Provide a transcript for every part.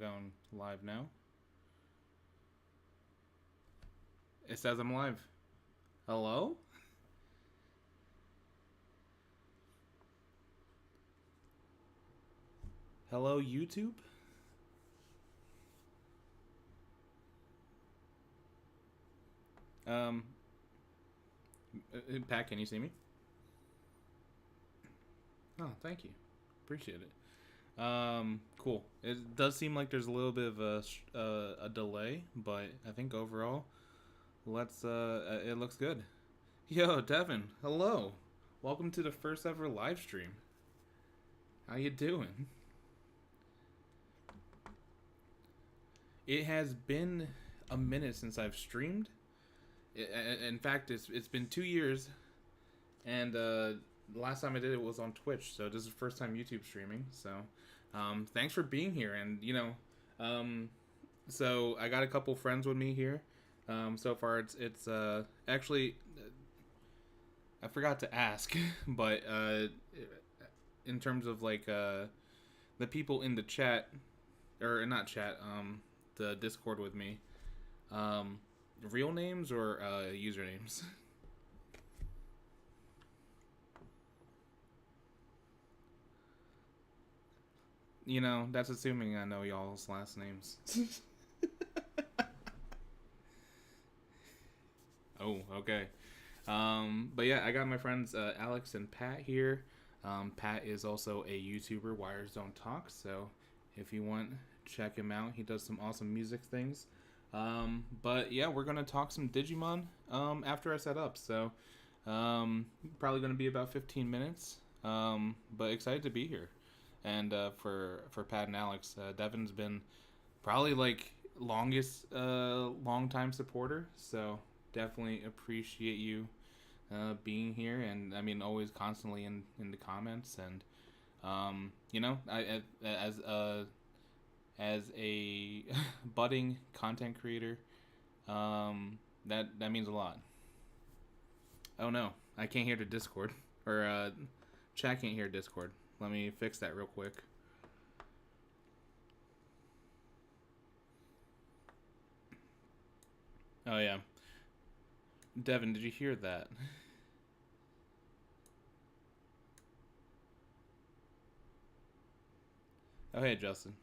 going live now. It says I'm live. Hello? Hello, YouTube? Um, Pat, can you see me? Oh, thank you. Appreciate it. Cool. It does seem like there's a little bit of a delay, but I think overall, it looks good. Yo, Devin, hello. Welcome to the first ever live stream. How you doing? It has been a minute since I've streamed. In fact, it's been 2 years, and the last time I did it was on Twitch. So this is the first time YouTube streaming. So, thanks for being here. And so I got a couple friends with me here. So far, it's actually I forgot to ask, but in terms of like the people in the chat or not chat, the Discord with me, real names or usernames? That's assuming I know y'all's last names. Oh, okay. But yeah, I got my friends Alex and Pat here. Pat is also a YouTuber, Wires Don't Talk. So if you want, check him out. He does some awesome music things. But yeah, we're gonna talk some Digimon after I set up. So probably gonna be about 15 minutes. But excited to be here. And for Pat and Alex, Devin's been probably like longest long time supporter. So definitely appreciate you being here, and I mean always constantly in the comments. And I as a budding content creator, that means a lot. Oh no, I can't hear the Discord, or chat can't hear Discord. Let me fix that real quick. Oh yeah, Devin, did you hear that? Oh hey, Justin.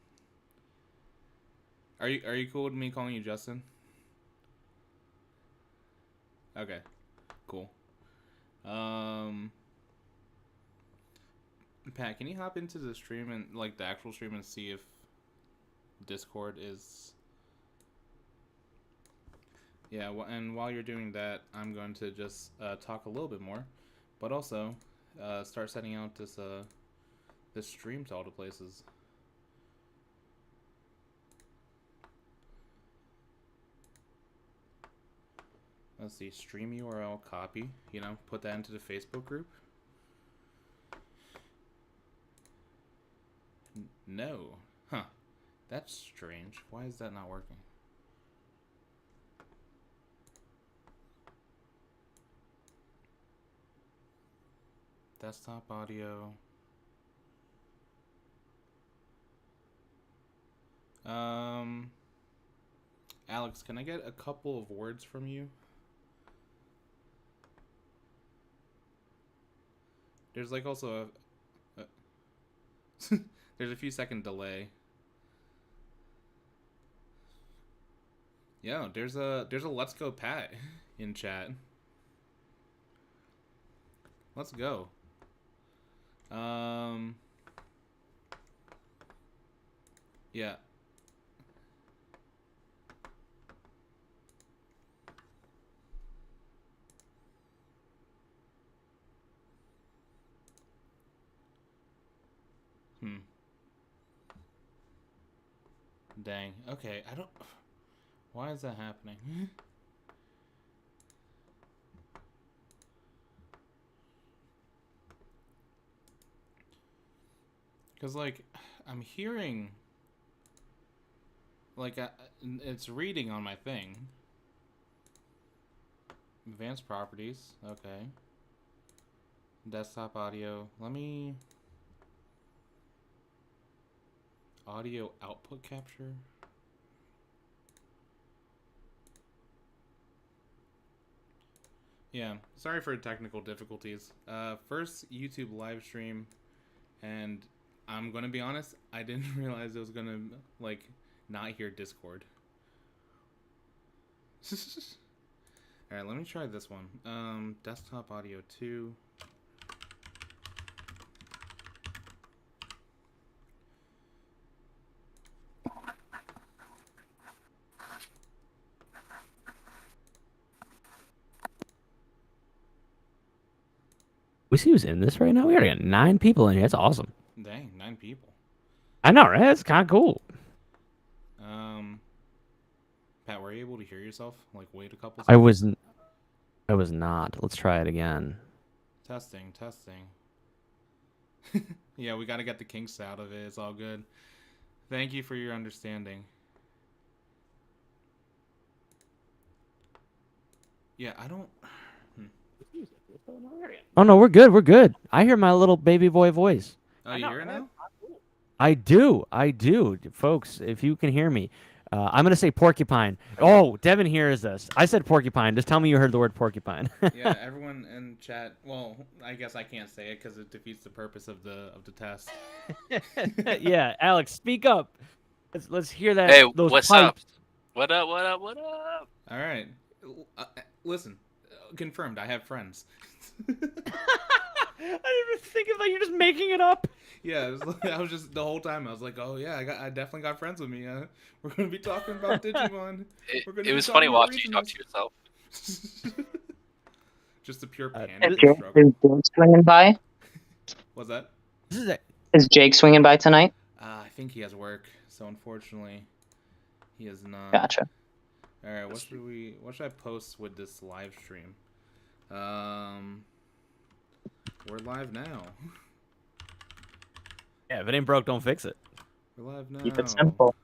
Are you cool with me calling you Justin? Okay, cool. Um, Pat, can you hop into the stream and like the actual stream and see if Discord is? Yeah, and while you're doing that, I'm going to just talk a little bit more, but also start setting out this stream to all the places. Let's see, stream URL copy. Put that into the Facebook group. No, huh? That's strange. Why is that not working? Desktop audio. Alex, can I get a couple of words from you? There's like also there's a few second delay. Yeah, there's a Let's Go Pat in chat. Let's go. Yeah. Dang. Okay, I don't... Why is that happening? Because, like, I'm hearing... Like, it's reading on my thing. Advanced properties. Okay. Desktop audio. Let me... Audio output capture. Yeah, sorry for technical difficulties. First YouTube live stream, and I'm gonna be honest, I didn't realize it was gonna like not hear Discord. All right, let me try this one. Desktop audio 2. We see who's in this right now. We already got 9 people in here. That's awesome. Dang, 9 people. I know, right? That's kind of cool. Pat, were you able to hear yourself? Like, wait a couple I seconds? was, I was not. Let's try it again. Testing, testing. Yeah, we gotta get the kinks out of it. It's all good. Thank you for your understanding. Yeah, I don't... Oh no, we're good. We're good. I hear my little baby boy voice. Oh, you hear it now? I do. Folks, if you can hear me, I'm gonna say porcupine. Oh, Devin hears us. I said porcupine. Just tell me you heard the word porcupine. Yeah, everyone in chat. Well, I guess I can't say it because it defeats the purpose of the test. Yeah, Alex, speak up. Let's hear that. Hey, Those what's pipes. up? What up? What up? What up? All right, listen. Confirmed. I have friends. I didn't even think of that. You're just making it up. Yeah, I was just the whole time. I was like, "Oh yeah, I definitely got friends with me. We're gonna be talking about Digimon. It was funny watching you talk to yourself. Just a pure panic Is and struggle. Jake swinging by? What's that? Is Jake swinging by tonight? I think he has work, so unfortunately, he is not. Gotcha. All right, what should I post with this live stream? We're live now. Yeah, if it ain't broke, don't fix it. We're live now. Keep it simple.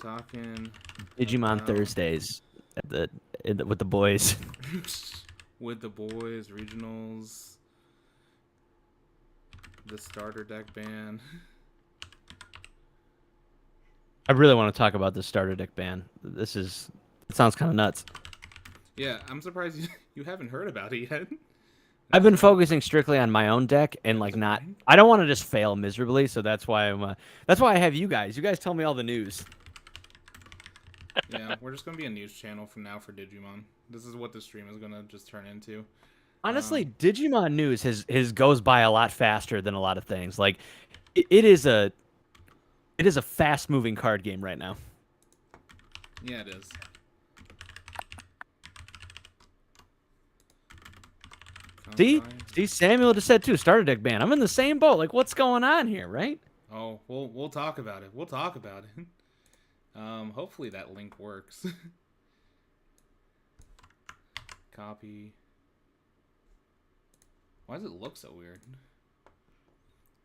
Talking Digimon about... Thursdays with the boys. with the boys, regionals, the starter deck ban. I really want to talk about this starter deck ban. It sounds kind of nuts. Yeah, I'm surprised you haven't heard about it yet. I've been focusing strictly on my own deck and like not. I don't want to just fail miserably, so that's why that's why I have you guys. You guys tell me all the news. Yeah, we're just gonna be a news channel from now for Digimon. This is what the stream is gonna just turn into. Honestly, Digimon news his goes by a lot faster than a lot of things. Like it is a fast moving card game right now. Yeah, it is. See, Samuel just said too. Starter deck ban. I'm in the same boat. Like, what's going on here, right? Oh, we'll talk about it. We'll talk about it. Hopefully that link works. Copy. Why does it look so weird?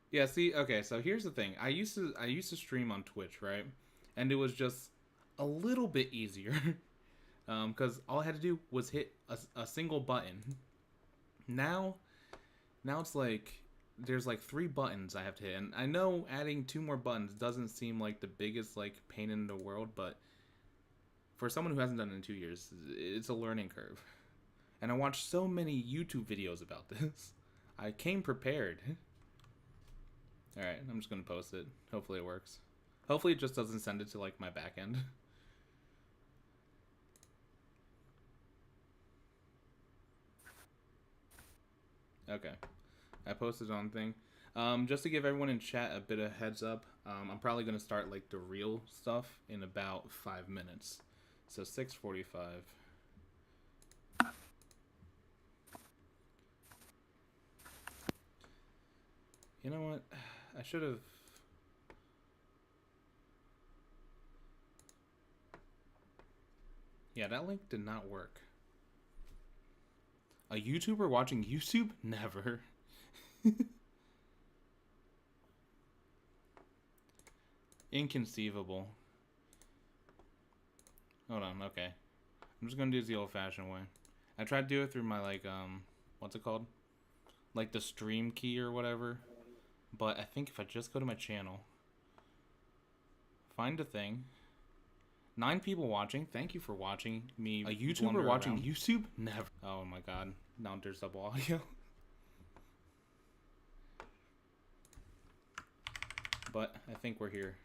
Yeah, see, okay, so here's the thing. I used to stream on Twitch, right? And it was just a little bit easier. Because all I had to do was hit a single button. Now it's like there's like 3 buttons I have to hit, and I know adding 2 more buttons doesn't seem like the biggest like pain in the world, but for someone who hasn't done it in 2 years, it's a learning curve. And I watched so many YouTube videos about this. I came prepared. All right, I'm just gonna post it. Hopefully it works. Hopefully it just doesn't send it to like my back end. Okay, I posted on thing. Just to give everyone in chat a bit of heads up, I'm probably gonna start like the real stuff in about 5 minutes. So 6:45. You know what? I should have. Yeah, that link did not work. A YouTuber watching YouTube? Never. Inconceivable. Hold on, okay. I'm just gonna do this the old-fashioned way. I tried to do it through my, like, what's it called? Like the stream key or whatever. But I think if I just go to my channel, Find a thing. 9 people watching. Thank you for watching me. A YouTuber watching around. YouTube? Never. Oh my god. Now there's double audio. But I think we're here.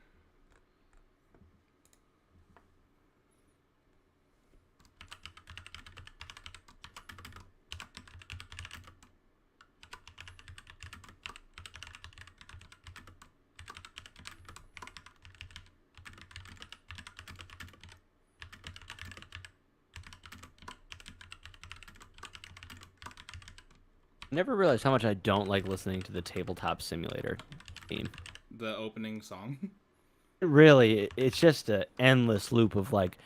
I never realized how much I don't like listening to the Tabletop Simulator theme. The opening song. Really, it's just an endless loop of like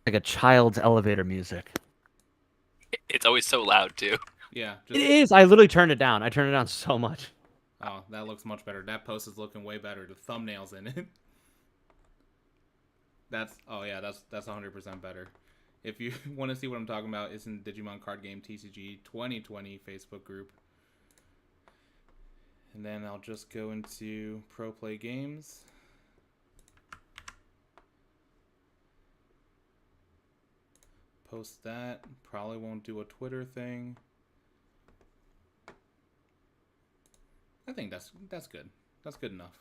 a child's elevator music. It's always so loud too. Yeah. It is. I literally turned it down. I turned it down so much. Oh, that looks much better. That post is looking way better. The thumbnail's in it. That's 100% better. If you want to see what I'm talking about, it's in Digimon Card Game TCG 2020 Facebook group. And then I'll just go into Pro Play Games. Post that. Probably won't do a Twitter thing. I think that's good. That's good enough.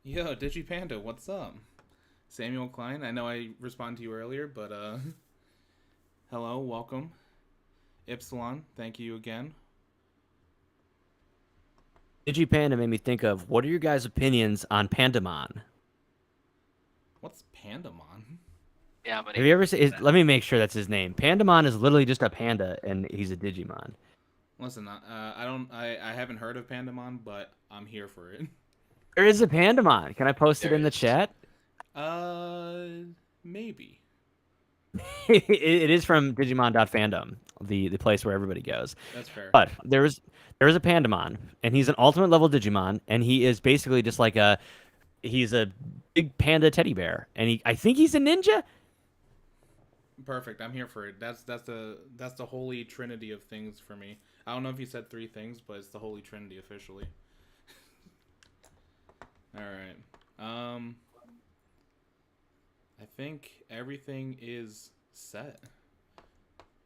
Yo, DigiPanda, what's up? Samuel Klein, I know I responded to you earlier, but hello, welcome. Ipsilon, thank you again. DigiPanda made me think of, what are your guys' opinions on Pandamon? What's Pandamon? Yeah, but Have you ever seen? Let me make sure that's his name. Pandamon is literally just a panda, and he's a Digimon. Listen, I haven't heard of Pandamon, but I'm here for it. There is a Pandamon. Can I post it There in the is. chat? Maybe. It is from Digimon.fandom, the place where everybody goes. That's fair. But there is a Pandamon, and he's an ultimate level Digimon, and he is basically just like he's a big panda teddy bear, and I think he's a ninja. Perfect. I'm here for it. That's the holy trinity of things for me. I don't know if you said 3 things, but it's the holy trinity officially. All right. I think everything is set.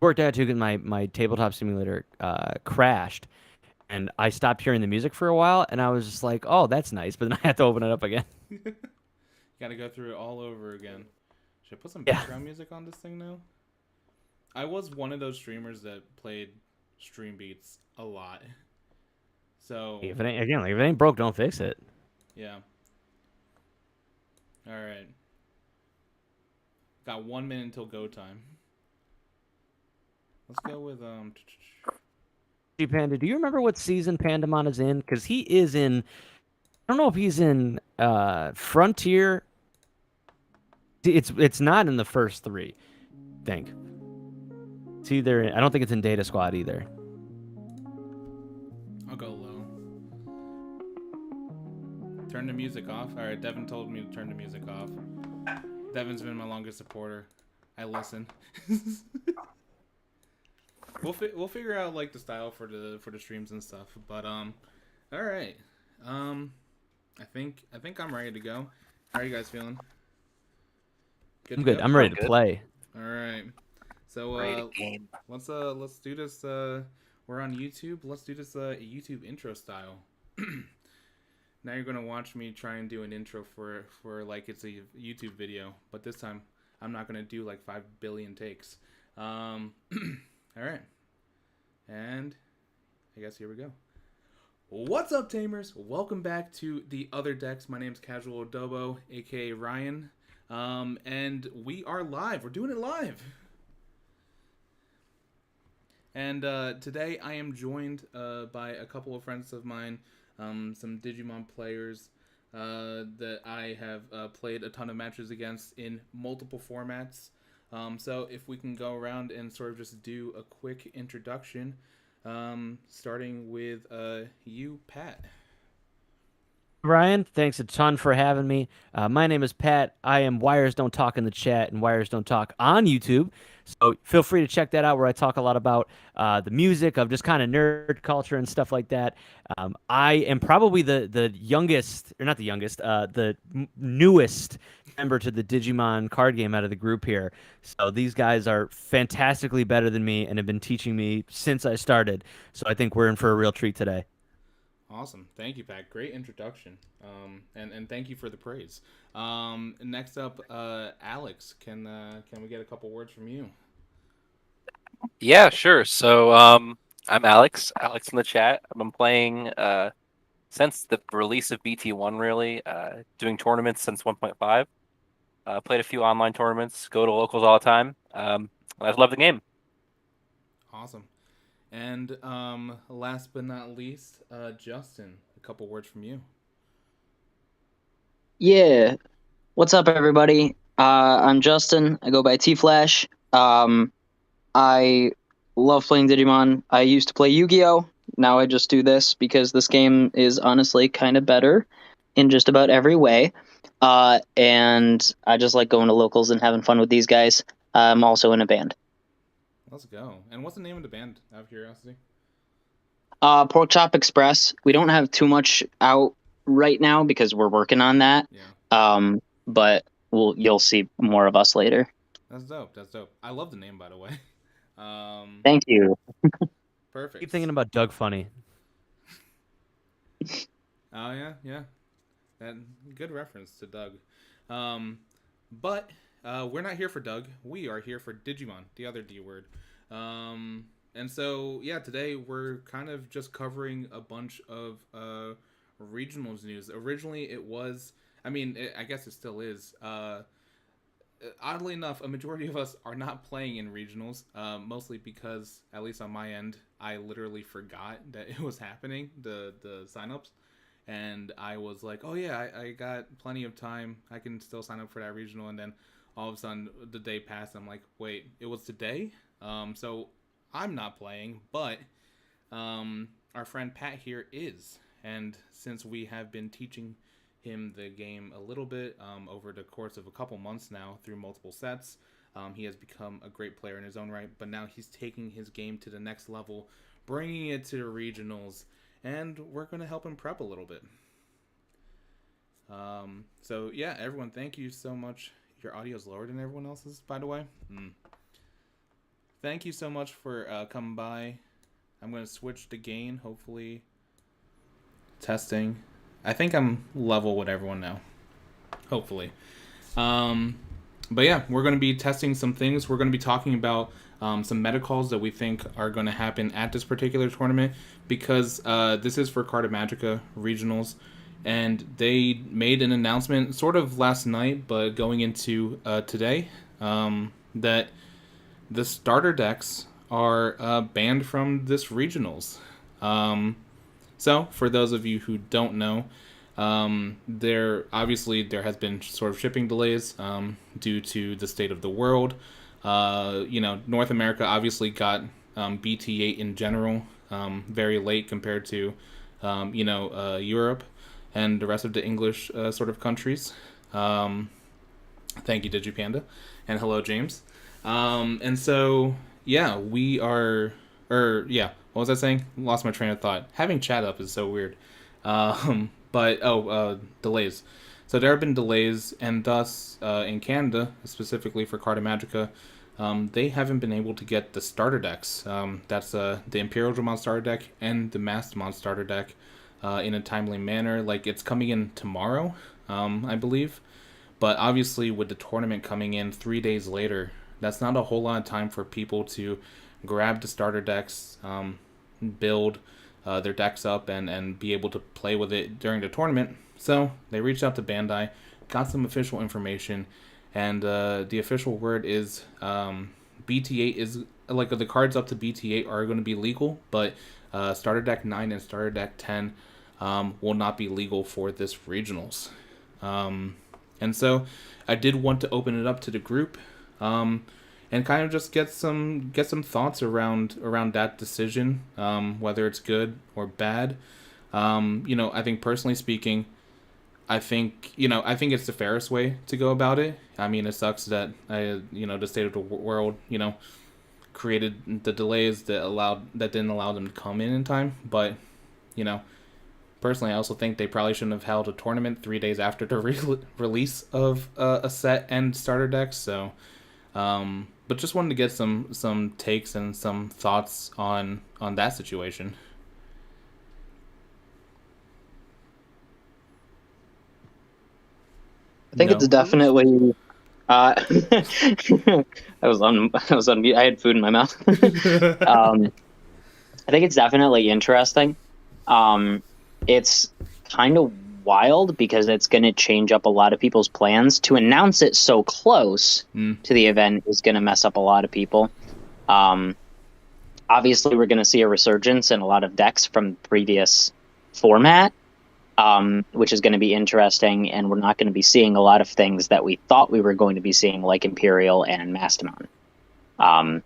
Worked out too because my tabletop simulator crashed, and I stopped hearing the music for a while, and I was just like, oh, that's nice, but then I had to open it up again. Gotta go through it all over again. Should I put some Yeah. background music on this thing now? I was one of those streamers that played stream beats a lot. So If it ain't broke, don't fix it. yeah. All right. Got 1 minute until go time. Let's go with Hey, Panda, do you remember what season Pandamon is in? Because he is in. I don't know if he's in Frontier. It's not in the first 3. I think. It's either. I don't think it's in Data Squad either. I'll go low. Turn the music off. All right, Devin told me to turn the music off. Devin's been my longest supporter. I listen. We'll figure out like the style for the streams and stuff. But all right. I think I'm ready to go. How are you guys feeling? I'm to good. go? I'm ready to Good. play. All right. So Rating game. let's do this. We're on YouTube. Let's do this YouTube intro style. Now you're gonna watch me try and do an intro for like it's a YouTube video, but this time I'm not gonna do like 5 billion takes. All right, and I guess here we go. What's up, Tamers? Welcome back to the Other Decks. My name's Casual Adobo, aka Ryan, and we are live. We're doing it live. And today I am joined by a couple of friends of mine. Some Digimon players that I have played a ton of matches against in multiple formats. So if we can go around and sort of just do a quick introduction, starting with you, Pat. Ryan, thanks a ton for having me. My name is Pat. I am Wires Don't Talk in the chat and Wires Don't Talk on YouTube. So feel free to check that out, where I talk a lot about the music of just kind of nerd culture and stuff like that. I am probably the youngest, or not the youngest, newest member to the Digimon card game out of the group here. So these guys are fantastically better than me and have been teaching me since I started. So I think we're in for a real treat today. Awesome. Thank you, Pat. Great introduction. And thank you for the praise. Next up, Alex. Can we get a couple words from you? Yeah, sure. So, I'm Alex. Alex in the chat. I've been playing since the release of BT1, really. Doing tournaments since 1.5. Played a few online tournaments. Go to locals all the time. I love the game. Awesome. And last but not least, Justin. A couple words from you. Yeah. What's up, everybody? I'm Justin. I go by T-Flash. I love playing Digimon. I used to play Yu-Gi-Oh! Now I just do this because this game is honestly kind of better in just about every way. And I just like going to locals and having fun with these guys. I'm also in a band. Let's go. And what's the name of the band, out of curiosity? Pork Chop Express. We don't have too much out right now because we're working on that. Yeah. But you'll see more of us later. That's dope. That's dope. I love the name, by the way. Thank you. Perfect. Keep thinking about Doug Funny. Oh yeah, yeah. That good reference to Doug. But we're not here for Doug. We are here for Digimon, the other D word. And so yeah, today we're kind of just covering a bunch of regionals news. Originally, it was. I guess it still is. Oddly enough, a majority of us are not playing in regionals, mostly because, at least on my end, I literally forgot that it was happening, the signups, and I was like, oh yeah, I got plenty of time, I can still sign up for that regional, and then all of a sudden the day passed, I'm like, wait, it was today? So I'm not playing, but our friend Pat here is, and since we have been teaching him the game a little bit over the course of a couple months now through multiple sets. He has become a great player in his own right, but now he's taking his game to the next level, bringing it to the regionals, and we're going to help him prep a little bit. So yeah, everyone, thank you so much. Your audio is lower than everyone else's, by the way. Thank you so much for coming by. I'm going to switch the gain, hopefully. Testing. I think I'm level with everyone now. Hopefully. But yeah, we're going to be testing some things. We're going to be talking about some meta calls that we think are going to happen at this particular tournament, because this is for Carta Magica Regionals, and they made an announcement sort of last night, but going into today, that the starter decks are banned from this Regionals. So, for those of you who don't know, there has been sort of shipping delays due to the state of the world. North America obviously got BT8 in general very late compared to Europe and the rest of the English sort of countries. Thank you, DigiPanda, and hello, James. And so yeah, what was I saying? Lost my train of thought. Having chat up is so weird. Delays. So there have been delays, and thus, in Canada, specifically for Carta Magica, they haven't been able to get the starter decks. That's the Imperial Dramon starter deck and the Mastamon starter deck in a timely manner. Like, it's coming in tomorrow, I believe. But obviously, with the tournament coming in 3 days later, that's not a whole lot of time for people to grab the starter decks, build their decks up, and be able to play with it during the tournament. So they reached out to Bandai, got some official information, and the official word is BT8 is, like, the cards up to BT8 are going to be legal, but starter deck 9 and starter deck 10 will not be legal for this regionals. And so I did want to open it up to the group, and kind of just get some thoughts around that decision, whether it's good or bad. I think personally speaking, I think it's the fairest way to go about it. I mean, it sucks that the state of the world, created the delays that didn't allow them to come in time. But, you know, personally, I also think they probably shouldn't have held a tournament 3 days after the release of a set and starter decks. So, but just wanted to get some takes and some thoughts on that situation. I think it's definitely. I was on mute. I had food in my mouth. I think it's definitely interesting. It's kind of wild because it's going to change up a lot of people's plans. To announce it so close to the event is going to mess up a lot of people. Obviously, we're going to see a resurgence in a lot of decks from previous format, which is going to be interesting, and we're not going to be seeing a lot of things that we thought we were going to be seeing, like Imperial and Mastodon, for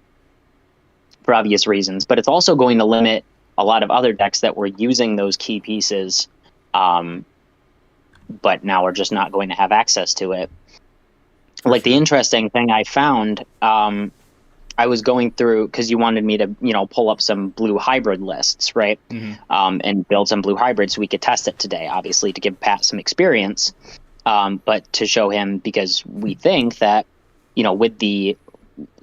obvious reasons. But it's also going to limit a lot of other decks that were using those key pieces, but now are just not going to have access to it. Like, the interesting thing I found, I was going through, because you wanted me to, pull up some blue hybrid lists, right? Mm-hmm. And build some blue hybrids so we could test it today, obviously, to give Pat some experience, but to show him, because we think that, with the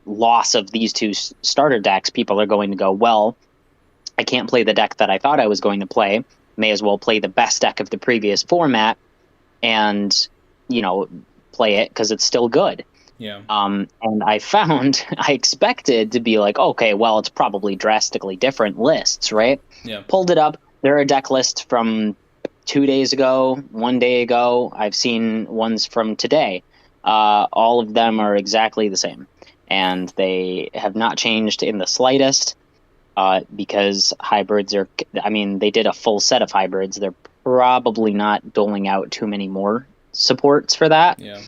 loss of these two starter decks, people are going to go, well, I can't play the deck that I thought I was going to play. May as well play the best deck of the previous format and, play it because it's still good. Yeah. And I expected to be like, okay, well, it's probably drastically different lists, right? Yeah. Pulled it up. There are deck lists from 2 days ago, 1 day ago. I've seen ones from today. All of them are exactly the same. And they have not changed in the slightest, because hybrids they did a full set of hybrids. They're probably not doling out too many more supports for that. Yeah.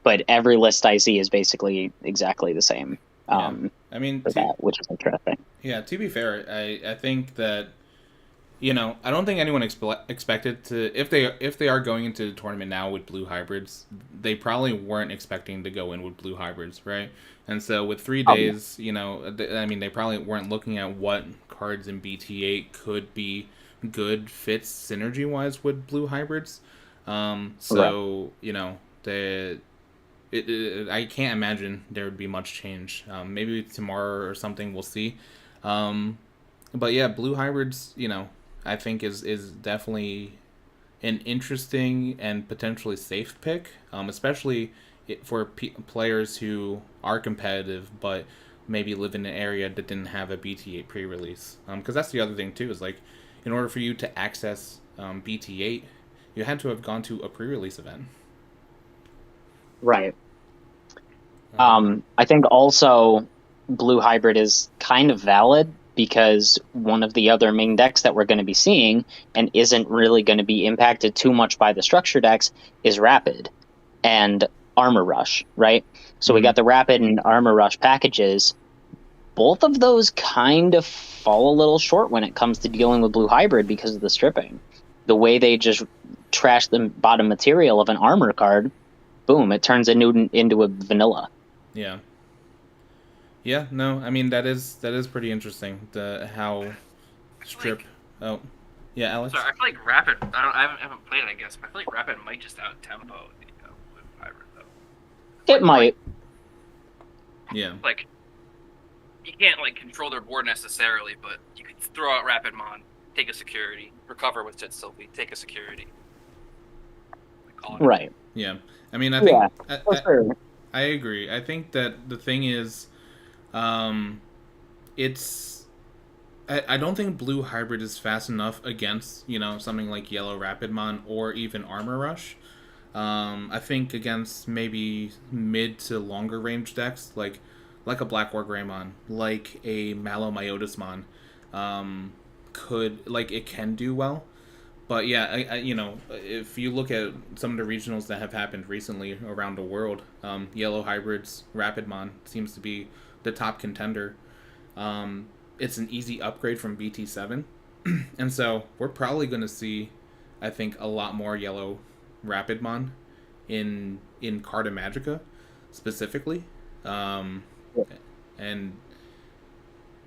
But every list I see is basically exactly the same. Yeah. I mean, which is interesting. Yeah, to be fair, I think that, I don't think anyone expected to, if they are going into the tournament now with blue hybrids, they probably weren't expecting to go in with blue hybrids, right? And so with 3 days, they probably weren't looking at what cards in BT8 could be good fits synergy-wise with blue hybrids. So, right. I can't imagine there would be much change. Maybe tomorrow or something, we'll see. But yeah, blue hybrids, I think is definitely an interesting and potentially safe pick, especially for players who are competitive but maybe live in an area that didn't have a BT8 pre-release. Because that's the other thing too, is like, in order for you to access BT8, you had to have gone to a pre-release event. Right. I think also blue hybrid is kind of valid because one of the other main decks that we're going to be seeing and isn't really going to be impacted too much by the structure decks is Rapid and Armor Rush, right? So we got the Rapid and Armor Rush packages. Both of those kind of fall a little short when it comes to dealing with blue hybrid because of the stripping. The way they just trash the bottom material of an armor card, boom, it turns into a vanilla. Yeah. Yeah, no, I mean, that is pretty interesting, how strip... Oh, yeah, Alex? Sorry, I feel like Rapid, I haven't played it, I guess, but I feel like Rapid might just out-tempo with hybrid, though. It might. Yeah. Like, you can't, control their board necessarily, but you can throw out Rapidmon, take a security, recover with Jet Sylvie, take a security. Right. Yeah. I mean, I think... Sure. I agree. I think that the thing is, it's... I don't think blue hybrid is fast enough against, something like yellow Rapidmon or even Armor Rush. I think against maybe mid to longer range decks, like a Black War Greymon, like a Mallow Myotismon, it can do well. But yeah, I if you look at some of the regionals that have happened recently around the world, yellow hybrids, Rapidmon seems to be the top contender. It's an easy upgrade from BT7, and so we're probably going to see I think, a lot more yellow Rapidmon in Carta Magica specifically. And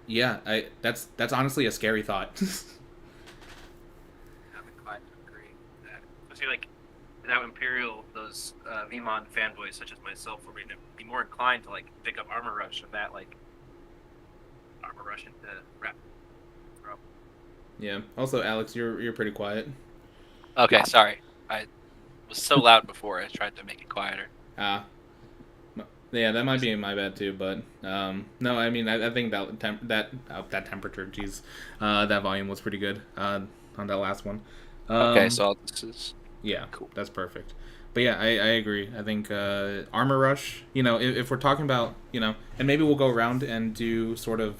yeah, that's honestly a scary thought. I'm inclined to agree. Especially like without Imperial, those Vmon fanboys such as myself would be more inclined to like pick up Armor Rush and that like Armor Rush into Rapid. Yeah. Also, Alex, you're pretty quiet. Okay, sorry. I was so loud before. I tried to make it quieter. Yeah, that might be my bad too. But no, I mean, I think that that temperature, geez, that volume was pretty good on that last one. Okay, so this is yeah, cool. That's perfect. But yeah, I agree. I think Armor Rush. If we're talking about and maybe we'll go around and do sort of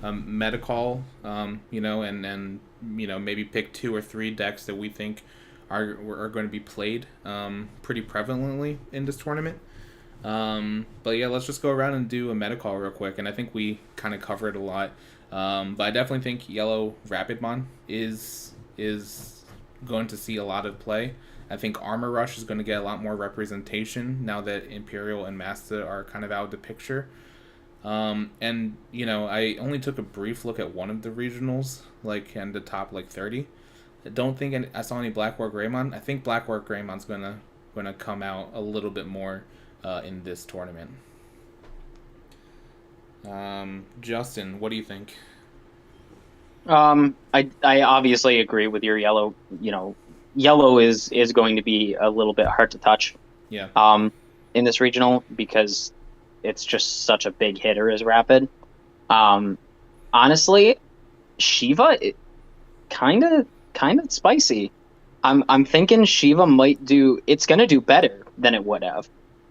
meta call, and maybe pick 2 or 3 decks that we think are going to be played pretty prevalently in this tournament. But yeah, let's just go around and do a meta call real quick, and I think we kind of covered a lot. But I definitely think Yellow Rapidmon is going to see a lot of play. I think Armor Rush is going to get a lot more representation now that Imperial and Masta are kind of out of the picture. And I only took a brief look at one of the regionals, like in the top 30. I don't think I saw any Black War Greymon. I think Black War Greymon's gonna come out a little bit more in this tournament. Justin, what do you think? I obviously agree with your yellow. Yellow is going to be a little bit hard to touch. Yeah. In this regional because it's just such a big hitter as Rapid. Honestly, Shiva, kind of spicy. I'm thinking Shiva might do. It's gonna do better than it would have.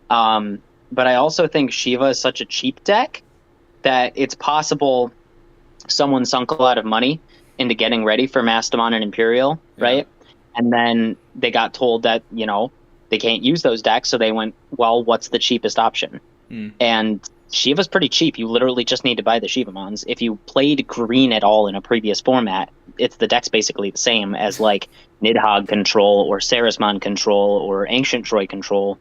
But I also think Shiva is such a cheap deck that it's possible someone sunk a lot of money into getting ready for Mastamon and Imperial, right? And then they got told that they can't use those decks, so they went, well, what's the cheapest option? And Shiva's pretty cheap. You literally just need to buy the Shivamons. If you played green at all in a previous format, the deck's basically the same as like Nidhogg control or Sarismon control or Ancient Troy control.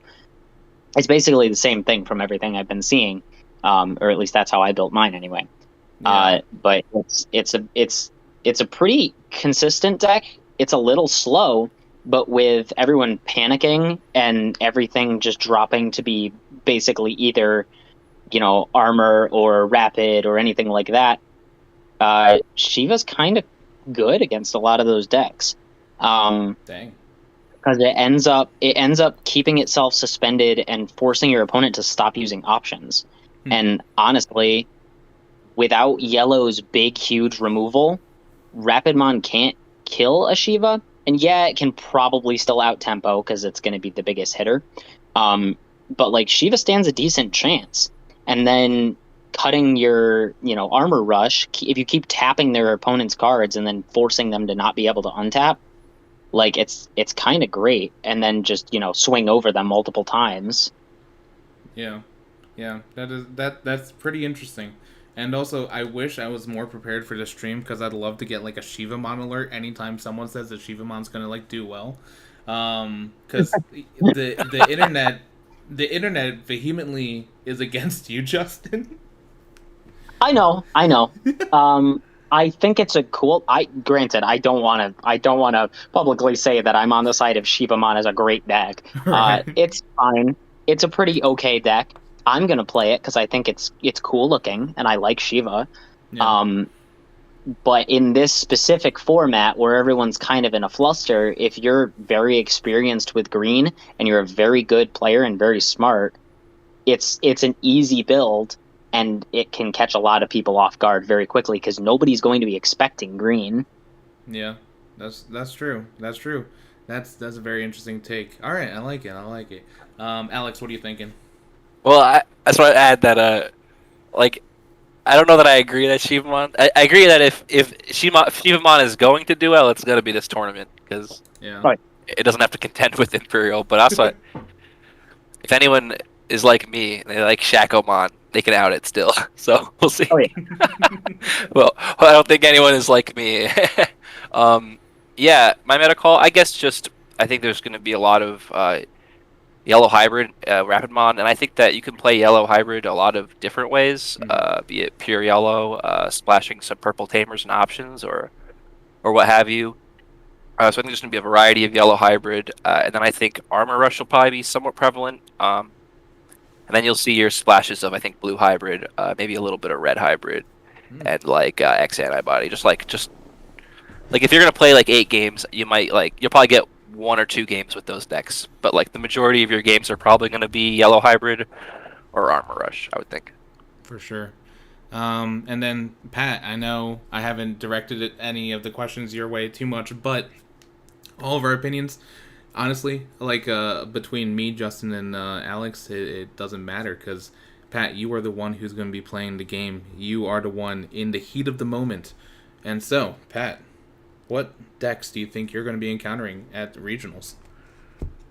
It's basically the same thing from everything I've been seeing, or at least that's how I built mine anyway. Yeah. But it's a pretty consistent deck. It's a little slow, but with everyone panicking and everything just dropping to be basically either, armor or rapid or anything like that, Shiva's kind of good against a lot of those decks. Dang. Because it ends up keeping itself suspended and forcing your opponent to stop using options. And honestly, without Yellow's big, huge removal, Rapidmon can't kill a Shiva. And yeah, it can probably still out-tempo because it's going to be the biggest hitter. But Shiva stands a decent chance. And then cutting your, Armor Rush, if you keep tapping their opponent's cards and then forcing them to not be able to untap, it's kind of great. And then just, swing over them multiple times. Yeah. That's pretty interesting. And also, I wish I was more prepared for the stream because I'd love to get a Shivamon alert anytime someone says that Shivamon's gonna do well. Because the internet vehemently is against you, Justin. I know. I think it's a cool. Granted, I don't want to publicly say that I'm on the side of Shivamon as a great deck. Right. It's fine. It's a pretty okay deck. I'm gonna play it because I think it's cool looking and I like Shiva. Yeah. But in this specific format where everyone's kind of in a fluster, if you're very experienced with green and you're a very good player and very smart, it's an easy build and it can catch a lot of people off guard very quickly because nobody's going to be expecting green. Yeah, that's true. That's true. That's a very interesting take. All right, I like it. Alex, what are you thinking? Well, I just want to add that, I don't know that I agree that Shivamon. I agree that if Shivamon is going to do well, it's going to be this tournament because it doesn't have to contend with Imperial. But also, if anyone is like me and they like Shakomon, they can out it still. So we'll see. Oh, yeah. Well, I don't think anyone is like me. Yeah, my meta call, I guess just I think there's going to be a lot of yellow hybrid Rapidmon, and I think that you can play yellow hybrid a lot of different ways, be it pure yellow, splashing some purple tamers and options, or what have you. So I think there's going to be a variety of yellow hybrid, and then I think armor rush will probably be somewhat prevalent. And then you'll see your splashes of I think blue hybrid, maybe a little bit of red hybrid, and like X antibody. Just like if you're gonna play like 8 games, you'll probably get 1 or 2 games with those decks. But like the majority of your games are probably gonna be yellow hybrid or armor rush, I would think. For sure. And then Pat, I know I haven't directed any of the questions your way too much, but all of our opinions, honestly, like between me, Justin, and Alex, it doesn't matter because Pat, you are the one who's going to be playing the game. You are the one in the heat of the moment. And so, Pat, what decks do you think you're going to be encountering at the regionals?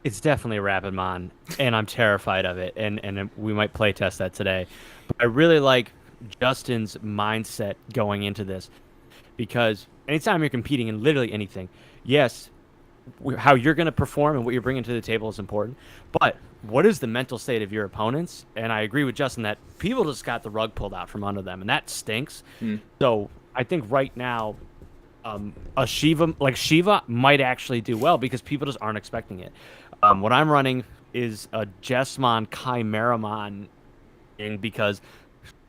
It's definitely a Rapidmon, and I'm terrified of it, and we might play test that today. But I really like Justin's mindset going into this because anytime you're competing in literally anything, yes, how you're going to perform and what you're bringing to the table is important, but what is the mental state of your opponents? And I agree with Justin that people just got the rug pulled out from under them, and that stinks. So I think right now, a Shiva might actually do well because people just aren't expecting it. What I'm running is a Jessamon Chimeramon because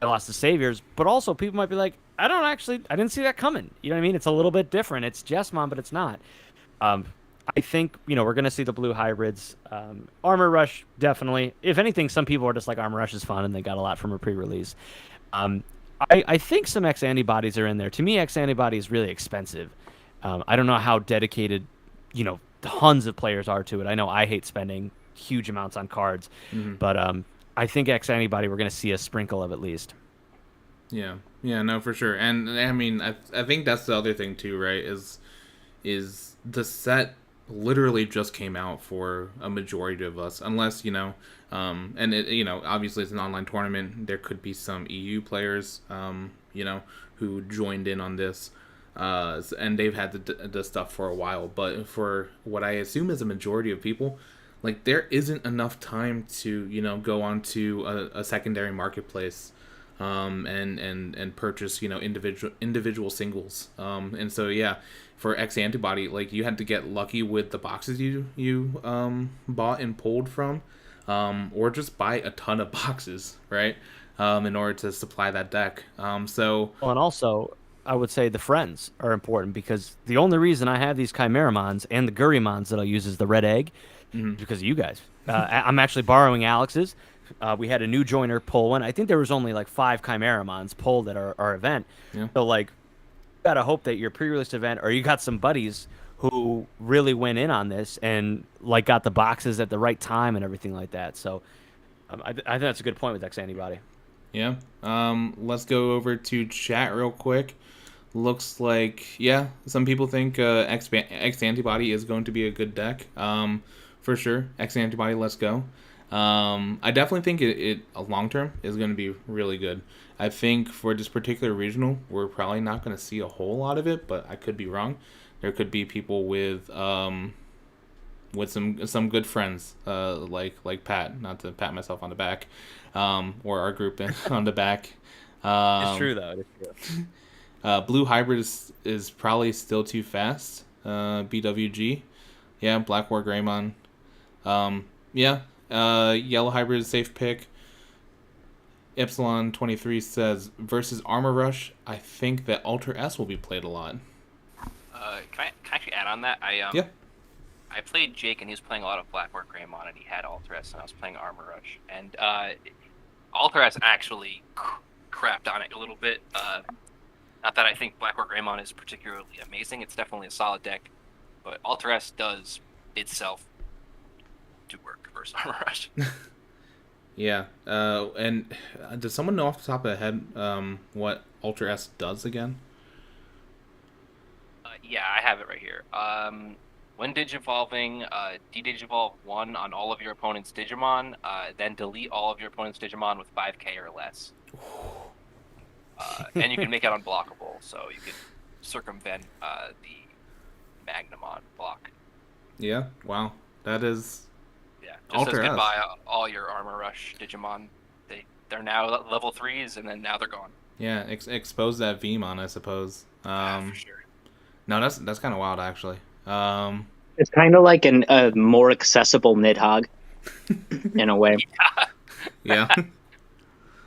I lost the Saviors, but also people might be like, I didn't see that coming. You know what I mean? It's a little bit different. It's Jessamon, but it's not. I think, we're going to see the blue hybrids. Armor Rush, definitely. If anything, some people are just like, Armor Rush is fun, and they got a lot from a pre-release. I think some X antibodies are in there. To me, X antibody is really expensive. I don't know how dedicated, tons of players are to it. I know I hate spending huge amounts on cards, but I think X antibody we're going to see a sprinkle of at least. Yeah, no, for sure. And I mean, I think that's the other thing too, right? Is the set literally just came out for a majority of us, unless and it obviously it's an online tournament. There could be some EU players, who joined in on this, and they've had the stuff for a while. But for what I assume is a majority of people, like there isn't enough time to go onto a secondary marketplace, and purchase individual singles, and so yeah. For X antibody, like you had to get lucky with the boxes you bought and pulled from, or just buy a ton of boxes, right? In order to supply that deck. So Well, and also, I would say the friends are important because the only reason I have these Chimeramons and the Gurimons that I'll use is the red egg is because of you guys. I'm actually borrowing Alex's. We had a new joiner pull one. I think there was only like 5 Chimeramons pulled at our event. Yeah. So like, gotta hope that your pre-release event or you got some buddies who really went in on this and like got the boxes at the right time and everything like that. So I think that's a good point with X antibody. yeah, let's go over to chat real quick. Looks like some people think X antibody is going to be a good deck. For sure, X antibody. Let's go. I definitely think it long term is going to be really good. I think for this particular regional, we're probably not going to see a whole lot of it, but I could be wrong. There could be people with some good friends, like Pat. Not to pat myself on the back, or our group on the back. It's true though. It's true. Blue hybrid is probably still too fast. BWG, yeah. Black War Greymon, yeah. Yellow hybrid is safe pick. Epsilon 23 says versus Armor Rush. I think that Ultra S will be played a lot. Can I actually add on that? Yeah. I played Jake and he was playing a lot of Black War Greymon and he had Alteress and I was playing Armor Rush and Alteress actually crapped on it a little bit. Not that I think Black War Greymon is particularly amazing. It's definitely a solid deck, but Alteress does itself do work versus Armor Rush. Yeah. And does someone know off the top of the head what Ultra S does again? Yeah, I have it right here. When Digivolving, de-Digivolve 1 on all of your opponent's Digimon, then delete all of your opponent's Digimon with 5k or less. And you can make it unblockable, so you can circumvent the Magnamon block. Yeah. Wow. That is. Yeah, just Alter says S. goodbye all your Armor Rush Digimon. They're now level 3s, and then now they're gone. Yeah. Expose that Veemon, I suppose. For sure. No, that's kind of wild, actually. It's kind of like a more accessible Nidhogg in a way. Yeah.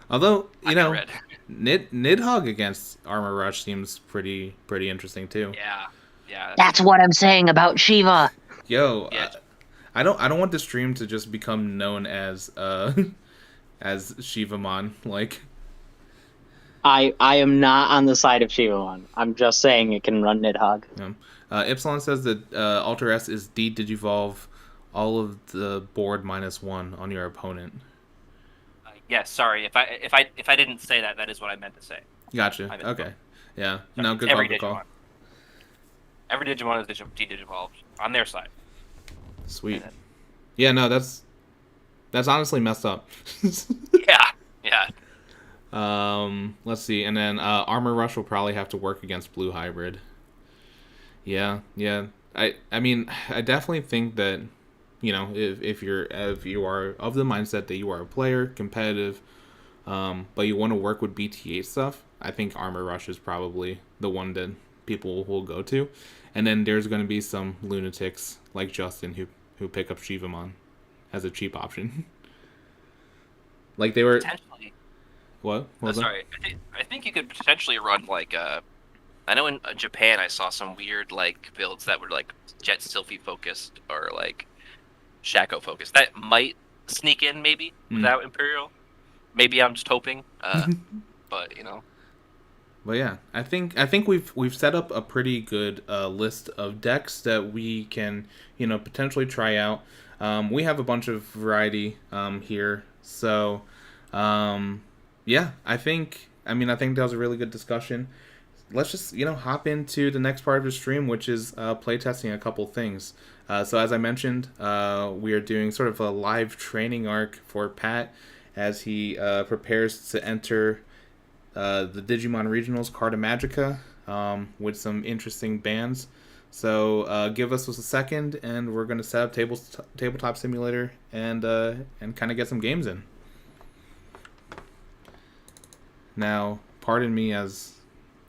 Although Read. Nidhogg against Armor Rush seems pretty interesting too. Yeah. That's what I'm saying about Shiva. Yo, Yeah. I don't want the stream to just become known as as Shivamon. Like, I am not on the side of Shivamon. I'm just saying it can run Nidhogg. Ypsilon says that Alter S is Digivolve all of the board -1 on your opponent. Yes, sorry. If I didn't say that, that is what I meant to say. Gotcha. Okay. Yeah. Sorry. No, good Every call. Good call. Digimon. Every Digimon is Digivolved on their side. Sweet. Yeah. No, that's honestly messed up. Yeah. Let's see, and then Armor Rush will probably have to work against Blue Hybrid. Yeah. I mean, I definitely think that, if you are of the mindset that you are a player, competitive, but you want to work with BT8 stuff, I think Armor Rush is probably the one that people will go to. And then there's going to be some lunatics like Justin who pick up Shivamon as a cheap option. Like they were. Potentially. What? Was sorry. I think you could potentially run like I know in Japan I saw some weird like builds that were like Jet Sylphie focused or like Shaco focused. That might sneak in maybe without Imperial. Maybe I'm just hoping. But But yeah, I think we've set up a pretty good list of decks that we can potentially try out. We have a bunch of variety here, so yeah, I think that was a really good discussion. Let's just hop into the next part of the stream, which is playtesting a couple things. So as I mentioned, we are doing sort of a live training arc for Pat as he prepares to enter the Digimon Regionals Carta Magica with some interesting bands. So give us a second, and we're going to set up Tabletop Simulator and kind of get some games in. Now, pardon me as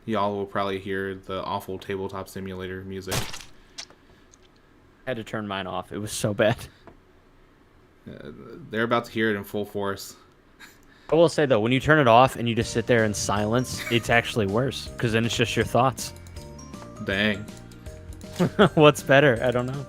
y'all will probably hear the awful Tabletop Simulator music. I had to turn mine off. It was so bad. They're about to hear it in full force. I will say, though, when you turn it off and you just sit there in silence, it's actually worse, because then it's just your thoughts. Dang. What's better? I don't know.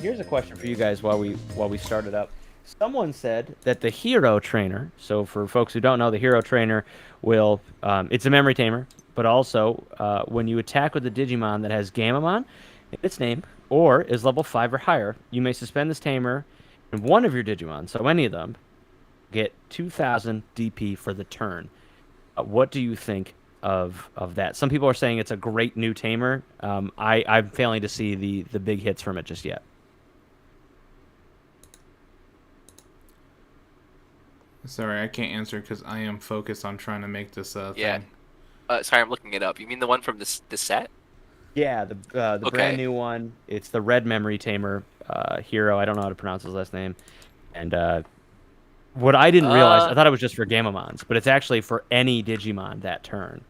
Here's Here's a question for you guys while we started up. Someone said that the hero trainer, so for folks who don't know, the hero trainer will, it's a memory tamer, but also when you attack with a Digimon that has Gamamon in its name, or is level 5 or higher, you may suspend this tamer and one of your Digimon, so any of them, get 2,000 DP for the turn. What do you think of that? Some people are saying it's a great new tamer. I'm failing to see the big hits from it just yet. Sorry, I can't answer because I am focused on trying to make this Yeah. thing. Sorry, I'm looking it up. You mean the one from the set? Yeah, the Okay. brand new one. It's the red memory tamer hero. I don't know how to pronounce his last name. And what I didn't realize, I thought it was just for Gamamons, but it's actually for any Digimon that turn.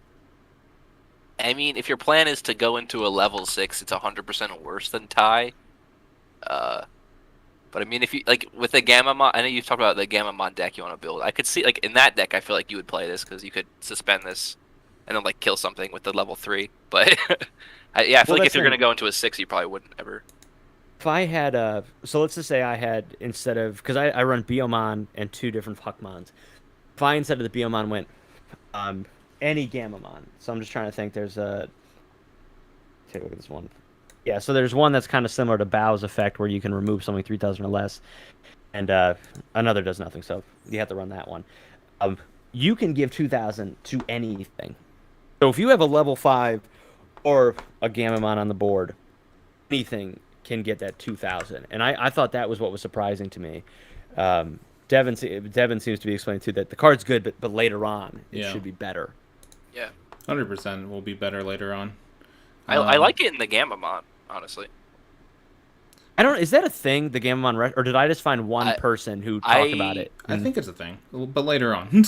I mean, if your plan is to go into a level 6, it's 100% worse than Tai. But I mean, if you like with the Gamamon, I know you've talked about the Gamamon deck you want to build. I could see like in that deck, I feel like you would play this because you could suspend this and then like kill something with the level 3. But I feel like if you're gonna go into a 6, you probably wouldn't ever. If I had so let's just say I had, instead of, because I run Biomon and 2 different Puckmons. If I, instead of the Biomon, went any Gamamon. So I'm just trying to think. There's a, take a look at this one. Yeah, so there's one that's kind of similar to Bow's effect, where you can remove something 3,000 or less, and another does nothing. So you have to run that one. You can give 2,000 to anything. So if you have a level 5 or a Gamamon on the board, anything can get that 2,000. And I thought that was what was surprising to me. Devin seems to be explaining too that the card's good, but later on it should be better. Yeah. 100% will be better later on. I like it in the Gamamon, honestly. I don't. Is that a thing? The Gamamon Rush, or did I just find one I- person who talked about it? I think it's a thing, but later on.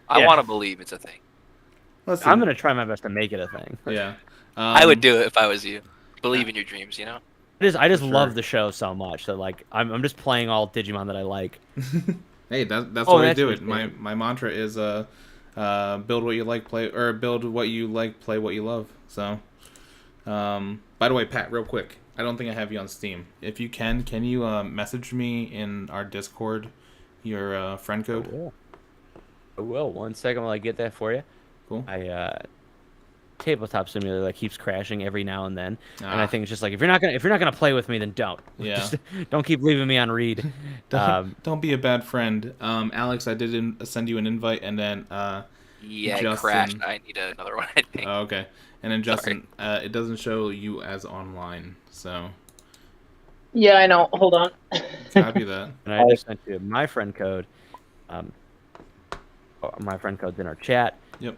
I Yeah. want to believe it's a thing. Let's see. I'm gonna try my best to make it a thing. Yeah. I would do it if I was you. Believe in your dreams, you know? I just For love sure. the show so much that like I'm just playing all Digimon that I like. Hey, that's Oh, the way to that's do what it. it My mantra is build what you like, build what you like, play what you love. So, by the way, Pat, real quick, I don't think I have you on Steam. If you can you message me in our Discord your friend code? I will. 1 second while I get that for you. Cool. Tabletop Simulator like keeps crashing every now and then, and I Ah. think it's just like if you're not gonna play with me, then don't. Yeah. Just don't keep leaving me on read. Don't be a bad friend. Alex, I did send you an invite, and then Yeah, it Justin. crashed. I need another one, I think. Oh, okay. And then Justin, it doesn't show you as online, so Yeah, I know. Hold on. copy that. And I just sent you my friend code. My friend code's in our chat, Yep.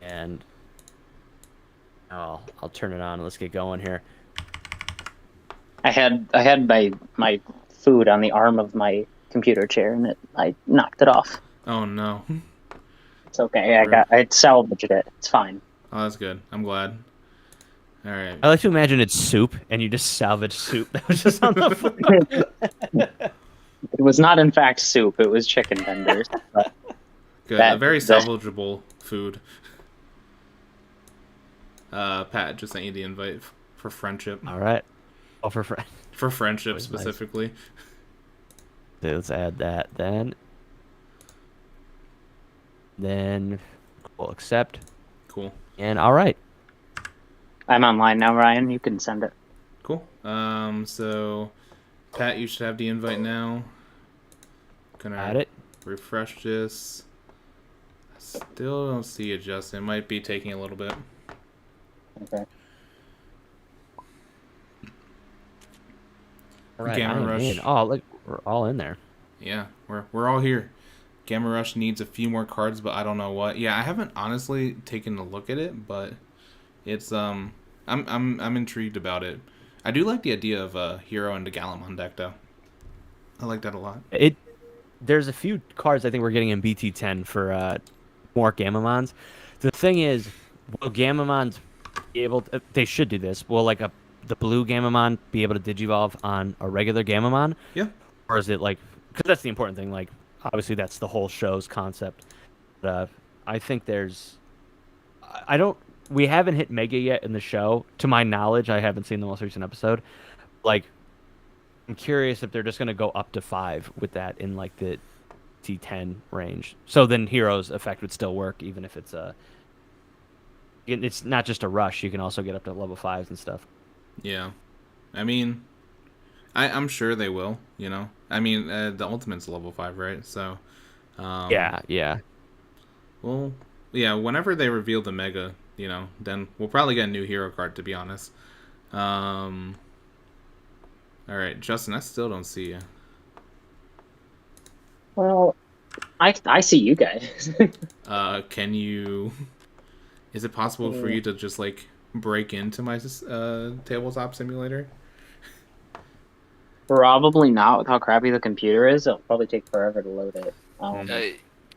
and I'll turn it on. Let's get going here. I had my food on the arm of my computer chair, and I knocked it off. Oh no. It's okay. I salvaged it. It's fine. Oh, that's good. I'm glad. All right. I like to imagine it's soup, and you just salvage soup that was just on the floor. It was not, in fact, soup. It was chicken tenders. But Good. A very salvageable food. Pat just sent you the invite for friendship. All right. Oh, for friend. For friendship Always nice. specifically. Let's add that then. Then we'll accept. Cool. And all right. I'm online now, Ryan. You can send it. Cool. So Pat, you should have the invite now. Gonna Add it. refresh this. Still don't see it, Justin. It might be taking a little bit. Okay. All right. Gamma I am Rush. in. Oh, look, we're all in there. Yeah, we're all here. Gamma Rush needs a few more cards, but I don't know what. Yeah, I haven't honestly taken a look at it, but it's I'm intrigued about it. I do like the idea of a Hero and a Galamon deck though. I like that a lot. There's a few cards I think we're getting in BT10 for more Gamamons. The thing is, will Gamamons be able to, they should do this. Will like the blue Gamamon be able to Digivolve on a regular Gamamon? Yeah. Or is it like, because that's the important thing, like obviously that's the whole show's concept. But I think we haven't hit Mega yet in the show. To my knowledge, I haven't seen the most recent episode. Like, I'm curious if they're just going to go up to 5 with that in like the T10 range. So then Hero's effect would still work, even if it's not just a rush. You can also get up to level 5s and stuff. Yeah. I mean, I'm sure they will, you know. I mean, the Ultimate's level 5, right? So, Yeah. well, yeah, whenever they reveal the Mega, you know, then we'll probably get a new hero card, to be honest. All right, Justin, I still don't see you. Well, I see you guys. Can you... Is it possible for you to just, like, break into my tabletop simulator? Probably not. With how crappy the computer is, it'll probably take forever to load it.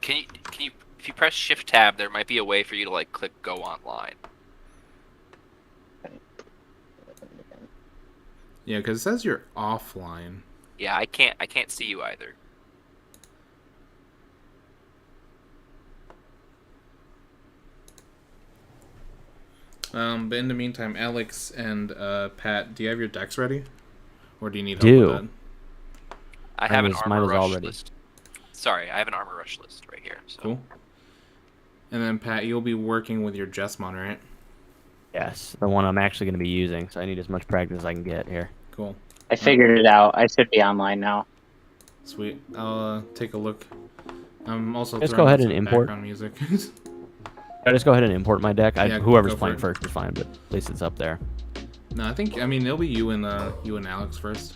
Can you if you press Shift Tab, there might be a way for you to like click Go Online. Yeah, because it says you're offline. Yeah, I can't see you either. But in the meantime, Alex and Pat, do you have your decks ready? Or do you need help with that? I have an mine Armor was Rush already. list. Sorry, I have an Armor Rush list right here. So. Cool. And then, Pat, you'll be working with your Jessmon, right? Yes, the one I'm actually going to be using. So I need as much practice as I can get here. Cool. I figured it out. I should be online now. Sweet. I'll take a look. I'm also Just throwing go ahead in and some import. background music. I just go ahead and import my deck. Yeah, Whoever's go for playing it. first is fine, but at least it's up there. No, I mean, it'll be you and Alex first.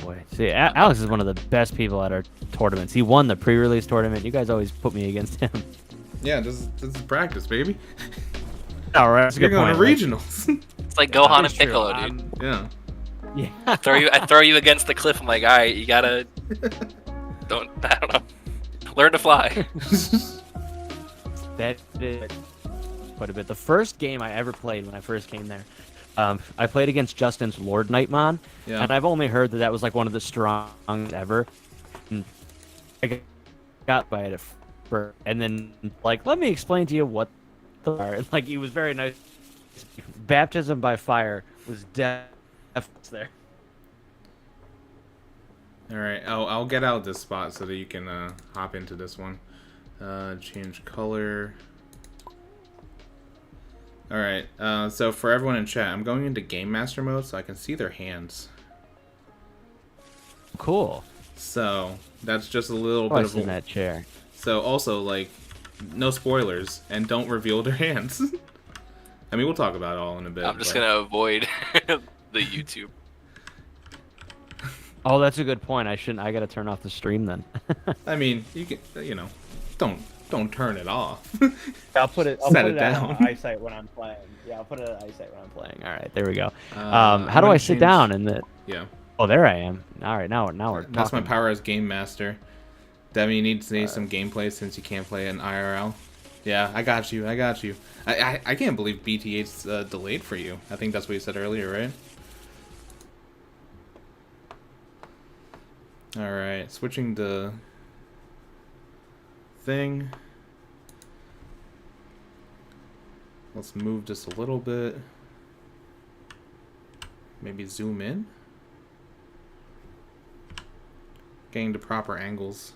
Boy, see, Alex is one of the best people at our tournaments. He won the pre-release tournament. You guys always put me against him. Yeah, this is practice, baby. All right, that's a You're good going point. to Like, regionals. It's like Gohan and it's true. Piccolo, dude. Yeah. Yeah. I throw you against the cliff. I'm like, all right, you gotta I don't know, learn to fly. That did quite a bit. The first game I ever played when I first came there, I played against Justin's Lord Nightmon, Yeah. and I've only heard that was like one of the strongest ever. And I got by it at first, and then like, let me explain to you what the are. Like, he was very nice. Baptism by fire was definitely there. All right. I'll get out this spot so that you can hop into this one. Change color. All right. So for everyone in chat, I'm going into Game Master mode so I can see their hands. Cool. So that's just a little Oh, bit I of seen that chair. So also, like, no spoilers and don't reveal their hands. I mean, we'll talk about it all in a bit. I'm just but- gonna avoid the YouTube. Oh, that's a good point. I gotta turn off the stream then. I mean, you can, don't turn it off. I'll put it. Set it down. on eyesight when I'm playing. Yeah, I'll put it on eyesight when I'm playing. All right, there we go. I'm How do gonna I sit change- down in the? Yeah, Oh, there I am. All right, now we're talking. that's my power as game master. Demi, you need to see some gameplay since you can't play in IRL. Yeah, I got you. I can't believe BT8's delayed for you. I think that's what you said earlier, right? Alright, switching to thing. Let's move just a little bit. Maybe zoom in. Getting to proper angles.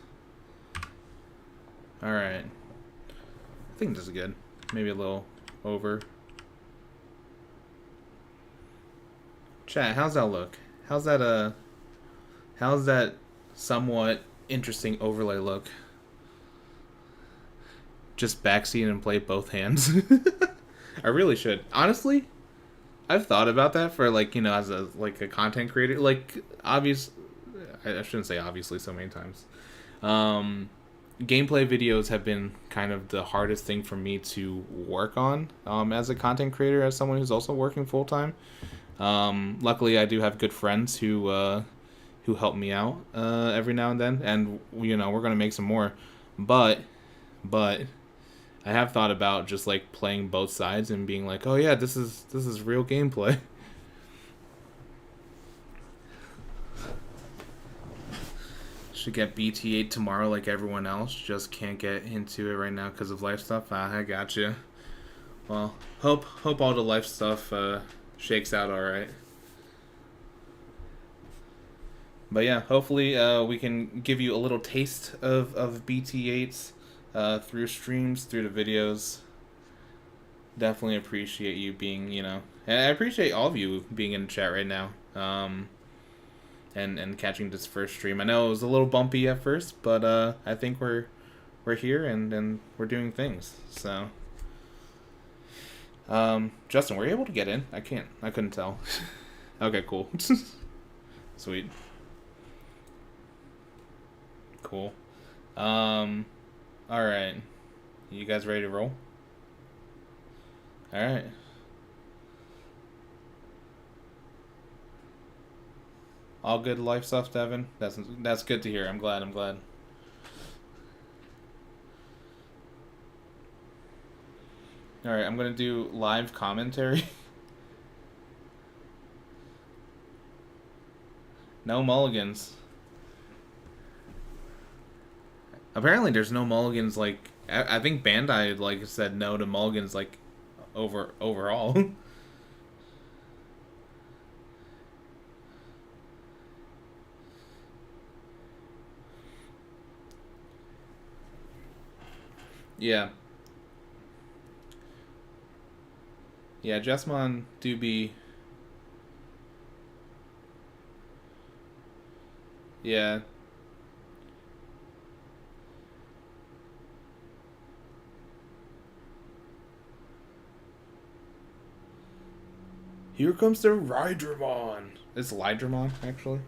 Alright. I think this is good. Maybe a little over. Chat, how's that look? How's that somewhat interesting overlay look? Just backseat and play both hands. I really should. Honestly, I've thought about that for, like, you know, as a content creator. Like, I shouldn't say obviously so many times. Gameplay videos have been kind of the hardest thing for me to work on as a content creator, as someone who's also working full time. Luckily, I do have good friends who help me out every now and then, and you know, we're gonna make some more. But I have thought about just like playing both sides and being like, oh yeah, this is real gameplay. Should get BT8 tomorrow like everyone else. Just can't get into it right now because of life stuff. I gotcha. Well, hope all the life stuff shakes out all right. But yeah, hopefully we can give you a little taste of BT8s through streams, through the videos. Definitely appreciate you being, you know, and I appreciate all of you being in the chat right now. And catching this first stream. I know it was a little bumpy at first, but I think we're here and we're doing things. So, Justin, were you able to get in? I couldn't tell. Okay, cool. Sweet. Cool. All right. You guys ready to roll? All right. All good life stuff, Devin. That's good to hear. I'm glad. All right, I'm gonna do live commentary. No mulligans. Apparently, there's no mulligans. Like, I think Bandai like said no to mulligans like overall. Yeah. Yeah, Jessmon do be... Yeah. Here comes the Rydramon. It's Lydramon, actually.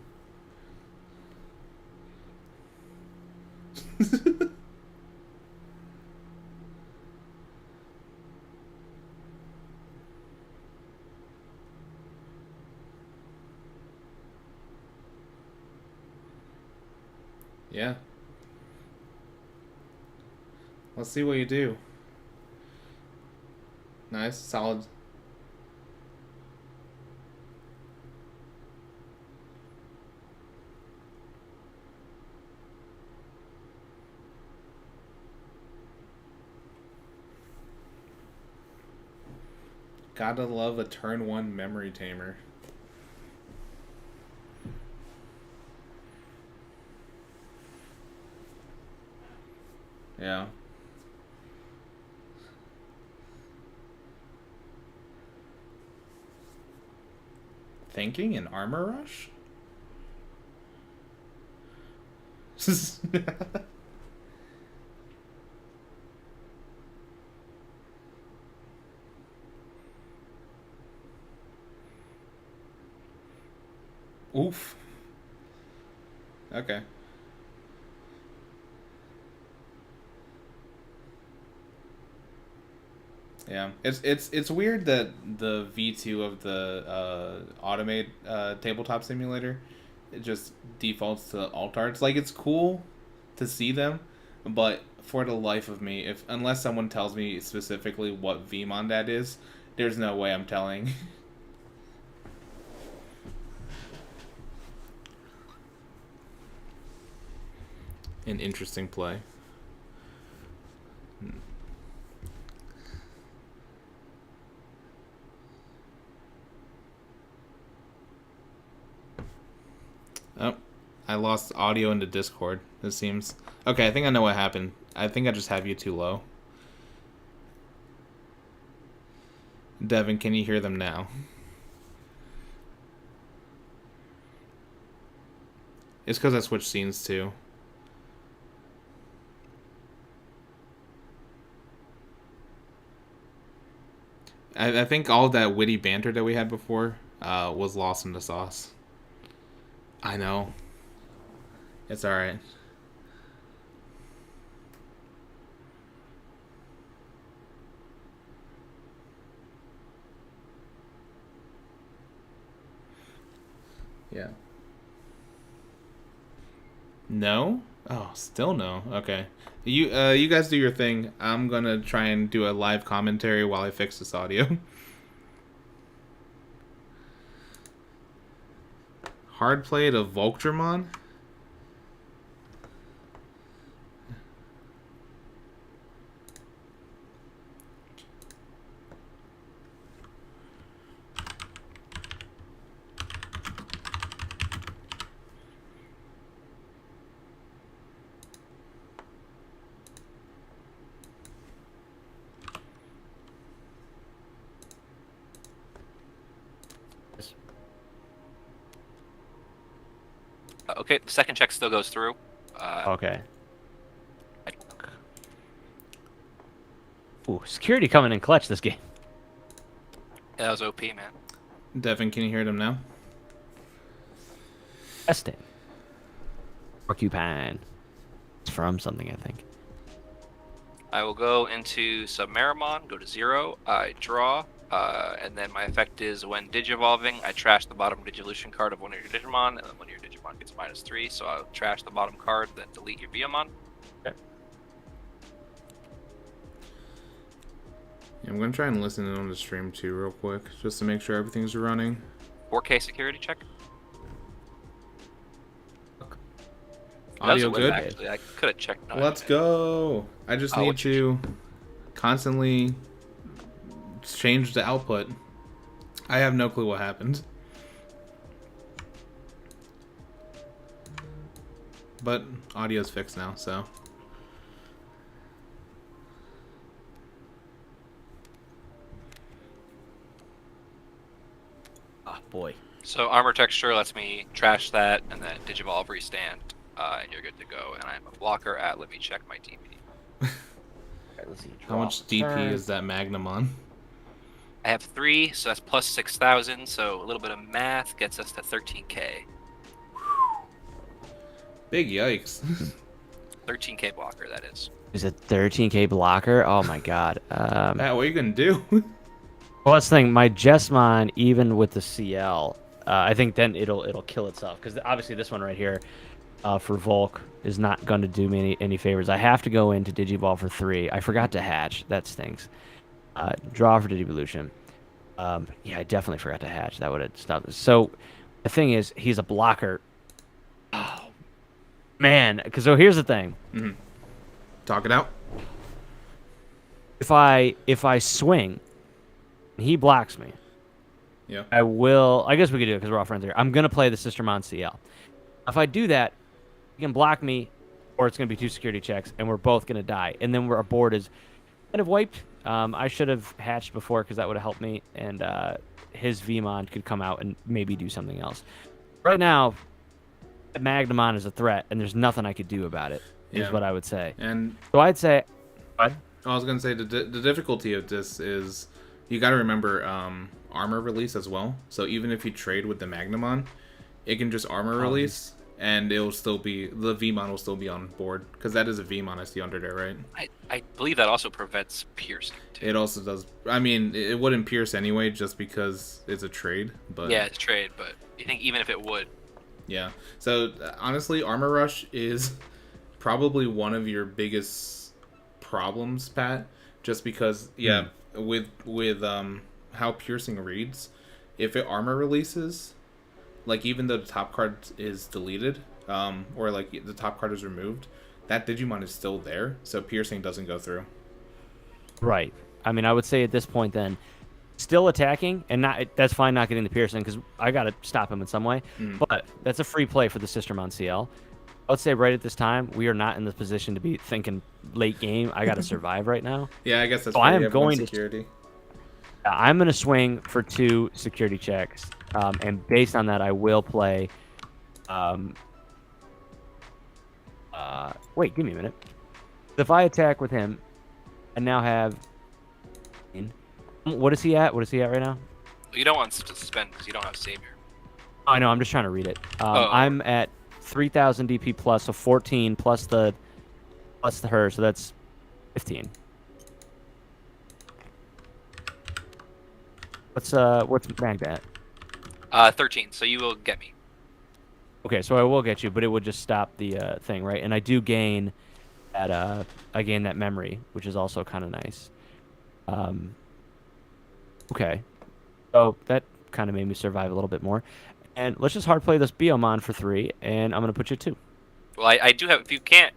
Yeah. Let's see what you do. Nice, solid. Gotta love a turn 1 memory tamer. Yeah. Thinking an armor rush? Oof. Okay. Yeah, it's weird that the V2 of the automate tabletop simulator, it just defaults to alt arts. Like, it's cool to see them, but for the life of me, if unless someone tells me specifically what VMon that is, there's no way I'm telling. An interesting play. Oh, I lost audio into Discord, it seems. Okay, I think I know what happened. I think I just have you too low. Devin, can you hear them now? It's because I switched scenes too. I think all that witty banter that we had before was lost in the sauce. I know. It's alright. Yeah. No? Oh, still no. Okay. You guys do your thing. I'm gonna try and do a live commentary while I fix this audio. Hard play to Voltramon? Okay, the second check still goes through. Okay. Ooh, security coming in clutch this game. Yeah, that was OP, man. Devin, can you hear them now? Testing. Porcupine. It's from something, I think. I will go into Submarimon, go to 0, I draw, and then my effect is when Digivolving, I trash the bottom Digivolution card of one of your Digimon, and then one of your Digimon gets -3, so I'll trash the bottom card, then delete your Viamon. Okay. Yeah, I'm gonna try and listen in on the stream too real quick, just to make sure everything's running. 4K security check. Audio good? Actually, I could have checked. No, Let's go! I just need to constantly change the output. I have no clue what happened. But audio's fixed now, so. Oh, boy. So armor texture lets me trash that and then Digivolve restand, and you're good to go. And I'm a blocker at. Let me check my DP. Okay, let's see. How much DP is that Magnum on? I have 3, so that's plus 6,000. So a little bit of math gets us to 13K. Big yikes. 13K blocker, that is. Is it 13K blocker? Oh my god. Matt, what are you gonna do? Well, that's the thing. My Jessmon, even with the CL, I think then it'll kill itself because obviously this one right here, for Volk is not going to do me any favors. I have to go into Digivolve for 3. I forgot to hatch. That stinks. Draw for Digivolution. Yeah, I definitely forgot to hatch. That would have stopped this. So the thing is, he's a blocker. Oh, man. So here's the thing. Mm-hmm. Talk it out. If I swing, he blocks me. Yeah. I will. I guess we could do it because we're all friends here. I'm gonna play the Sistermon CL. If I do that, he can block me, or it's gonna be 2 security checks, and we're both gonna die. And then our board is kind of wiped. I should have hatched before because that would have helped me, and his Vmon could come out and maybe do something else. Right now, Magnamon is a threat, and there's nothing I could do about it. Yeah. Is what I would say. And So I'd say. What? I was gonna say the difficulty of this is you got to remember armor release as well. So even if you trade with the Magnamon, it can just armor release, and it'll still be the Vmon will still be on board because that is a Vmon I see under there, right? I believe that also prevents piercing. Too. It also does. I mean, it wouldn't pierce anyway, just because it's a trade. But yeah, it's a trade. But you think even if it would? Yeah. So honestly, armor rush is probably one of your biggest problems, Pat, just because with how piercing reads, if it armor releases, like even though the top card is deleted, or like the top card is removed, that Digimon is still there, so piercing doesn't go through. Right. I mean, I would say at this point then, still attacking, and that's fine not getting the piercing because I got to stop him in some way, but that's a free play for the Sistermon CL. I would say right at this time, we are not in the position to be thinking late game. I got to survive right now. Yeah, I guess that's so why I you am have one going security. I'm going to swing for 2 security checks, and based on that, I will play. Wait, give me a minute. If I attack with him, I now have. What is he at? What is he at right now? You don't want to suspend because you don't have savior. I know. I'm just trying to read it. I'm at 3,000 DP plus, so 14 plus the her, so that's 15. What's Magda at? 13. So you will get me. Okay, so I will get you, but it would just stop the thing, right? And I do gain that I gain that memory, which is also kind of nice. Okay, so that kind of made me survive a little bit more. And let's just hard play this Biomon for 3, and I'm gonna put you at 2. Well, I do have. If you can't,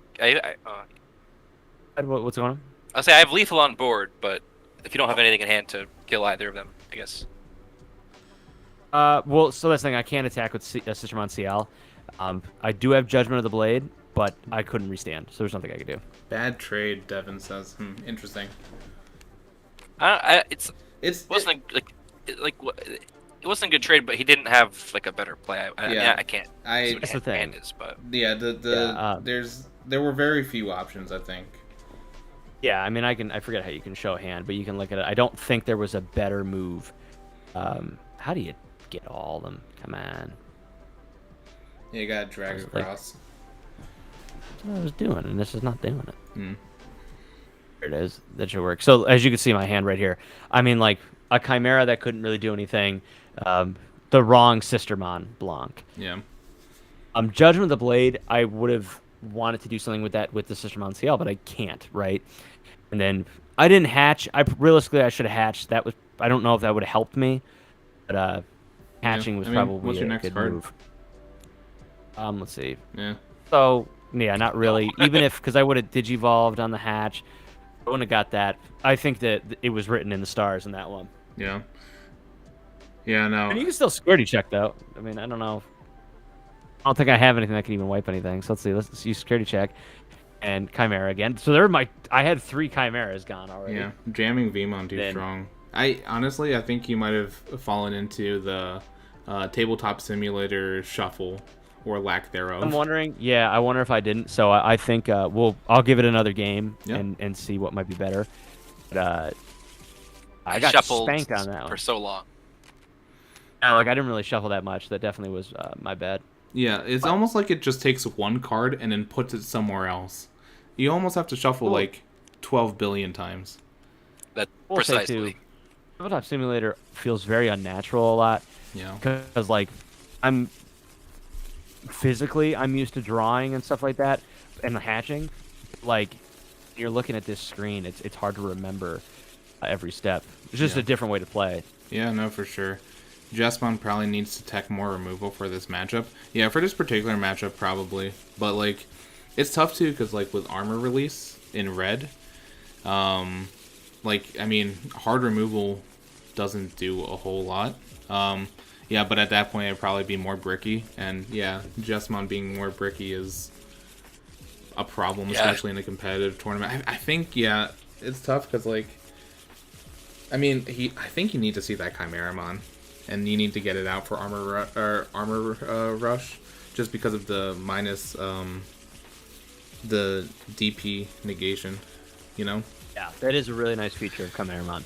What's going on? I'll say I have lethal on board, but if you don't have anything in hand to kill either of them, I guess. Well, so that's the thing. I can't attack with Sistermon CL. I do have Judgment of the Blade, but I couldn't restand, so there's nothing I could do. Bad trade, Devin says. Interesting. It wasn't a good trade, but he didn't have like a better play. I can't. That's the thing. But yeah, there were very few options, I think. Yeah, I mean, I forget how you can show a hand, but you can look at it. I don't think there was a better move. How do you get all of them? Come on. Yeah, you gotta drag across. That's what I was doing, and this is not doing it. There it is. That should work. So as you can see, my hand right here. I mean, like a Chimera that couldn't really do anything. The wrong Sistermon Blanc. Yeah. Judgment of the Blade. I would have wanted to do something with that with the Sistermon CL, but I can't. Right. And then I didn't hatch. Realistically I should have hatched. That was. I don't know if that would have helped me, but hatching was probably what's your a next good card? move. Let's see. Yeah. So yeah, not really. Even if because I would have digivolved on the hatch, I wouldn't have got that. I think that it was written in the stars in that one. Yeah. Yeah, no. And you can still security check though. I mean, I don't know. I don't think I have anything that can even wipe anything. So let's see. Let's use security check and Chimera again. So I had 3 Chimeras gone already. Yeah, jamming Vmon too strong. I think you might have fallen into the tabletop simulator shuffle or lack thereof. I'm wondering. Yeah, I wonder if I didn't. So I think I'll give it another game Yeah. and see what might be better. But I I got shuffled spanked on that for one. so long. Yeah, like I didn't really shuffle that much. That definitely was my bad. Yeah, it's almost like it just takes one card and then puts it somewhere else. You almost have to shuffle like 12 billion times. That We'll say, precisely. too, Tabletop Simulator feels very unnatural a lot. Yeah. Because like I'm physically I'm used to drawing and stuff like that, and the hatching. Like, you're looking at this screen, it's hard to remember every step. It's just Yeah. a different way to play. Yeah, no, for sure. Jesmon probably needs to tech more removal for this matchup. Yeah, for this particular matchup, probably. But, like, it's tough, too, because, like, with armor release in red, like, I mean, hard removal doesn't do a whole lot. Yeah, but at that point, it'd probably be more bricky. And, yeah, Jesmon being more bricky is a problem, especially in a competitive tournament. I think, yeah, it's tough because, like, I mean, I think you need to see that Chimeramon, and you need to get it out for armor rush, just because of the minus the DP negation, you know. Yeah, that is a really nice feature of Chimeramon.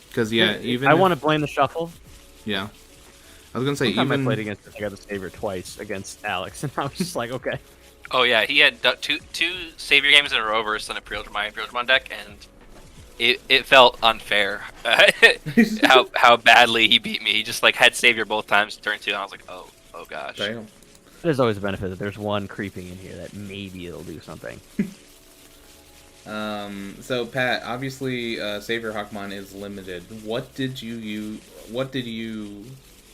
Because yeah, even I want to blame the shuffle. Yeah, I was gonna say Sometime even I played against, I got the savior twice against Alex, and I was just like, okay. Oh yeah, he had two savior games in a row versus my Priodramon deck, and it felt unfair how badly he beat me. He just like had savior both times turn 2, and I was like, oh gosh. Damn. There's always a benefit that there's one creeping in here that maybe it'll do something. So Pat, obviously, Savior Hawkmon is limited. What did you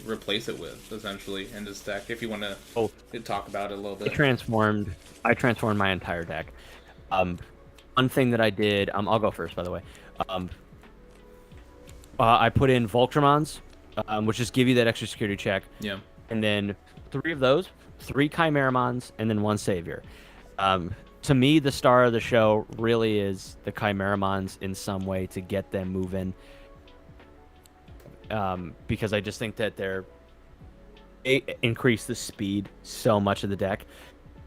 replace it with essentially in this deck? If you want to talk about it a little bit. I transformed my entire deck. One thing that I did, I'll go first, by the way. I put in Voltramons, which just give you that extra security check. Yeah. And then 3 of those, 3 Chimeramons, and then 1 Savior. To me, the star of the show really is the Chimeramons in some way to get them moving. Because I just think that they increase the speed so much of the deck.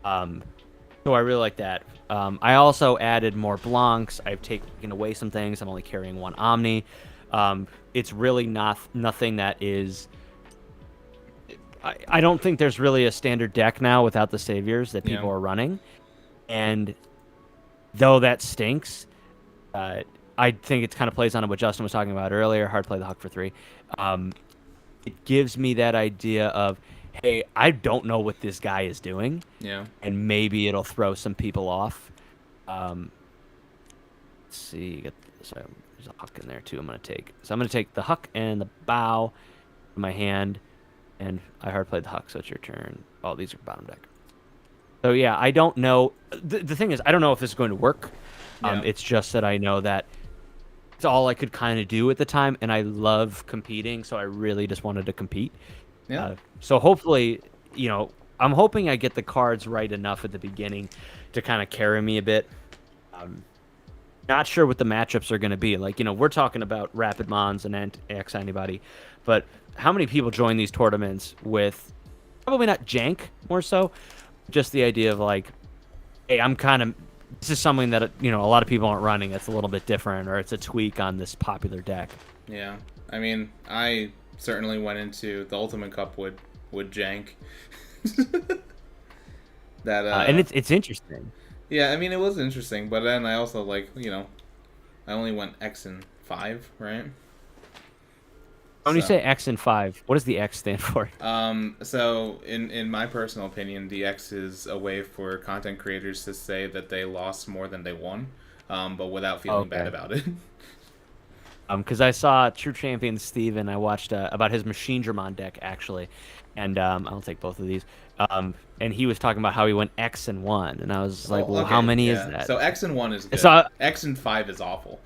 So I really like that. I also added more Blancs. I've taken away some things. I'm only carrying 1 Omni. It's really nothing that is... I don't think there's really a standard deck now without the saviors that people are running. And though that stinks, I think it kind of plays on what Justin was talking about earlier, hard play the Huck for 3. It gives me that idea of, hey, I don't know what this guy is doing. Yeah. And maybe it'll throw some people off. Let's see. There's a Huck in there, too, I'm going to take. So I'm going to take the Huck and the Bow in my hand. And I hard played the Huck, so it's your turn. Oh, these are bottom deck. So, yeah, I don't know. The thing is, I don't know if this is going to work. Yeah. It's just that I know that it's all I could kind of do at the time, and I love competing, so I really just wanted to compete. Yeah. So hopefully, I'm hoping I get the cards right enough at the beginning to kind of carry me a bit. Not sure what the matchups are going to be. Like, we're talking about Rapid Mons and X Anybody, but how many people join these tournaments with probably not jank more so, just the idea of like, hey, this is something that, a lot of people aren't running. It's a little bit different, or it's a tweak on this popular deck. Yeah. I mean, I certainly went into the Ultimate Cup with jank. And it's interesting. Yeah, I mean, it was interesting, but then I also, I only went X and 5, right? When you say X and 5, what does the X stand for? So in my personal opinion, the X is a way for content creators to say that they lost more than they won, but without feeling bad about it. Because I saw True Champion Steven, I watched about his Machine Dramon deck, actually, and I'll take both of these. And he was talking about how he went X and 1, and I was like, well, how many is that? So X and 1 is good. So, X and 5 is awful.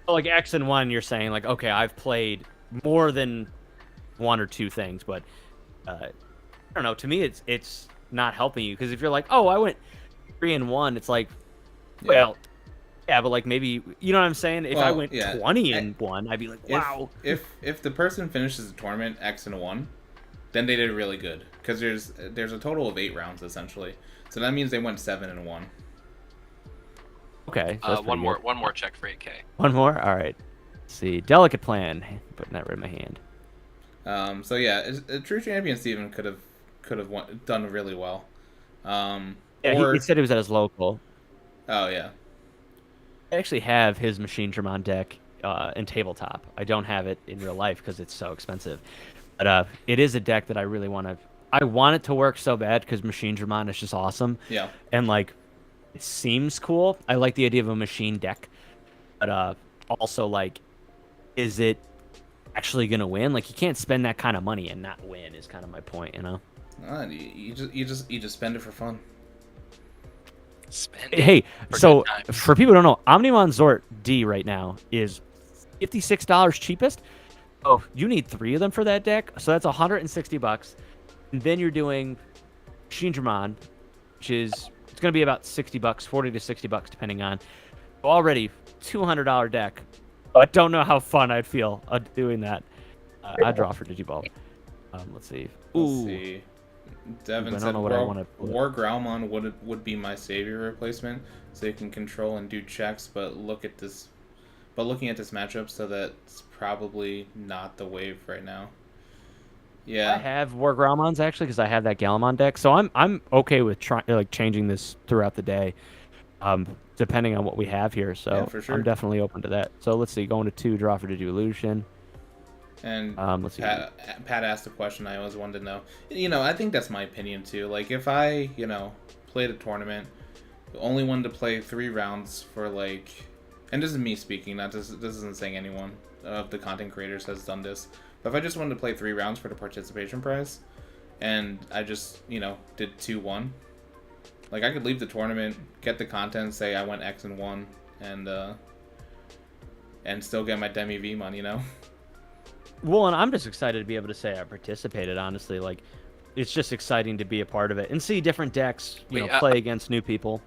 Like X and 1, you're saying like, okay, I've played more than 1 or 2 things, but I don't know. To me, it's not helping you, because if you're like, oh, I went 3 and 1, it's like, well. Yeah, but like maybe, you know what I'm saying? If I went 20 and 1, I'd be like, wow. If the person finishes the tournament X and 1, then they did really good, because there's a total of 8 rounds essentially. So that means they went 7 and 1. Okay. So one more check for 8K. One more. All right. Let's see, delicate plan. Putting that right in my hand. So yeah, a True Champion Steven could have done really well. Yeah, he said he was at his local. Oh yeah. I actually have his Machine Dramon deck in tabletop. I don't have it in real life because it's so expensive. But it is a deck that I really want to. I want it to work so bad because Machine Dramon is just awesome. Yeah. And like, it seems cool. I like the idea of a machine deck, but also like, is it actually gonna win? Like, you can't spend that kind of money and not win. Is kind of my point, you know. You just spend it for fun. Spend it Hey, for so good times. for people who don't know, Omnimon Zort D right now is $56 cheapest. Oh, you need 3 of them for that deck, so that's $160. And then you're doing Shinjamon, which is it's going to be about $60, 40 to $60 depending on. Already $200 deck. I don't know how fun I'd feel doing that. I'd draw for Digivolve. Let's see. Let's see. Devin I don't said know what I wanna put. War Growlmon would be my savior replacement, so you can control and do checks. But looking at this matchup, so that's probably not the wave right now. Yeah. I have War Growlmons actually because I have that Galamon deck, so I'm okay with changing this throughout the day, depending on what we have here. So Yeah, for sure. I'm definitely open to that. So let's see, going to 2, draw for Digivolution. And Let's see. Pat asked a question I always wanted to know. You know, I think that's my opinion too. Like, if I, played a tournament, only wanted to play 3 rounds for like, and this is me speaking, this isn't saying anyone of the content creators has done this. But if I just wanted to play 3 rounds for the participation prize, and I just, did 2-1, like I could leave the tournament, get the content, say I went X and 1, and still get my Demi V money, Well, and I'm just excited to be able to say I participated. Honestly, like, it's just exciting to be a part of it and see different decks, play against new people.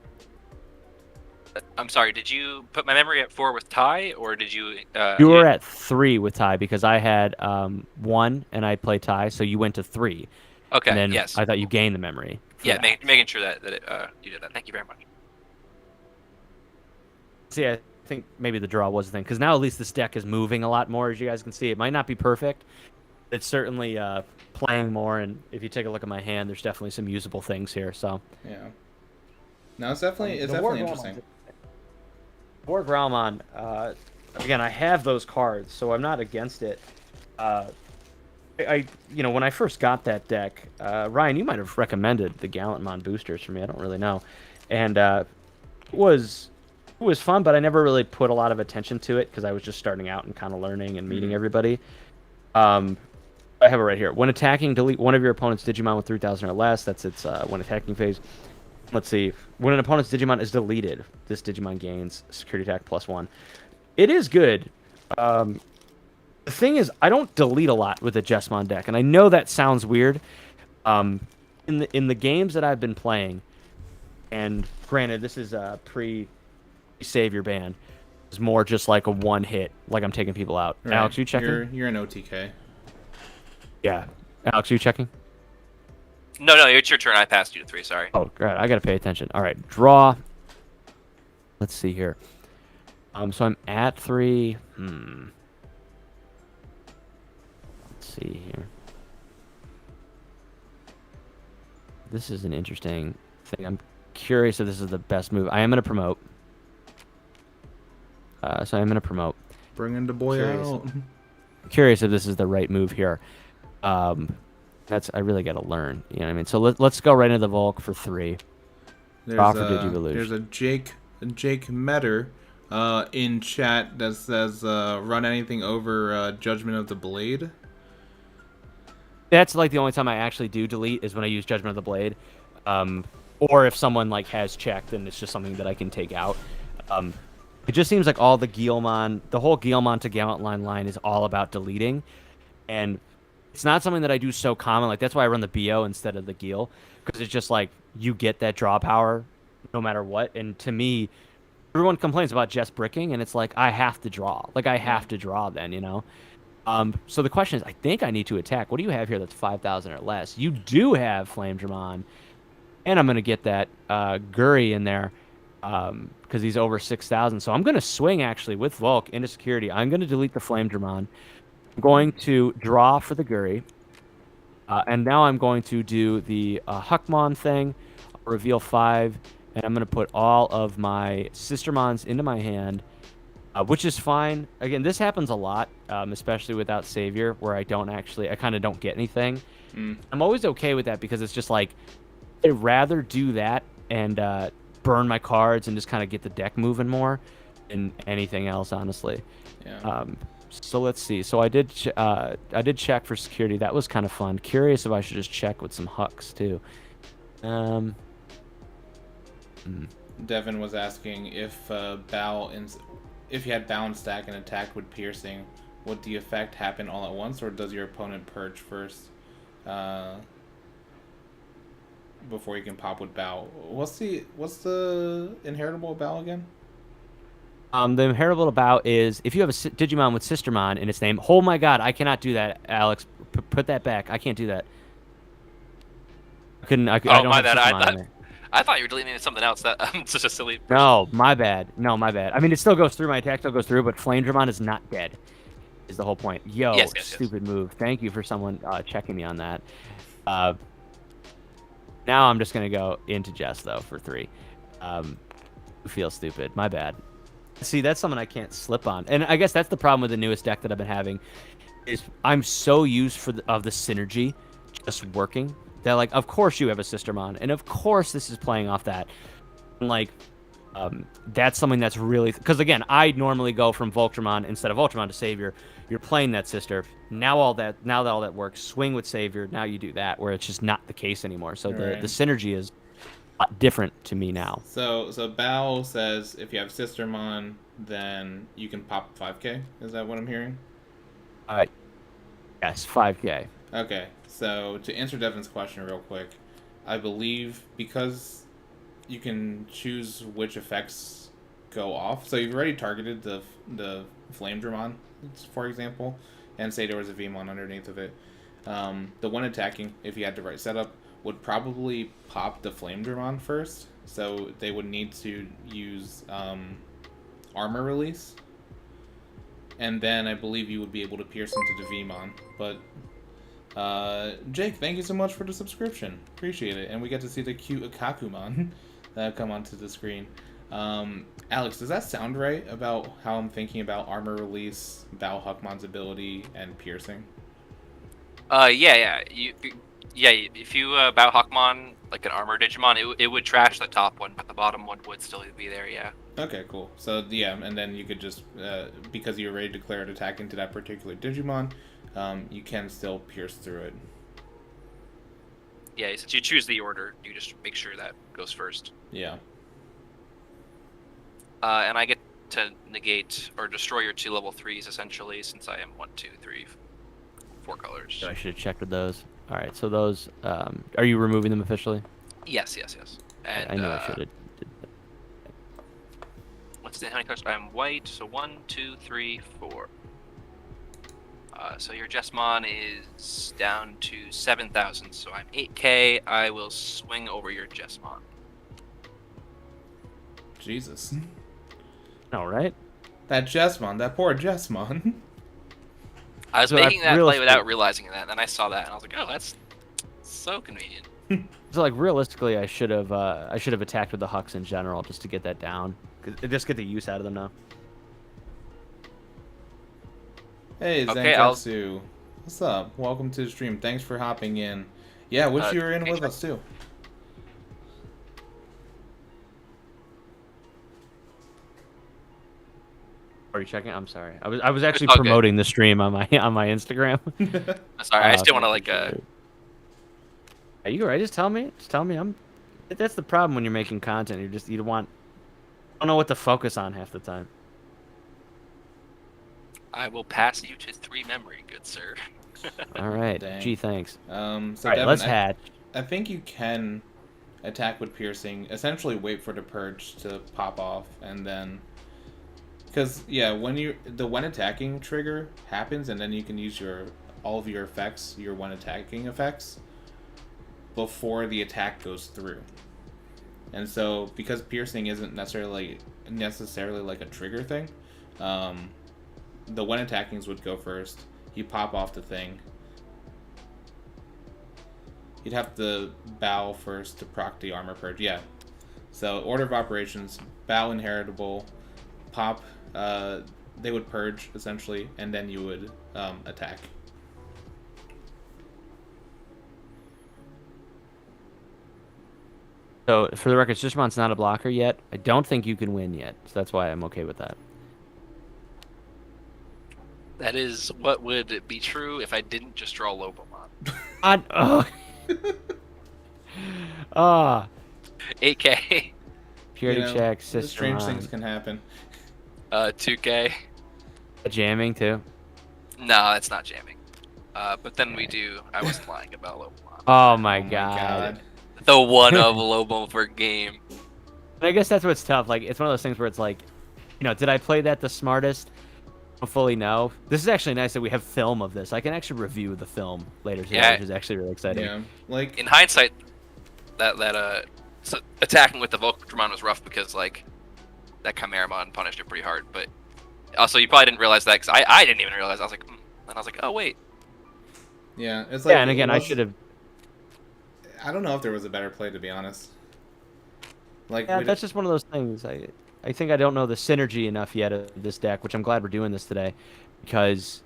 I'm sorry. Did you put my memory at 4 with Ty, or did you? You were at 3 with Ty because I had 1 and I played Ty, so you went to 3. Okay. And then yes. I thought you gained the memory. Yeah, making sure that you did that. Thank you very much. See, I think maybe the draw was the thing because now at least this deck is moving a lot more, as you guys can see. It might not be perfect. It's certainly playing more, and if you take a look at my hand, there's definitely some usable things here. So yeah. No, it's definitely interesting. War Growlmon, again, I have those cards, so I'm not against it. When I first got that deck, Ryan, you might have recommended the Gallantmon boosters for me. I don't really know, and it was fun, but I never really put a lot of attention to it because I was just starting out and kind of learning and meeting everybody. I have it right here. When attacking, delete one of your opponent's Digimon with 3,000 or less. That's its when attacking phase. Let's see. When an opponent's Digimon is deleted, this Digimon gains security attack +1. It is good. The thing is, I don't delete a lot with the Jesmon deck, and I know that sounds weird. In the games that I've been playing, and granted, this is pre-save your ban. It's more just like a one hit, like I'm taking people out. Right. Alex, you checking? You're an OTK. Yeah. Alex, you checking? No, it's your turn. I passed you to 3. Sorry. Oh, God, I gotta pay attention. All right, draw. Let's see here. So I'm at 3. Let's see here. This is an interesting thing. I'm curious if this is the best move. I am gonna promote. So I'm gonna promote. Bringing the boy out. Curious if this is the right move here. I really got to learn. You know what I mean? So let's go right into the Volk for 3. There's a Jake Metter in chat that says run anything over Judgment of the Blade. That's like the only time I actually do delete is when I use Judgment of the Blade. Or if someone like has checked, then it's just something that I can take out. It just seems like all the Guilmon, the whole Guilmon to Gallant line is all about deleting. And it's not something that I do so common. Like, that's why I run the BO instead of the Gil. Because it's just like, you get that draw power no matter what. And to me, everyone complains about just bricking, and it's like, I have to draw. Like, I have to draw then, So the question is, I think I need to attack. What do you have here that's 5,000 or less? You do have Flame Dramon. And I'm going to get that Guri in there because he's over 6,000. So I'm going to swing, actually, with Volk into security. I'm going to delete the Flame Dramon. I'm going to draw for the Guri. And now I'm going to do the Huckmon thing, reveal 5, and I'm going to put all of my Sistermons into my hand. which is fine. Again, this happens a lot, especially without Savior, where I kind of don't get anything. I'm always okay with that because it's just like, I'd rather do that and burn my cards and just kind of get the deck moving more than anything else, honestly. Yeah. So let's see. So I did check for security. That was kind of fun. Curious if I should just check with some Hucks too. Devin was asking if if you had Bow in stack and attack with Piercing, would the effect happen all at once, or does your opponent purge first before you can pop with Bow? What's the inheritable Bow again? The inheritable Bow is if you have a Digimon with Sistermon in its name. Oh my God, I cannot do that, Alex. Put that back. I can't do that. I don't my have bad. Sistermon in there. I thought you were deleting something else. That I'm just a silly person. No, my bad. My bad. I mean, it still goes through. My attack still goes through, but Flame Dramon is not dead. Is the whole point. Yo, Yes. stupid move. Thank you for someone checking me on that. Now I'm just gonna go into Jess though for 3. Feel stupid. My bad. See, that's something I can't slip on, and I guess that's the problem with the newest deck that I've been having. Is I'm so used of the synergy just working. That, like, of course you have a Sistermon, and of course this is playing off that. And, like, that's something that's really... Because, again, I normally go from Voltramon instead of Ultramon to Savior. You're playing that sister. Now that all that works, swing with Savior, now you do that, where it's just not the case anymore. So Right. the synergy is a lot different to me now. So Bao says if you have Sistermon, then you can pop 5k. Is that what I'm hearing? Yes, 5k. Okay, so to answer Devin's question real quick, I believe because you can choose which effects go off. So you've already targeted the Flame Dramon, for example, and say there was a Vmon underneath of it. The one attacking, if you had the right setup, would probably pop the Flame Dramon first. So they would need to use armor release. And then I believe you would be able to pierce into the Vmon. But Jake, thank you so much for the subscription. Appreciate it. And we get to see the cute Akakumon come onto the screen. Alex, does that sound right about how I'm thinking about armor release, Bao Huckmon's ability, and piercing? Yeah. If you Bow Hawkmon like an armor Digimon, it would trash the top one, but the bottom one would still be there. Yeah. Okay, cool. So yeah, and then you could just because you already declared attack into that particular Digimon, you can still pierce through it. Yeah, since you choose the order, you just make sure that goes first. Yeah. And I get to negate or destroy your 2 level 3s essentially, since I am 1, 2, 3, 4 colors. I should have checked with those. All right, so those are you removing them officially? Yes. And I know I should have. What's the how many colors? I'm white, so 1, 2, 3, 4. So your Jessmon is down to 7,000, so I'm 8k. I will swing over your Jessmon. Jesus. All right. That Jessmon, that poor Jessmon. I was So making that's that play real without realizing that, and then I saw that, and I was like, oh, that's so convenient. So, like, realistically, I should have attacked with the Hucks in general just to get that down. Just get the use out of them now. Hey, Okay, Zenketsu. What's up? Welcome to the stream. Thanks for hopping in. Yeah, wish you were in with us too. Are you checking? I'm sorry. I was actually It's all good. promoting the stream on my Instagram. Sorry, I just didn't want to like. Are you right? Just tell me. That's the problem when you're making content. You don't know what to focus on half the time. I will pass you to 3 memory, good sir. All right. Dang. Gee, thanks. So All right, Devin, let's hatch. I think you can attack with piercing. Essentially, wait for the purge to pop off, and then, because yeah, when attacking trigger happens, and then you can use all of your effects, your when attacking effects, before the attack goes through. And so, because piercing isn't necessarily like a trigger thing, the when attackings would go first. You pop off the thing. You'd have to bow first to proc the armor purge. Yeah. So order of operations: bow inheritable, pop they would purge essentially, and then you would attack. So for the record, Digimon's not a blocker yet. I don't think you can win yet, so that's why I'm okay with that. That is what would be true if I didn't just draw Lobomon. Ah, 8K, purity check, strange system. things can happen. 2K. Jamming too. No, that's not jamming. But then we do. I wasn't lying about Lobomon. Oh my Oh my god. The one of Lobo per game. I guess that's what's tough. Like, it's one of those things where it's like, did I play that the smartest? I don't fully know. This is actually nice that we have film of this. I can actually review the film later today, Yeah. which is actually really exciting. Yeah, like In hindsight, so attacking with the Voltramon was rough because like that Chimeramon punished it pretty hard. But also, you probably didn't realize that because I didn't even realize. I was like, and I was like, oh wait. yeah, it's like Yeah, and again, I should have. I don't know if there was a better play, to be honest. Like Yeah, we that's just one of those things. I think I don't know the synergy enough yet of this deck, which I'm glad we're doing this today, because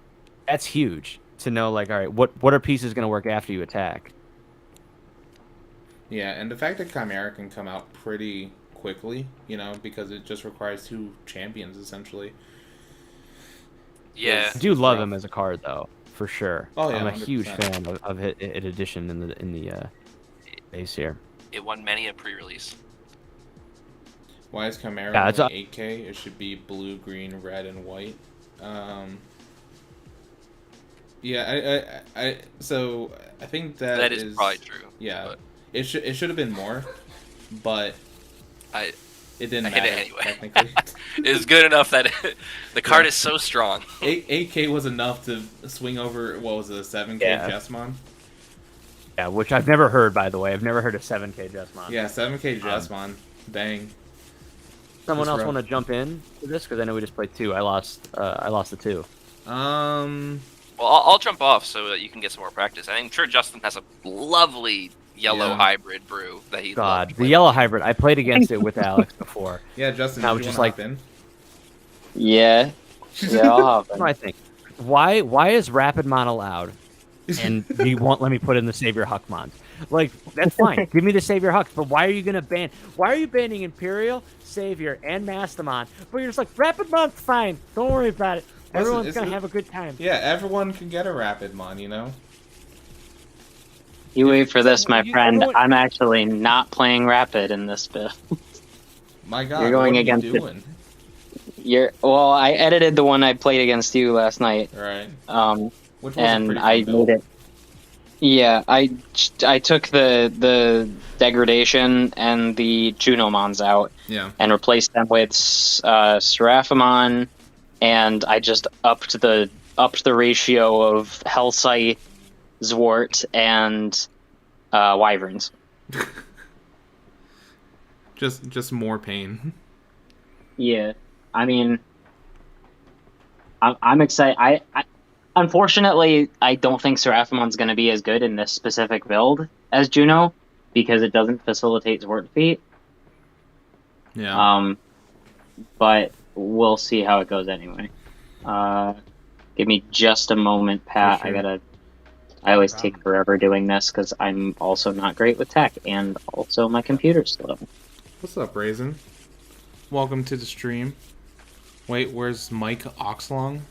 that's huge to know. Like, all right, what are pieces going to work after you attack? Yeah, and the fact that Chimera can come out pretty quickly, because it just requires 2 champions essentially. Yeah. I do love rough. him as a card, though, for sure. Oh, yeah, I'm a huge 100%. fan of his addition in the base here. It won many a pre-release. Why is Chimera Yeah, it's only 8K? It should be blue, green, red, and white. Yeah, so I think That is probably true. Yeah, but it should have been more, but I it didn't I matter hit it anyway. technically. It was good enough that the card is so strong. 8K was enough to swing over. What was it, a 7K Yeah. Jesmon? Yeah, which I've never heard, by the way. I've never heard of 7K Jesmon. Yeah, 7K Jesmon. Dang. Someone Just else rough. want to jump in to this? Because I know we just played 2. I lost the 2. Well, I'll jump off so that you can get some more practice. I'm sure Justin has a lovely yellow Yeah. hybrid brew that he God, the yellow hybrid. I played against it with Alex before. Yeah, Justin, I did was you just want to like- hop in? Yeah. Yeah, I'll hop That's in. what I think. Why is Rapidmon allowed? And you won't let me put in the Savior Huckmon. Like, that's fine. Give me the Savior Huck. But why are you gonna ban? Why are you banning Imperial, Savior, and Mastermon? But you're just like, Rapidmon's fine. Don't worry about it. Everyone's it's- gonna have a good time. Yeah, everyone can get a Rapidmon, You wait for this, my You- friend. everyone- I'm actually not playing Rapid in this build. My God, You're going what against are it. you doing? Well, I edited the one I played against you last night. Right. Um, Which was a and pretty fun I build. made it. Yeah, I took the degradation and the Junomons out Yeah. and replaced them with Seraphimon, and I just upped the ratio of Hellsight, Zwart, and Wyverns. Just more pain. Yeah, I mean, I'm excited. I unfortunately I don't think Seraphimon's going to be as good in this specific build as Juno because it doesn't facilitate Zwart feat. Yeah. But we'll see how it goes anyway. Give me just a moment, Pat. For sure. I always take forever doing this because I'm also not great with tech, and also my computer's slow. What's up, Raisin? Welcome to the stream. Wait, where's Mike Oxlong?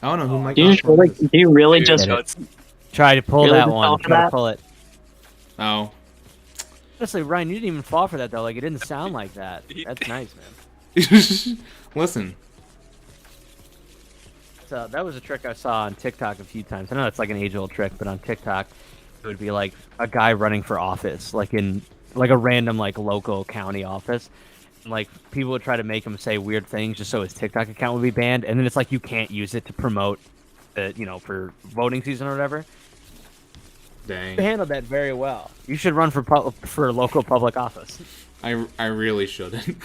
I don't know who Mike Do you, just Oxlong really, is. do you really Dude, just no, it's- Try to pull Really that just one. fell for Try to that? pull it. Oh. Honestly, Ryan, you didn't even fall for that though. Like, it didn't sound like that. That's nice, man. Listen. So that was a trick I saw on TikTok a few times. I know it's like an age-old trick, but on TikTok, it would be like a guy running for office, like in like a random like local county office. And, like, people would try to make him say weird things just so his TikTok account would be banned, and then it's like you can't use it to promote, for voting season or whatever. Dang. You handled that very well. You should run for local public office. I really shouldn't.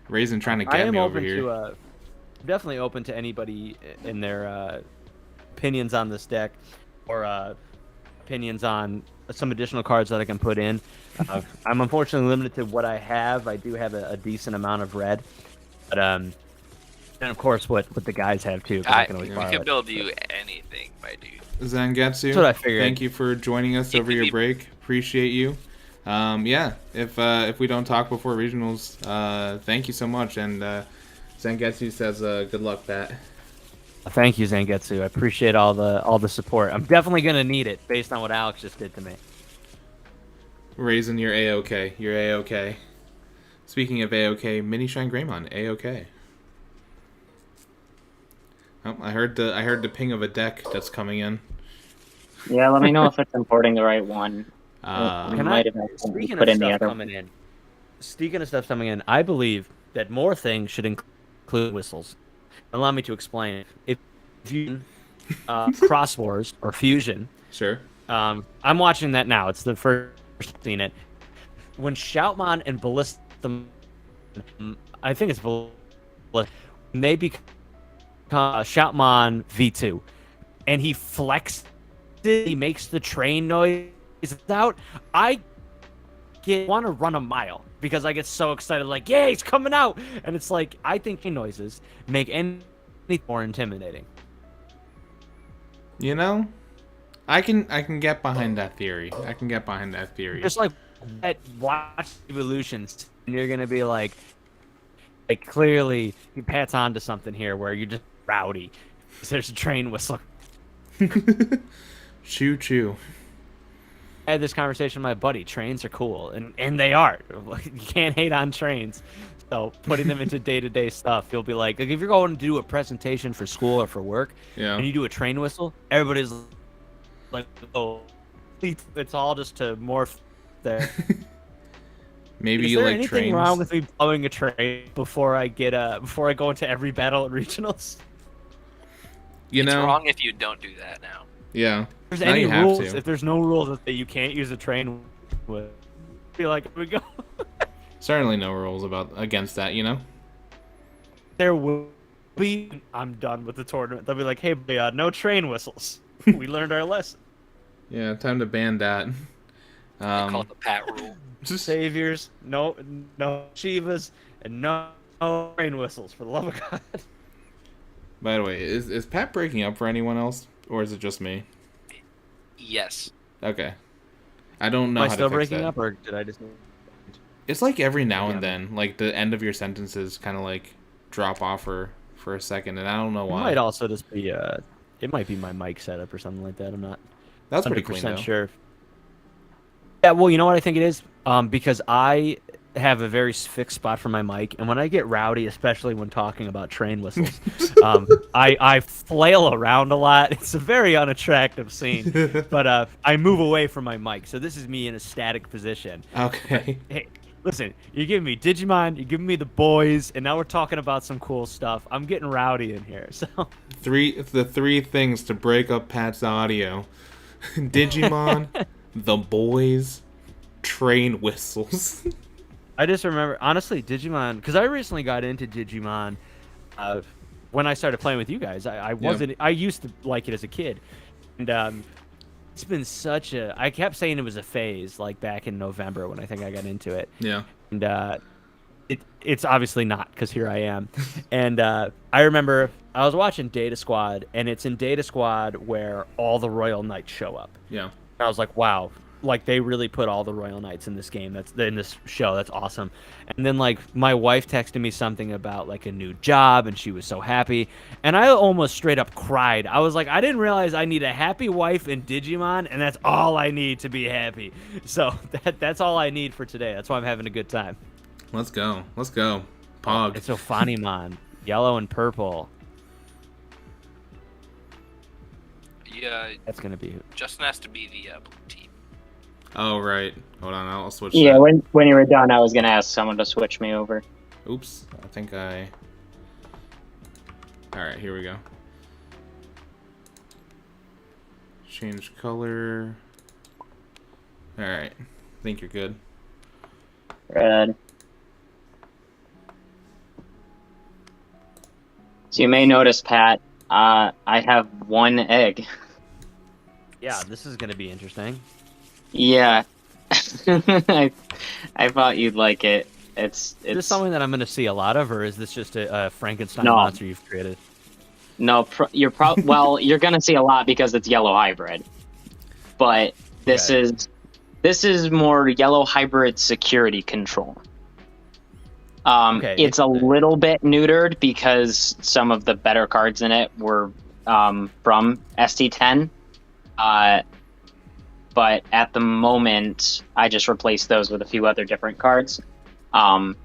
Raisin trying to I get am me over open here. to definitely open to anybody in their opinions on this deck, or opinions on some additional cards that I can put in. I'm unfortunately limited to what I have. I do have a decent amount of red, but and of course what the guys have too. 'Cause I can always We borrow can it. build you anything, my dude. Zangetsu, That's what I figured. thank you for joining us over your break. Appreciate you. Yeah, if we don't talk before regionals, thank you so much. And Zangetsu says, "Good luck, Pat." Thank you, Zangetsu. I appreciate all the support. I'm definitely gonna need it based on what Alex just did to me. Raising your A-OK. You're A-OK. Speaking of A-OK, Mini Shine Greymon, A-OK. Oh, I heard the ping of a deck that's coming in. Yeah, let me know if it's importing the right one. Can might I, have accidentally speaking put of in the stuff other coming in, speaking of stuff coming in, I believe that more things should include whistles. Allow me to explain. If you Cross Wars or Fusion, Sure. I'm watching that now. It's the first seen it. When Shoutmon and Ballista, I think it's Ballista, they become Shoutmon V2, and he flexes, he makes the train noise out. I want to run a mile because I get so excited, like, yeah, he's coming out, and it's like I think train noises make anything more intimidating. You know, I can get behind that theory. I can get behind that theory. Just like watch evolutions, and you're gonna be like clearly he Pat's onto something here where you're just rowdy. There's a train whistle. Choo choo. I had this conversation with my buddy. Trains are cool, and they are. You can't hate on trains. So putting them into day-to-day stuff, you'll be like if you're going to do a presentation for school or for work, Yeah. and you do a train whistle, everybody's like, oh, it's all just to morph there. Maybe Is you there like anything trains. wrong with me blowing a train before I go into every battle at regionals? You It's know, wrong if you don't do that now. yeah. If there's Now any you have rules, to. if there's no rules that you can't use a train with, be like, here we go. Certainly no rules against that. You know. There will be. I'm done with the tournament. They'll be like, hey, no train whistles. We learned our lesson. Yeah, time to ban that. They call it the Pat rule. Saviors, no Shivas, and no train whistles for the love of God. By the way, is Pat breaking up for anyone else, or is it just me? Yes. Okay. I don't know Am I how still to fix breaking that. up, or did I just? It's like every now and Yeah. then, like the end of your sentences kind of like drop off for a second, and I don't know It why. might also just be it might be my mic setup or something like that. I'm not That's pretty clean though. sure. Yeah, well, you know what I think it is? Because I have a very fixed spot for my mic, and when I get rowdy, especially when talking about train whistles, I flail around a lot. It's a very unattractive scene, but I move away from my mic, so this is me in a static position. Okay. Hey, listen, you're giving me Digimon, you're giving me the boys, and now we're talking about some cool stuff. I'm getting rowdy in here, so... The three things to break up Pat's audio: Digimon, the boys, train whistles. I just remember, honestly, Digimon, because I recently got into Digimon when I started playing with you guys. I wasn't, I used to like it as a kid, and it's been such a, I kept saying it was a phase, like back in November when I think I got into it. Yeah. And it's obviously not, because here I am. And I remember I was watching Data Squad, and it's in Data Squad where all the Royal Knights show up. Yeah. And I was like, wow, like they really put all the Royal Knights in this game. That's in this show. That's awesome. And then like my wife texted me something about like a new job, and she was so happy, and I almost straight up cried. I was like, I didn't realize I need a happy wife in Digimon, and that's all I need to be happy. So that's all I need for today. That's why I'm having a good time. Let's go. Let's go. Pog. It's Ophanimon, yellow and purple. Yeah, That's gonna be. Justin has to be the blue team. Oh right. Hold on. I'll switch. Yeah, that. when you were done, I was gonna ask someone to switch me over. Oops. I think I. All right. Here we go. Change color. All right. I think you're good. Red. So you may notice, Pat, I have one egg. Yeah, this is gonna be interesting. Yeah. I thought you'd like it. Is this something that I'm going to see a lot of, or is this just a Frankenstein No. monster you've created? No, well, you're gonna see a lot because it's yellow hybrid, but this is more yellow hybrid security control. Okay. It's a little bit neutered because some of the better cards in it were from ST10, but at the moment I just replaced those with a few other different cards. I'm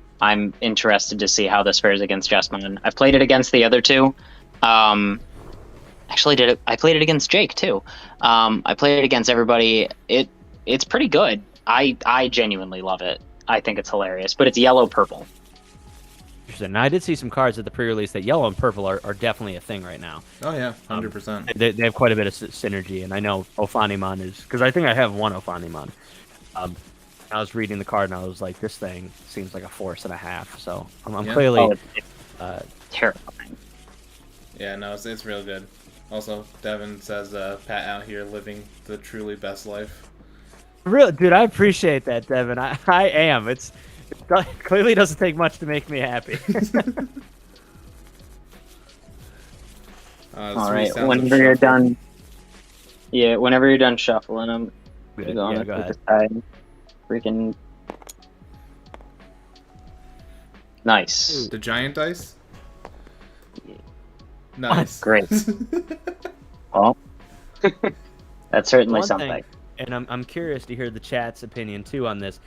interested to see how this fares against Jessamine. I've played it against the other two. Actually, I played it against Jake too. I played it against everybody. It's pretty good. I genuinely love it. I think it's hilarious, but it's yellow purple. Interesting. Now, I did see some cards at the pre-release that yellow and purple are definitely a thing right now. Oh yeah, 100%. They have quite a bit of synergy, and I know Ophanimon is, because I think I have one Ophanimon. I was reading the card and I was like, this thing seems like a force and a half. So I'm clearly Terrifying. Yeah, no, it's real good. Also, Devin says Pat out here living the truly best life. Real, dude, I appreciate that, Devin. I am. It clearly doesn't take much to make me happy. All right, whenever you're done. Yeah, whenever you're done shuffling them, Good. go on Yeah, and go put ahead. this side. Freaking nice. The giant dice? Nice. Great. Well, that's certainly One something. thing, and I'm curious to hear the chat's opinion too on this.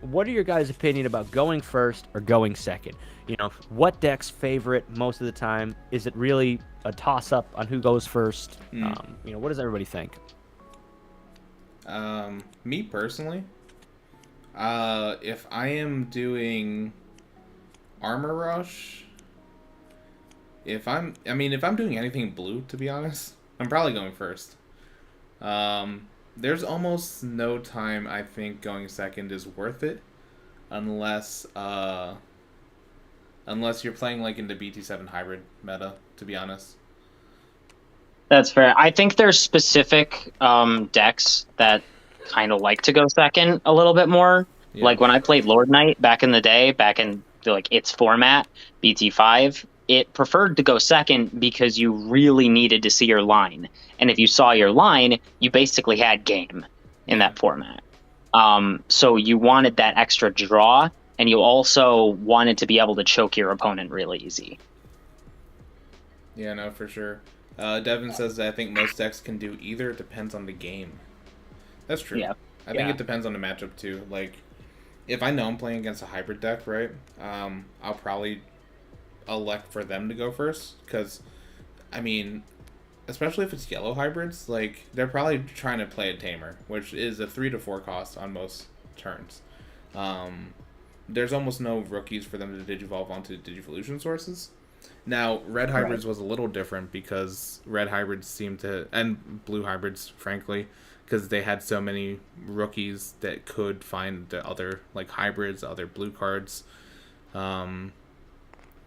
What are your guys' opinion about going first or going second? You know, what deck's favorite most of the time? Is it really a toss-up on who goes first? You know, what does everybody think? Me personally, if I am doing Armor Rush, if I'm doing anything blue, to be honest, I'm probably going first. There's almost no time I think going second is worth it, unless you're playing like in the BT7 hybrid meta, to be honest. That's fair. I think there's specific decks that kind of like to go second a little bit more. Yeah. Like when I played Lord Knight back in the day, back in like its format, BT5, it preferred to go second because you really needed to see your line. And if you saw your line, you basically had game in that format. So you wanted that extra draw, and you also wanted to be able to choke your opponent really easy. Yeah, no, for sure. Devin says that I think most decks can do either. It depends on the game. That's true. Yeah. I think it depends on the matchup too. Like, if I know I'm playing against a hybrid deck, right? I'll probably elect for them to go first, because, I mean, especially if it's yellow hybrids, like they're probably trying to play a tamer, which is a 3 to 4 cost on most turns. There's almost no rookies for them to digivolve onto Digivolution sources. Now, red hybrids was a little different because red hybrids seemed to, and blue hybrids, frankly, because they had so many rookies that could find the other like hybrids, other blue cards.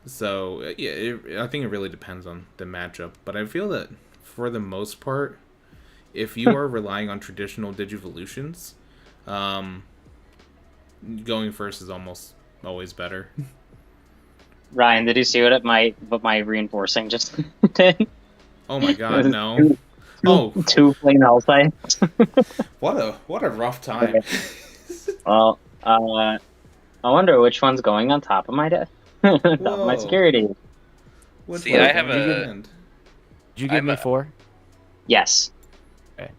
So yeah, I think it really depends on the matchup. But I feel that for the most part, if you are relying on traditional Digivolutions, going first is almost always better. Ryan, did you see what my reinforcing just did? Oh my god, no. Two flame hellsites. What a rough time. Well, I wonder which one's going on top of my desk. Top of my security. See, I have a... Did you give me 4? Yes. Okay.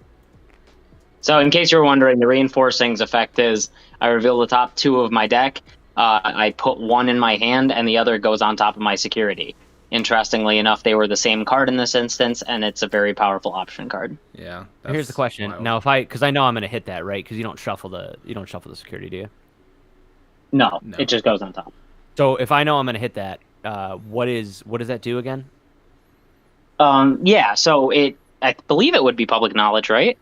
So in case you were wondering, the reinforcing's effect is I reveal the top 2 of my deck, I put one in my hand, and the other goes on top of my security. Interestingly enough, they were the same card in this instance, and it's a very powerful option card. Yeah. Here's the question. Wild. Now, because I know I'm gonna hit that, right? Because you don't shuffle the security, do you? No, No. it just goes on top. So if I know I'm gonna hit that, what does that do again? Yeah, so I believe it would be public knowledge, right?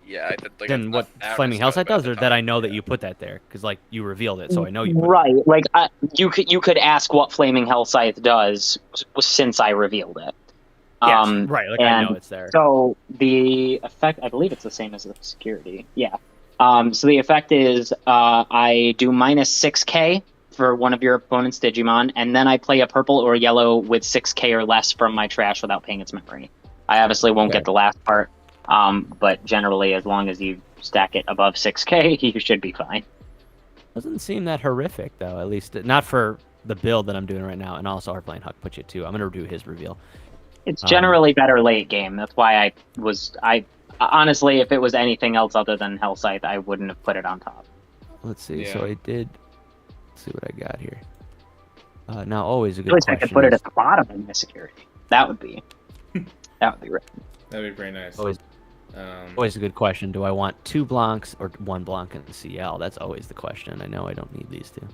Yeah, I did, like, Then what Flaming Hellsite does, or that I know that you put that there because like you revealed it, so I know you put it. Right, like you could ask what Flaming Hellscythe does since I revealed it. Right. Like I know it's there. So the effect, I believe it's the same as the security. Yeah. So the effect is I do minus 6k for one of your opponent's Digimon, and then I play a purple or yellow with 6k or less from my trash without paying its memory. I obviously won't get the last part, but generally, as long as you stack it above 6k, you should be fine. Doesn't seem that horrific, though. At least not for the build that I'm doing right now. And also, our playing Huck Put You too. I'm gonna do his reveal. It's generally better late game. That's why I honestly, if it was anything else other than Hellscythe, I wouldn't have put it on top. Let's see. Yeah. So I did. Let's see what I got here. Now, always a good I wish question. I could put it at the bottom in the security. That would be right. That'd be pretty nice. Always a good question. Do I want 2 Blancs or 1 Blanc in the CL? That's always the question. I know I don't need these 2.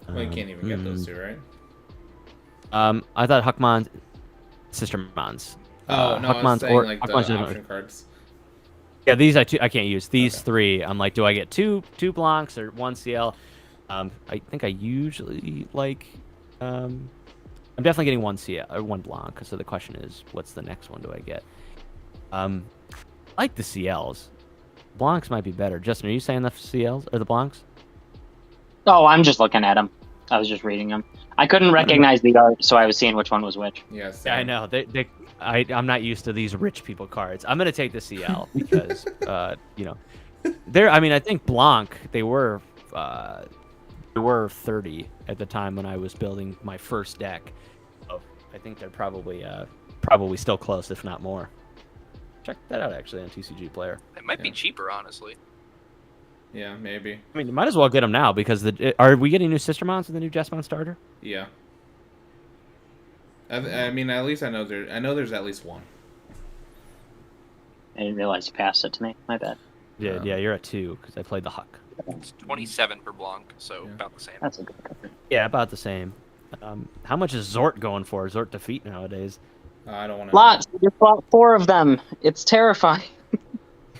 Well, you can't even get those 2, right? I thought Huckmon's Sistermons. Oh no, I was saying like the option cards. Yeah, these I can't use. These 3, I'm like, do I get 2 Blancs or 1 CL? I think I usually like. I'm definitely getting 1 CL or 1 Blanc. So the question is, what's the next one do I get? I like the CLs. Blancs might be better. Justin, are you saying the CLs or the Blancs? Oh, I'm just looking at them. I was just reading them. I couldn't recognize the art, so I was seeing which one was which. Yes. Yeah, I know. I'm not used to these rich people cards. I'm gonna take the CL because they're. I mean, I think Blanc they were 30 at the time when I was building my first deck. So I think they're probably still close, if not more. Check that out actually on TCG Player. It might be cheaper, honestly. Yeah, maybe. I mean, you might as well get them now because are we getting new Sistermons with the new Jessamon starter? Yeah. I mean, at least I know there's at least 1. I didn't realize you passed it to me. My bad. Yeah, you're at 2 because I played the Huck. It's 27 for Blanc, so about the same. That's a good cover. Yeah, about the same. How much is Zort going for? Zort defeat nowadays. I don't want to. Lots. You fought 4 of them. It's terrifying.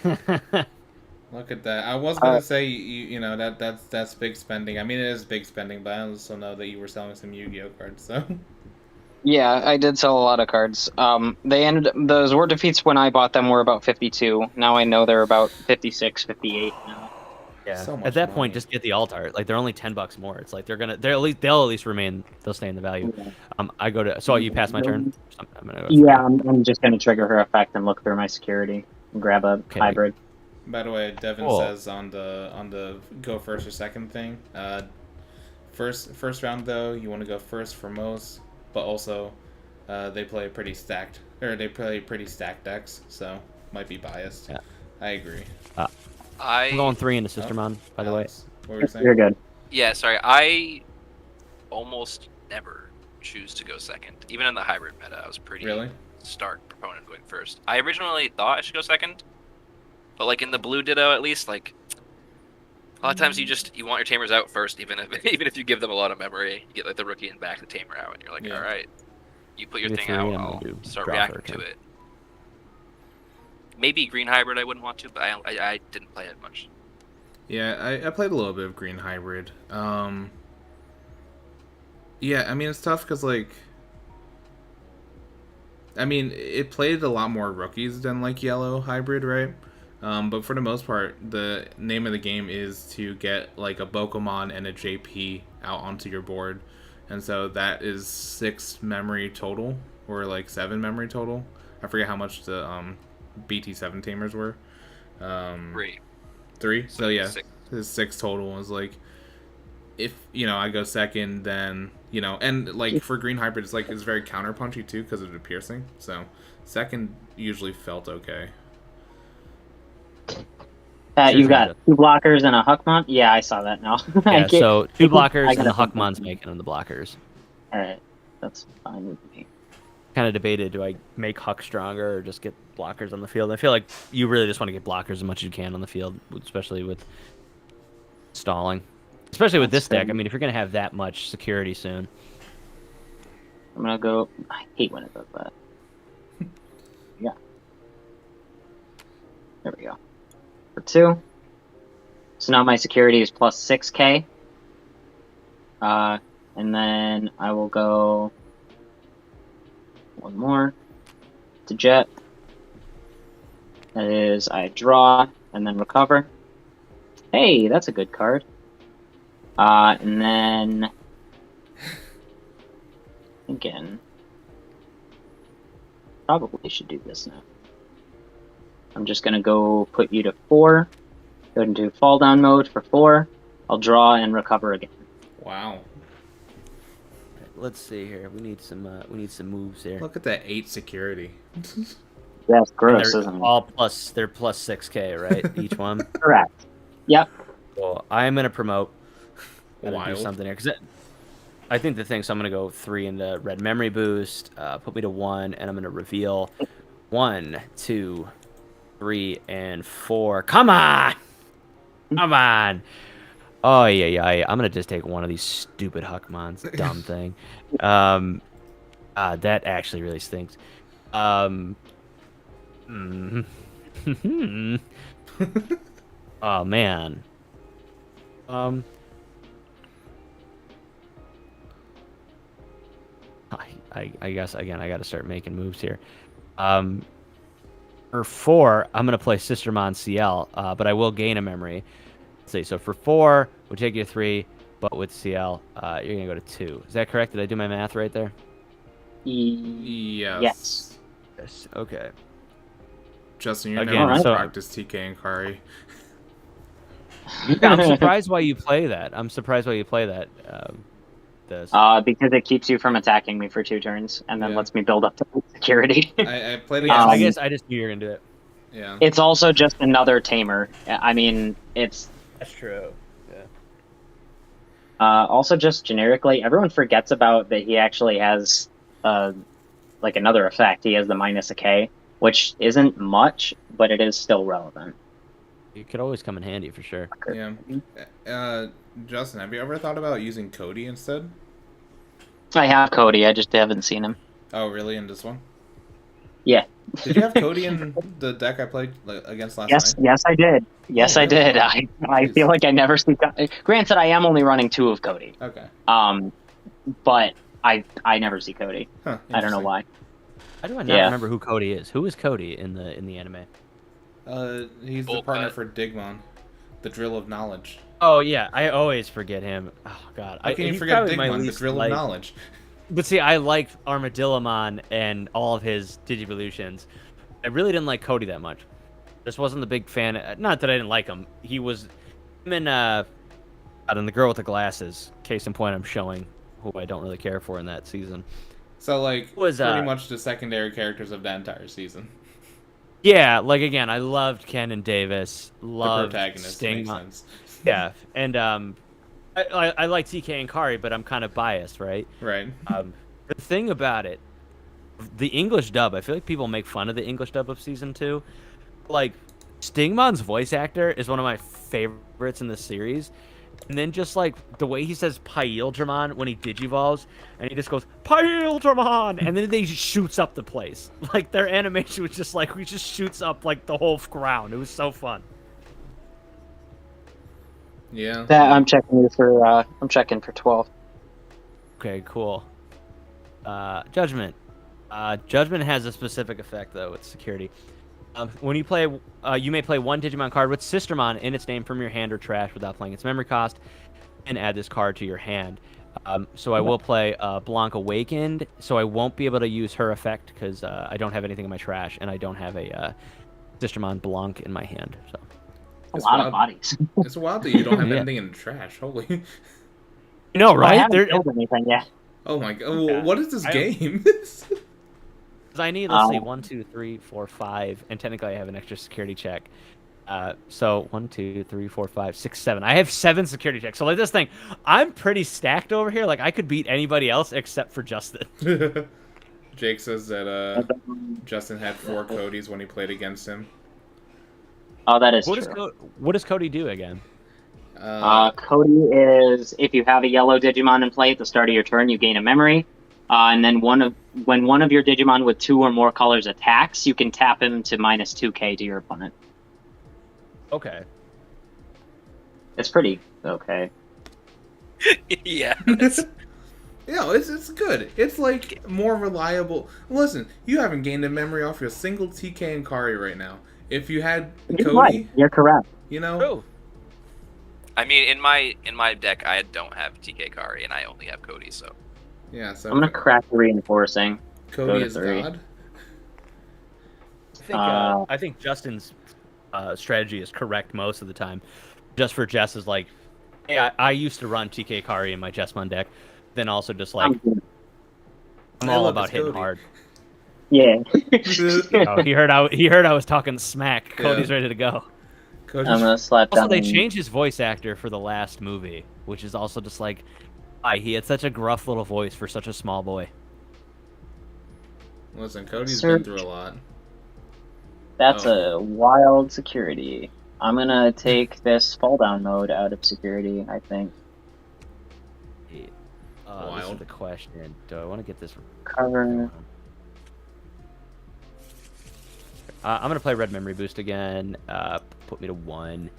Look at that. I was gonna say you know that's big spending. I mean, it is big spending, but I also know that you were selling some Yu-Gi-Oh cards, so. Yeah, I did sell a lot of cards. Those Zord defeats when I bought them were about 52. Now I know they're about 56, 58 now. Yeah. So much at that money. point, just get the alt art. Like they're only $10 more. It's like they'll at least remain. They'll stay in the value. Yeah. I go to. So you pass my turn. I'm gonna go Yeah, I'm just gonna trigger her effect and look through my security and grab a hybrid. By the way, Devin says on the go first or second thing. First round though, you want to go first for most, but also they play pretty stacked decks, so might be biased. Yeah. I agree. I'm going 3 into Sistermon, by the way. What were you saying? You're good. Yeah, sorry. I almost never choose to go second. Even in the hybrid meta, I was pretty stark proponent going first. I originally thought I should go second, but like in the blue ditto at least, like a lot of times you want your tamers out first, even if you give them a lot of memory, you get like the rookie and back the tamer out, and you're like, all right, you put your thing out, I'll start reacting to it. Maybe green hybrid I wouldn't want to, but I didn't play it much. Yeah, I played a little bit of green hybrid. Yeah, I mean it's tough because like, I mean it played a lot more rookies than like yellow hybrid, right? But for the most part, the name of the game is to get like a Bokomon and a JP out onto your board, and so that is 6 memory total, or like 7 memory total. I forget how much the BT7 tamers were. 3. So yeah, 6 total was like, if I go second, then and like for green hybrid, it's very counter punchy too because of the piercing. So second usually felt okay. You've got 2 blockers and a Huckmon? Yeah, I saw that now. Yeah, so 2 blockers and the Huckmon's making them the blockers. Alright, that's fine with me. Kind of debated, do I make Huck stronger or just get blockers on the field? I feel like you really just want to get blockers as much as you can on the field, especially with stalling. Especially with this deck. I mean, if you're going to have that much security soon. I'm going to go... I hate when it does that. Yeah. There we go. For 2. So now my security is plus 6k. And then I will go 1 more. to Jet. That is, I draw and then recover. Hey, that's a good card. And then again, probably should do this now. I'm just gonna go put you to 4. Go into fall down mode for 4. I'll draw and recover again. Wow. Let's see here. We need some moves here. Look at that 8 security. Yeah, it's And gross, they're isn't it? all plus. They're plus 6K, right? Each one. Correct. Yep. Well, I'm gonna promote. Gotta do Wild. something here because I think the thing. So I'm gonna go 3 into red memory boost. Put me to 1, and I'm gonna reveal 1, 2, 3, and 4. Come on, come on. Oh yeah. I'm gonna just take one of these stupid Huckmons. Dumb thing. That actually really stinks. Oh man. I guess again I got to start making moves here. For 4, I'm gonna play Sistermon CL, but I will gain a memory. Let's see. So for 4, we'll take you to 3, but with CL, you're gonna go to 2. Is that correct? Did I do my math right there? Yes. Yes. Yes. Okay. Justin, you're Again, never so- practice TK and Kari. Yeah, I'm surprised why you play that. This. Because it keeps you from attacking me for 2 turns, and then Yeah. lets me build up to security. I played Yeah, against. I guess I just knew you were gonna do it. Yeah. It's also just another tamer. I mean, it's That's true. Yeah. also just generically, everyone forgets about that he actually has like another effect. He has the minus a K, which isn't much, but it is still relevant. It could always come in handy for sure. Yeah. Justin, have you ever thought about using Cody instead? I have Cody, I just haven't seen him. Oh, really? In this one? Yeah. Did you have Cody in the deck I played against last Yes, night? yes, I did. Yes, Oh, I did. really? I feel like I never see. Granted, I am only running 2 of Cody. Okay. But I never see Cody. Huh, I don't know why. How do I not Yeah. remember who Cody is? Who is Cody in the anime? He's the Bull partner cut. for Digimon, the Drill of Knowledge. Oh yeah, I always forget him. Oh god, How can you he's forget probably my Digimon, the least Drill liked. of Knowledge? But see, I liked Armadillomon and all of his Digivolutions. I really didn't like Cody that much. Just wasn't the big fan. Not that I didn't like him. He was him and the girl with the glasses. Case in point, I'm showing who I don't really care for in that season. So, like, Was, pretty much the secondary characters of that entire season. Yeah, like again, I loved Ken and Davis. Loved The protagonist makes Stingmon. sense. Yeah, and I like TK and Kari, but I'm kind of biased, right? Right. The thing about it, the English dub, I feel like people make fun of the English dub of season 2. Like, Stingmon's voice actor is one of my favorites in the series. And then just like the way he says Paildramon when he digivolves, and he just goes Paildramon, and then he just shoots up the place. Like their animation was just like he just shoots up like the whole ground. It was so fun. Yeah. I'm checking you for. I'm checking for 12. Okay, cool. Judgment. Judgment has a specific effect though with security. When you play, you may play 1 Digimon card with Sistermon in its name from your hand or trash without playing its memory cost, and add this card to your hand. So I will play Blanc Awakened, so I won't be able to use her effect because I don't have anything in my trash, and I don't have a Sistermon Blanc in my hand. So A It's lot wild. of bodies. It's wild that you don't have Yeah. anything in the trash. Holy. you know, I right? haven't There, killed anything yet. Oh my god. Okay. What is this I- game? I need, let's see, 1, 2, 3, 4, 5, and technically I have an extra security check. So 1, 2, 3, 4, 5, 6, 7. I have 7 security checks. So like this thing, I'm pretty stacked over here. Like I could beat anybody else except for Justin. Jake says that Justin had 4 Codys when he played against him. Oh, that is What true. does Cody do again? Cody is if you have a yellow Digimon in play at the start of your turn, you gain a memory. And then when one of your Digimon with 2 or more colors attacks, you can tap him to minus 2K to your opponent. Okay. It's pretty okay. Yeah. It's good. It's like more reliable. Listen, you haven't gained a memory off your single TK and Kari right now. If you had You're Cody, right. You're correct. you know, True. I mean, in my deck, I don't have TK Kari, and I only have Cody. So yeah. So I'm gonna crack the reinforcing. Cody go to is 3. God. I think Justin's strategy is correct most of the time. Just for Jess is like, hey, I used to run TK Kari in my Jessmon deck. Then also just like, I'm all about hitting Cody. hard. Yeah. Oh, he heard I was talking smack. Cody's ready to go. Cody's, I'm gonna slap down. Also, they changed his voice actor for the last movie, which is also just like, why? He had such a gruff little voice for such a small boy. Listen, Cody's Sir. been through a lot. That's a wild security. I'm gonna take this fall down mode out of security, I think. This Wild. is the question. Do I want to get this? Cover. I'm gonna play Red Memory Boost again. Put me to 1.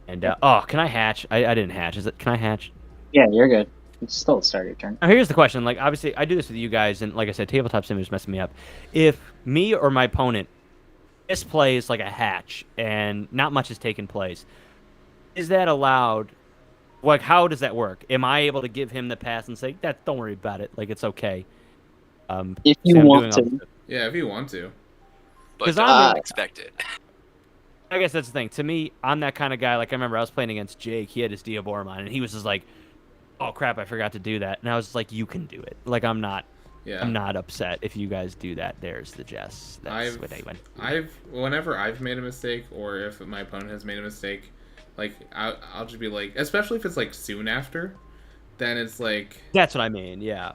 And oh, can I hatch? I didn't hatch. Can I hatch? Yeah, you're good. It's still the start of your turn. Now, here's the question. Like, obviously, I do this with you guys, and like I said, tabletop sim is messing me up. If me or my opponent misplays like a hatch and not much has taken place, is that allowed? Like, how does that work? Am I able to give him the pass and say, "That, don't worry about it. Like, it's okay." If you say I'm want doing to. Yeah, if you want to. but 'Cause don't I'm- expect it. I guess that's the thing. To me, I'm that kind of guy. Like, I remember I was playing against Jake. He had his Diaboromon, and he was just like, "Oh crap, I forgot to do that." And I was just like, "You can do it." Like, I'm not upset if you guys do that. There's the Jess. That's what I went. Whenever I've made a mistake, or if my opponent has made a mistake, like I'll just be like, especially if it's like soon after, then it's like That's what I mean. Yeah.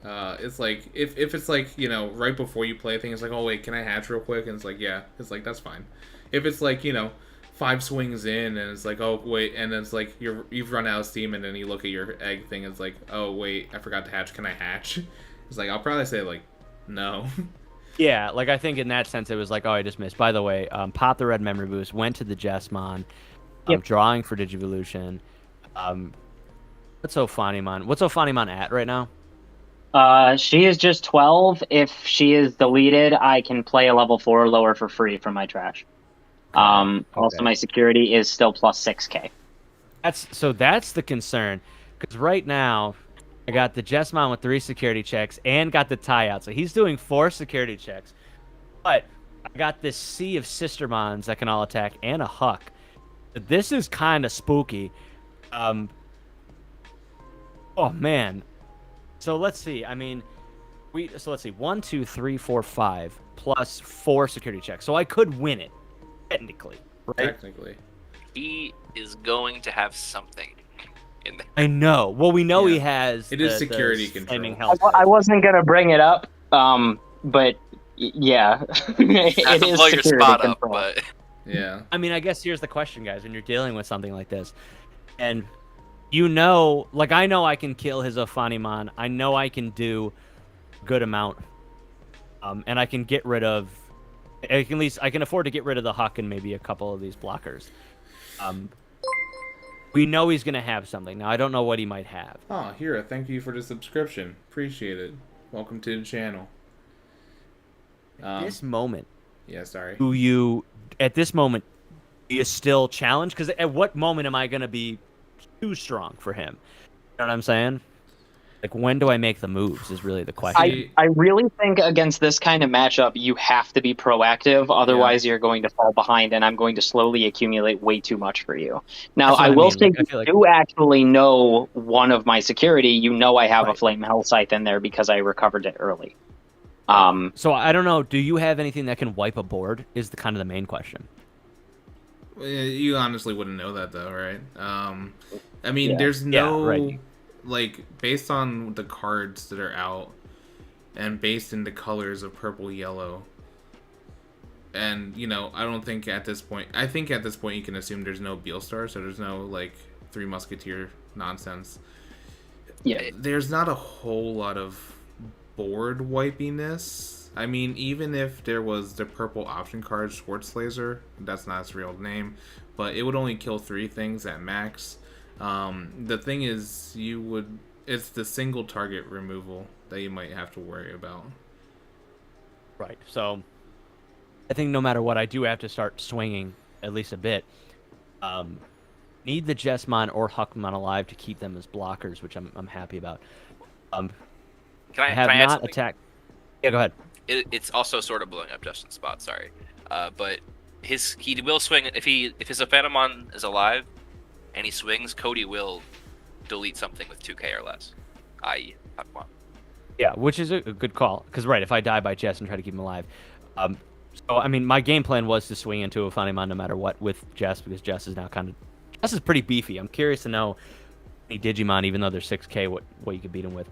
it's like if it's like, you know, right before you play a thing, it's like, oh wait, can I hatch real quick? And it's like, yeah, it's like that's fine. If it's like, you know, 5 swings in and it's like, oh wait, and then it's like you've run out of steam, and then you look at your egg thing, and it's like, oh wait, I forgot to hatch. Can I hatch? It's like I'll probably say like, no. Yeah, like I think in that sense it was like, oh, I just missed. By the way, pop the Red Memory Boost, went to the Jessmon, drawing for Digivolution. What's Ophanimon at right now? She is just 12. If she is deleted, I can play a level 4 or lower for free from my trash. Also, my security is still plus 6k. That's the concern, because right now I got the Jessmon with 3 security checks and got the tie out, so he's doing 4 security checks. But I got this sea of Sistermons that can all attack and a Huck. This is kind of spooky. Oh man. So let's see. I mean, let's see. 1, 2, 3, 4, 5 plus 4 security checks. So I could win it, technically, right? Technically. He is going to have something in there. I know. Well, we know he has. It is the security flaming control. health. I wasn't gonna bring it up, but yeah, Not it to is blow your security spot control. up, but Yeah. I mean, I guess here's the question, guys. When you're dealing with something like this, and you know, like I know I can kill his Ophanimon. I know I can do a good amount, and I can get rid of. At least I can afford to get rid of the Huck and maybe a couple of these blockers. We know he's gonna have something. Now I don't know what he might have. Oh, Hira, thank you for the subscription. Appreciate it. Welcome to the channel. At this moment, Yeah, sorry. at this moment, do you still challenge? Because at what moment am I gonna be too strong for him? You know what I'm saying? Like, when do I make the moves is really the question. I really think against this kind of matchup, you have to be proactive. Otherwise, you're going to fall behind, and I'm going to slowly accumulate way too much for you. Now, That's what I I will mean, say, like, I feel like- you actually know one of my security. You know I have a Flame Hell Scythe in there because I recovered it early. So I don't know. Do you have anything that can wipe a board? Is the kind of the main question. You honestly wouldn't know that though, right? I mean, there's no right. like, based on the cards that are out and based in the colors of purple, yellow, and you know, I don't think at this point. I think at this point you can assume there's no Beelstar, so there's no like Three Musketeer nonsense. Yeah, There's not a whole lot of board wipiness. I mean, even if there was the purple option card, Schwarzlaser, that's not its real name, but it would only kill 3 things at max. The thing is, you would it's the single target removal that you might have to worry about. Right. So I think no matter what, I do have to start swinging at least a bit. Need the Jessmon or Huckmon alive to keep them as blockers, which I'm happy about. Can I I have add not something? attacked. Yeah, go ahead. It's also sort of blowing up Justin's spot. Sorry, but he will swing if his Aphanamon is alive, and he swings. Cody will delete something with 2K or less, i.e. Huckmon. Yeah, which is a good call. Because, right, if I die by Jess and try to keep him alive. So, I mean, my game plan was to swing into a Funimon no matter what with Jess, because Jess is now Jess is pretty beefy. I'm curious to know any Digimon, even though they're 6K, what you could beat him with.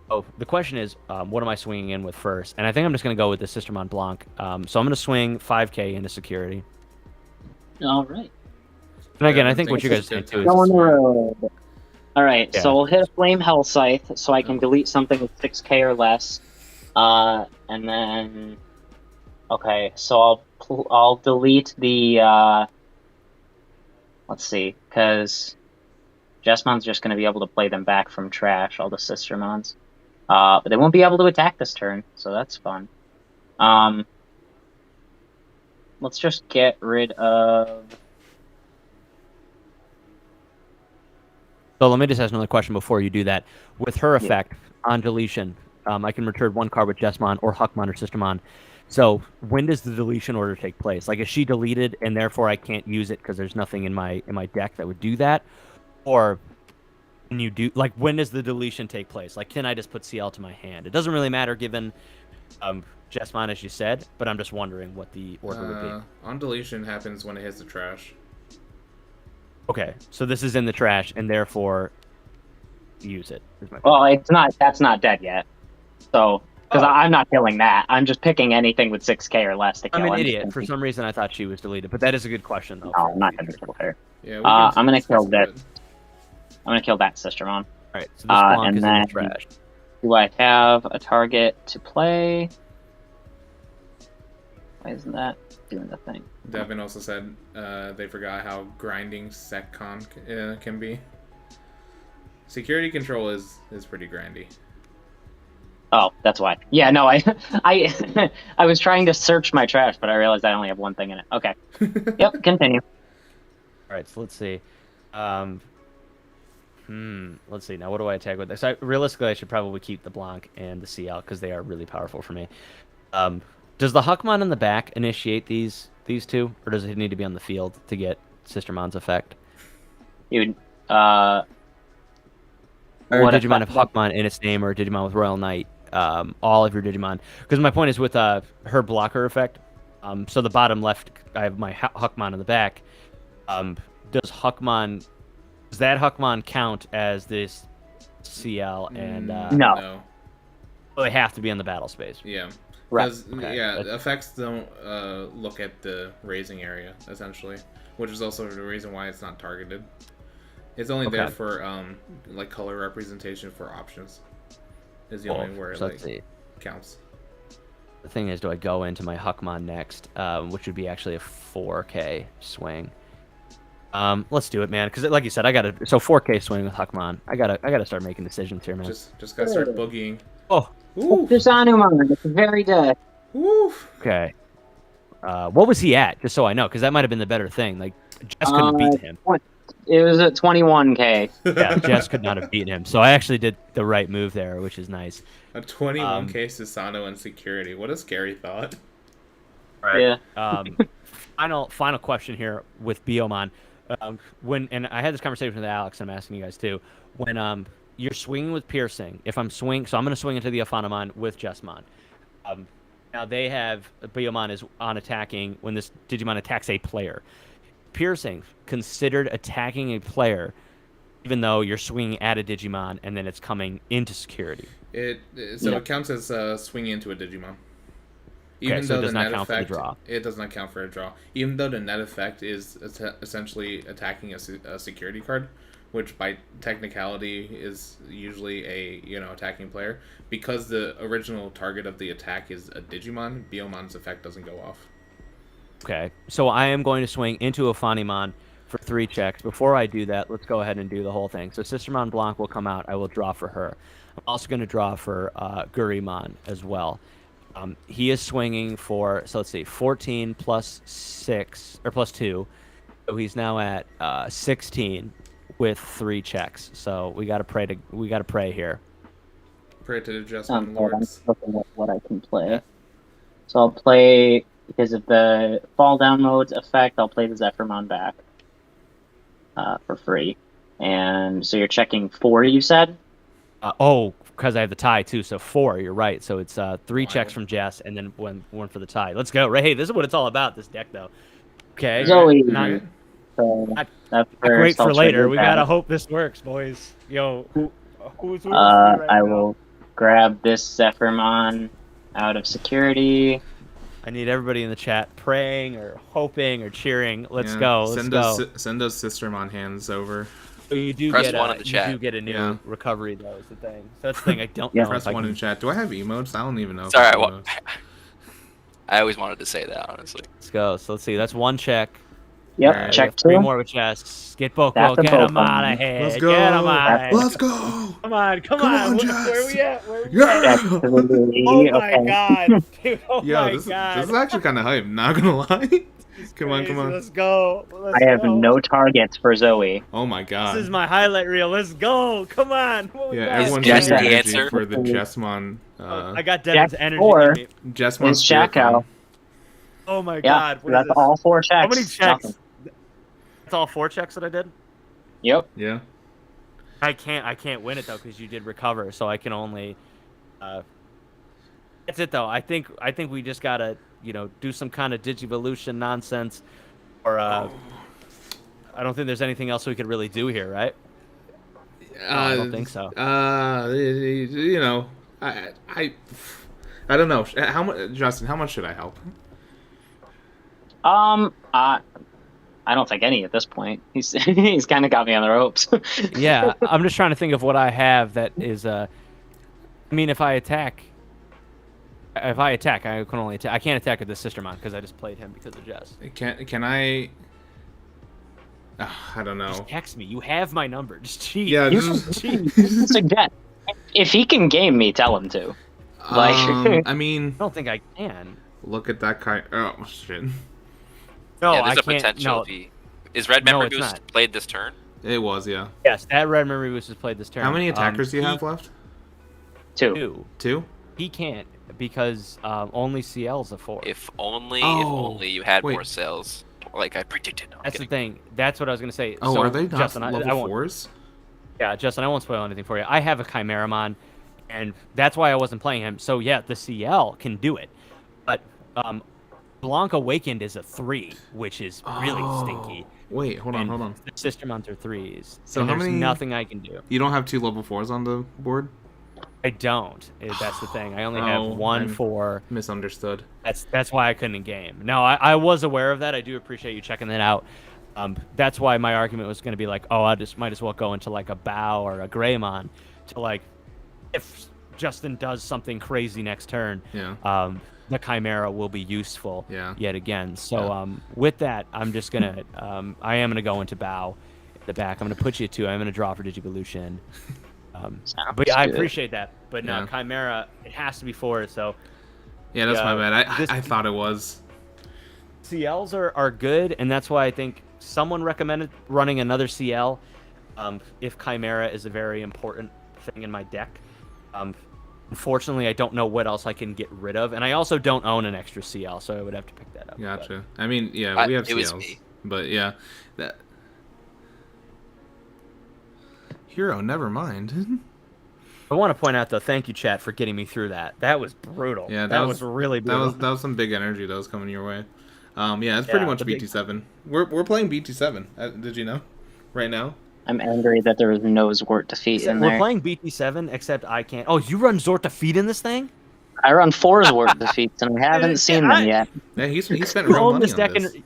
So, the question is, what am I swinging in with first? And I think I'm just going to go with the Sistermon Blanc. So, I'm going to swing 5K into security. All right. And again, Yeah, I think what you guys think too is. Go on the road. All right, Yeah. so we'll hit a Flame Hell Scythe so I can delete something with 6K or less. And then... Okay, so I'll delete the... Let's see, because Jessmon's just going to be able to play them back from trash, all the Sistermons. But they won't be able to attack this turn, so that's fun. Let's just get rid of... So let me just ask another question before you do that. With her effect on deletion, I can return one card with Jessmon or Huckmon or Sistermon. So when does the deletion order take place? Like, is she deleted and therefore I can't use it because there's nothing in my deck that would do that? Or can you do, like, when does the deletion take place? Like, can I just put CL to my hand? It doesn't really matter given Jessmon, as you said, but I'm just wondering what the order would be. On deletion happens when it hits the trash. Okay, so this is in the trash and therefore use it. Well, it's not. That's not dead yet. So, because I'm not killing that. I'm just picking anything with 6K or less to kill. I'm an idiot. For some reason, I thought she was deleted, but that is a good question, though. No, I'm not going to kill her. Yeah, I'm going to kill that. I'm going to kill that Sistermon. All right, so this Blanc and is then in the trash. Do I have a target to play? Why isn't that doing the thing? Devin also said they forgot how grinding SecCon can be. Security control is pretty grindy. Oh, that's why. Yeah, no, I was trying to search my trash, but I realized I only have one thing in it. Okay. Yep, continue. All right, so let's see. Let's see. Now, what do I attack with this? Realistically, I should probably keep the Blanc and the CL because they are really powerful for me. Does the Huckmon in the back initiate these two, or does it need to be on the field to get Sistermon's effect? Dude, or what Digimon effect? of Huckmon in its name, or Digimon with Royal Knight, all of your Digimon. Because my point is with her blocker effect. So the bottom left, I have my Huckmon in the back. Does that Huckmon count as this CL and No. They have to be in the battle space. Yeah. Right. Okay. Yeah, effects don't look at the raising area, essentially, which is also the reason why it's not targeted. It's only there for like color representation for options. Is the only where so it counts. The thing is, do I go into my Huckmon next, which would be actually a 4K swing? Let's do it, man. Because like you said, I gotta 4K swing with Huckmon. I gotta start making decisions here, man. Just gotta start boogieing. Oh, Ooh. There's Anumon. It's very dead. Woof. okay. What was he at? Just so I know, because that might have been the better thing. Like Jess couldn't have beaten him. It was at 21K. Yeah, Jess could not have beaten him. So I actually did the right move there, which is nice. A 21K Susano and security. What a scary thought. Right. Yeah. Final question here with Biomon. And I had this conversation with Alex, and I'm asking you guys too. When you're swinging with piercing, so I'm going to swing into the Aphanamon with Jessmon. Now they have Biomon is on attacking when this Digimon attacks a player. Piercing considered attacking a player, even though you're swinging at a Digimon and then it's coming into security. It counts as swinging into a Digimon. Okay, so it does not count for the draw. It does not count for a draw. Even though the net effect is essentially attacking a security card, which by technicality is usually a attacking player, because the original target of the attack is a Digimon, Biomon's effect doesn't go off. Okay, so I am going to swing into a Funimon for 3 checks. Before I do that, let's go ahead and do the whole thing. So Sistermon Blanc will come out. I will draw for her. I'm also going to draw for Gurimon as well. He is swinging for, so let's see, 14 plus 6, or plus 2. So he's now at 16 with 3 checks. So we got to pray here. Pray to the just I'm lords. looking at what I can play. Yeah. So I'll play, because of the fall down mode's effect, I'll play the Zephyrmon back for free. And so you're checking 4, you said? Because I have the tie too, so 4. You're right. So it's 3 checks from Jess, and then one for the tie. Let's go. Right, hey, this is what it's all about. This deck, though. Okay. Zoe. Alright. So Not that's great for I'll later. trigger We that. gotta hope this works, boys. Yo, who's right I now? will grab this Zephyrmon out of security. I need everybody in the chat praying or hoping or cheering. Let's Yeah. go. Let's go. Send those Sistermon hands over. So you do Press get 1 in the chat. You do get a new Yeah. recovery though. Is the thing. So that's the thing. I don't Yeah. know. Press if I 1 can... in chat. Do I have emotes? I don't even know. It's if I alright. have Well, emotes. I always wanted to say that, honestly. Let's go. So let's see. That's 1 check. Yep, Alright. check 3 2. more with Jess. Get Boko. That's a Get him Boko. out of here. Let's go. Get him out of here. Let's go. Come on. Come on, Jess. Where we at? Where we Yeah. at? Check 3. Oh my Okay. god, dude! Oh Yo, my this god! is actually kind of hype. Not gonna lie. Come on, Crazy. come on. Let's go. Let's I have go. no targets for Zoe. Oh my god. This is my highlight reel. Let's go. Come on. What we Yeah, got? everyone Jess should your the energy answer? for the Jessmon. I got Devin's Jack energy. 4. in me. Jessmon It's Spirit Shaco. Clan. Oh my Yeah, god. What is that's this? all 4 checks. How many checks? Nothing. That's all 4 checks that I did. Yep. Yeah. I can't win it though because you did recover, so I can only. That's it though. I think we just gotta do some kind of Digivolution nonsense, or I don't think there's anything else we could really do here, right? I don't think so. You know, I don't know. How much, Justin? How much should I help? I don't think any at this point. He's kind of got me on the ropes. Yeah, I'm just trying to think of what I have that is. I mean, if I attack, I can only attack. I can't attack with the Sistermon because I just played him because of Jess. Can I? I don't know. Just text me. You have my number. Just cheat. Yeah, You just, can suggest if he can game me, tell him to. Like, I mean, I don't think I can. look at that kind. Oh shit! No, yeah, there's I a can't. potential. No. If he... Is Red Member it's Goose not. played this turn? It was, yeah. Yes, that Red Memory Boost has played this turn. How many attackers do you he- have left? 2. 2. He can't because only CL's a 4. If only you had wait. more cells, like I predicted. No, I'm That's the kidding. thing. That's what I was gonna say. Oh, so, are they not Justin, level I won't, 4s? Yeah, Justin, I won't spoil anything for you. I have a Chimeramon, and that's why I wasn't playing him. So yeah, the CL can do it, but Blanc Awakened is a 3, which is really stinky. Wait, hold And on. The Sistermons are 3s. So and how there's many- nothing I can do. You don't have 2 level 4s on the board? I don't. That's the thing. I only Oh, have 1 I'm- 4. Misunderstood. That's why I couldn't game. No, I was aware of that. I do appreciate you checking that out. That's why my argument was going to be like, oh, I just might as well go into like a Bow or a Greymon to like, if Justin does something crazy next turn, Yeah. the Chimera will be useful Yeah. yet again. So with that, I'm just gonna I am gonna go into Bow at the back. I'm gonna put you at 2. I'm gonna draw for Digivolution. But yeah, I good. appreciate that. But no, Yeah. Chimera, it has to be 4. So Yeah, that's my bad. this- I thought it was. CLs are good, and that's why I think someone recommended running another CL if Chimera is a very important thing in my deck. Unfortunately, I don't know what else I can get rid of, and I also don't own an extra CL, so I would have to pick that up. Gotcha. I mean, yeah, we have it was CLs. me. But yeah. That... Hero, never mind. I want to point out, though, thank you, chat, for getting me through that. That was brutal. Yeah, that was really brutal. that was some big energy that was coming your way. Yeah, it's pretty Yeah, much the big- BT7. We're playing BT7. Did you know? Right now. I'm angry that there was no Zwart defeat in We're there. playing BT7, except I can't. Oh, you run Zort defeat in this thing? I run 4 Zwart defeats, and I haven't seen them yet. Yeah, he spent You real own money this on deck this.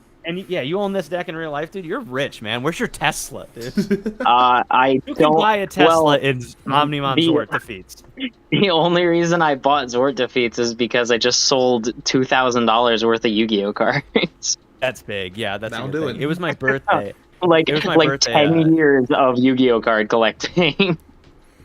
you own this deck in real life, dude. You're rich, man. Where's your Tesla, dude? I You can don't buy a Tesla well, in Omnimon the- Zort defeats. The only reason I bought Zwart defeats is because I just sold $2,000 worth of Yu-Gi-Oh cards. That's big. Yeah, that's a That'll good do thing. it. It was my birthday. It was my birthday, 10 years of Yu-Gi-Oh card collecting. It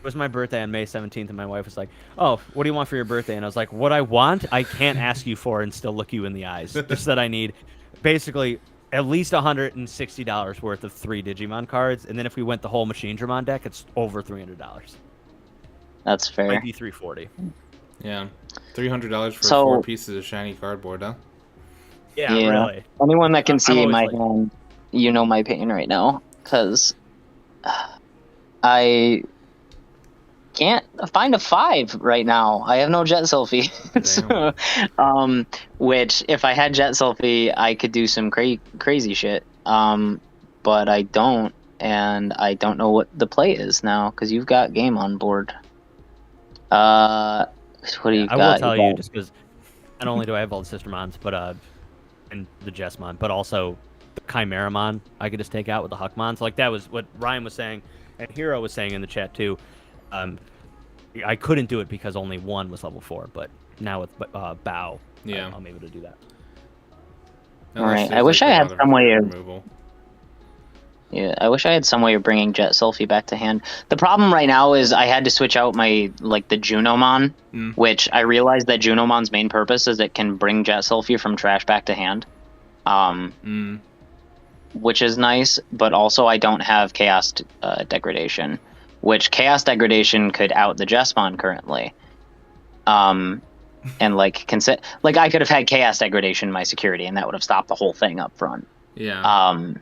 was my birthday on May 17th, and my wife was like, "Oh, what do you want for your birthday?" And I was like, "What I want, I can't ask you for and still look you in the eyes. Just that I need, basically, at least $160 worth of 3 Digimon cards, and then if we went the whole Machine Dramon deck, it's over $300. That's fair. Might be $340. Yeah, $300 for So- 4 pieces of shiny cardboard, huh? Yeah, Yeah. really. Anyone that can see always my like- hand, you know my pain right now, because I can't find a 5 right now. I have no Jet Selfie. So, which, if I had Jet Selfie, I could do some crazy shit. But I don't, and I don't know what the play is now, because you've got game on board. What do you got? I will tell you, just because not only do I have all the Sister Mons, but and the Jessmon, but also the Chimeramon I could just take out with the Huckmon. So like that was what Ryan was saying, and Hero was saying in the chat too. I couldn't do it because only one was level 4, but now with Bow, Yeah. I'm able to do that. Alright, I wish I had some way of- removal. Yeah, I wish I had some way of bringing Jet Selfie back to hand. The problem right now is I had to switch out my, the Junomon, which I realized that Junomon's main purpose is it can bring Jet Selfie from trash back to hand. Which is nice, but also I don't have Chaos Degradation, which Chaos Degradation could out the Jessmon currently. And I could have had Chaos Degradation in my security, and that would have stopped the whole thing up front. Yeah.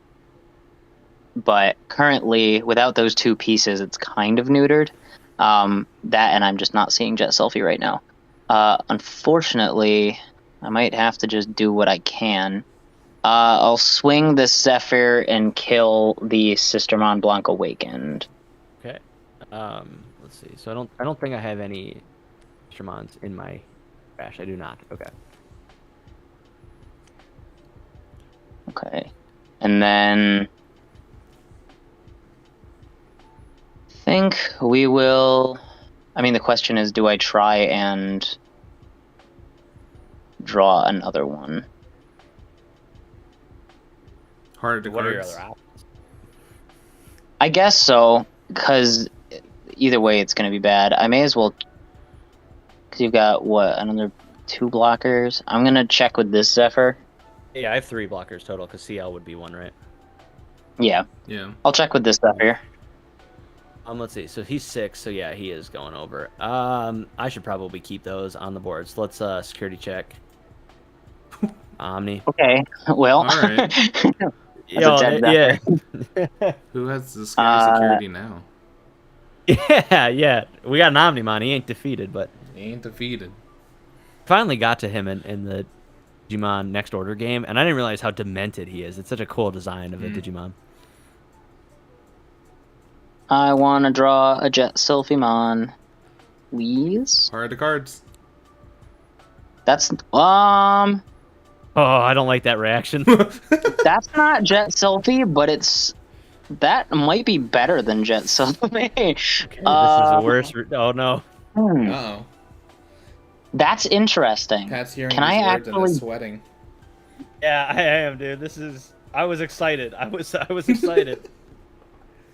But currently, without those 2 pieces, it's kind of neutered. That, and I'm just not seeing Jet Selfie right now. Unfortunately, I might have to just do what I can. I'll swing the Zephyr and kill the Sistermon Blanc Awakened. Okay. Let's see. So I don't think I have any Sistermons in my trash. I do not. Okay. Okay. And then I think we will... I mean, the question is, do I try and draw another one? Hard to What are your cards. other options? I guess so, because either way it's going to be bad. I may as well... Because you've got, what, another 2 blockers? I'm going to check with this Zephyr. Yeah, I have 3 blockers total, because CL would be 1, right? Yeah. Yeah. I'll check with this Zephyr. Let's see. So he's 6, so yeah, he is going over. I should probably keep those on the board. So let's security check. Omni. Okay, well... All right. Yeah. Who has the scary security now? Yeah. We got an Omnimon. He ain't defeated, but He ain't defeated. finally got to him in the Digimon Next Order game, and I didn't realize how demented he is. It's such a cool design of a Digimon. I want to draw a Jet Selfie-mon. Please? Hard to cards. That's, Oh, I don't like that reaction. that's not Jet Selfie, but that might be better than Jet Selfie. This is the worst. Oh no. Uh-oh. That's interesting. Pat's hearing Can these I words and actually... is sweating. Yeah, I am, dude. I was excited. I was excited.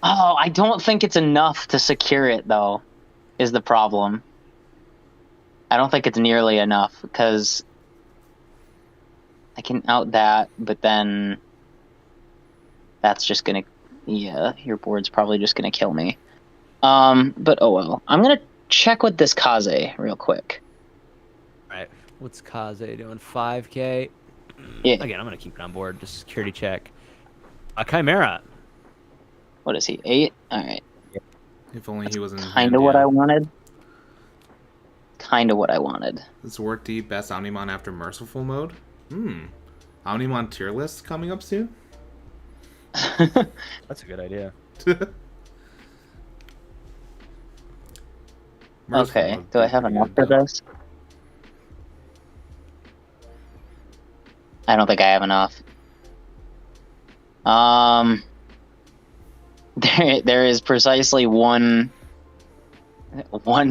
Oh, I don't think it's enough to secure it, though, is the problem. I don't think it's nearly enough, because I can out that, but then that's just gonna... Yeah, your board's probably just gonna kill me. But oh well. I'm gonna check with this Kaze real quick. Alright, what's Kaze doing? 5K? Yeah. Again, I'm going to keep it on board. Just security check. A Chimera. What is he? 8? Alright. If only he was in Kind of what I wanted. Kind of what I wanted. This work D best Omnimon after Merciful mode? Omnimon tier list coming up soon? That's a good idea. Okay, do I have enough for this? I don't think I have enough. There is precisely one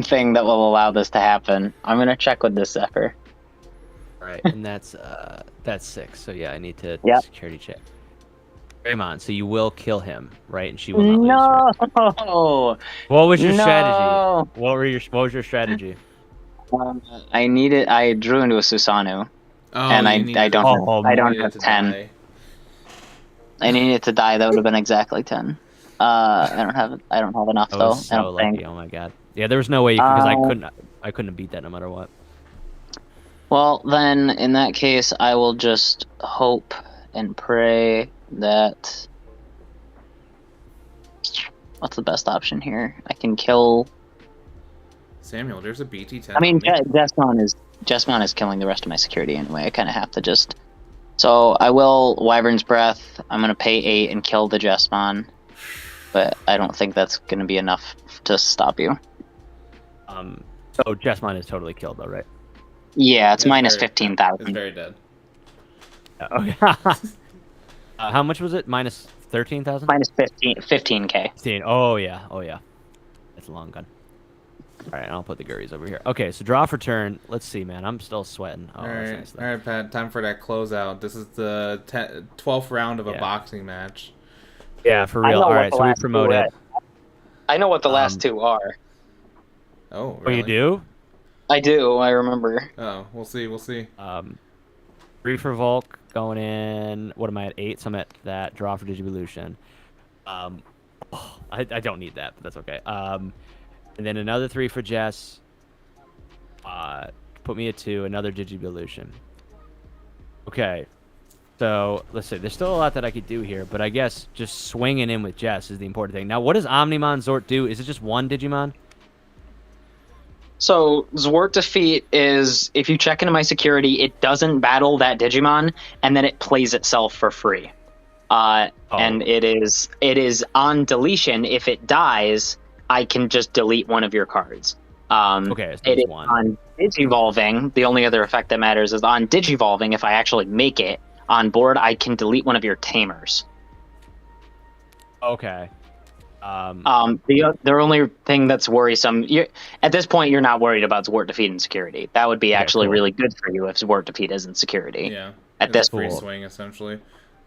thing that will allow this to happen. I'm gonna check with this Zephyr. Alright, and that's 6. So yeah, I need to Yep. security check. Greymon, so you will kill him, right? And she will not lose. Right? No. What was your strategy? No. What was your strategy? I drew into a Susanoo, Oh, and you I needed, don't you I don't needed have to 10. die. I needed to die. That would have been exactly 10. I don't have enough I though. was I so don't lucky. think. Oh my god. Yeah, there was no way you could, because Uh, I couldn't have beat that no matter what. Well, then in that case, I will just hope and pray that. What's the best option here? I can kill. Samuel, there's a BT10. I mean, on me. Jesmon is killing the rest of my security anyway. I kind of have to just. So I will Wyvern's Breath. I'm gonna pay 8 and kill the Jesmon, but I don't think that's gonna be enough to stop you. So Jessmon is totally killed though, right? Yeah, it's minus It's 15,000. very dead. Okay. How much was it? Minus 13,000? Minus 15k. 15. Oh yeah. That's a long gun. All right, I'll put the Gurries over here. Okay, so draw for turn. Let's see, man. I'm still sweating. Oh, All that's right, nice, though. all right, Pat. Time for that closeout. This is the 12th round of a Yeah. boxing match. Yeah, for I real. know All what right, the so we last two promote it. I know what the last two are. Oh, Oh, really? you do? I do. I remember. Oh, we'll see. We'll see. 3 for Volk going in. What am I at? 8, so I'm at that. Draw for Digivolution. I don't need that, but that's okay. And then another 3 for Jess. Put me at 2. Another Digivolution. Okay. So let's see. There's still a lot that I could do here, but I guess just swinging in with Jess is the important thing. Now, what does Omnimon Zort do? Is it just one Digimon? So Zwart Defeat is if you check into my security, it doesn't battle that Digimon, and then it plays itself for free. And it is on deletion. If it dies, I can just delete one of your cards. Okay, so it is one. on Digivolving. The only other effect that matters is on Digivolving. If I actually make it on board, I can delete one of your Tamers. Okay. The only thing that's worrisome, at this point, you're not worried about Zwart Defeat and security. That would be actually cool. really good for you if Zwart Defeat isn't security. Yeah. At It's this a free point, swing essentially.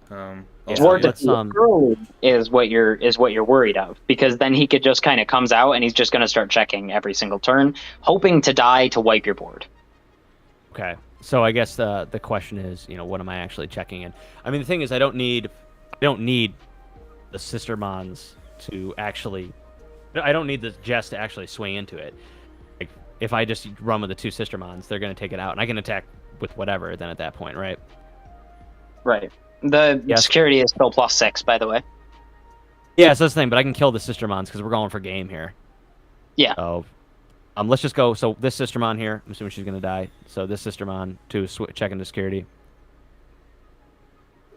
Zwart let's, Defeat early is what you're worried of, because then he could just kind of comes out and he's just going to start checking every single turn, hoping to die to wipe your board. Okay. So I guess the question is, what am I actually checking in? I mean, the thing is, I don't need the Sistermons to actually. I don't need the Jess to actually swing into it. Like, if I just run with the 2 Sistermons, they're going to take it out, and I can attack with whatever. Then at that point, right? Right. The Yes. security is still +6, by the way. Yeah, so that's the thing. But I can kill the Sistermons because we're going for game here. Yeah. So, let's just go. So this Sistermon here, I'm assuming she's going to die. So this Sistermon to check into security.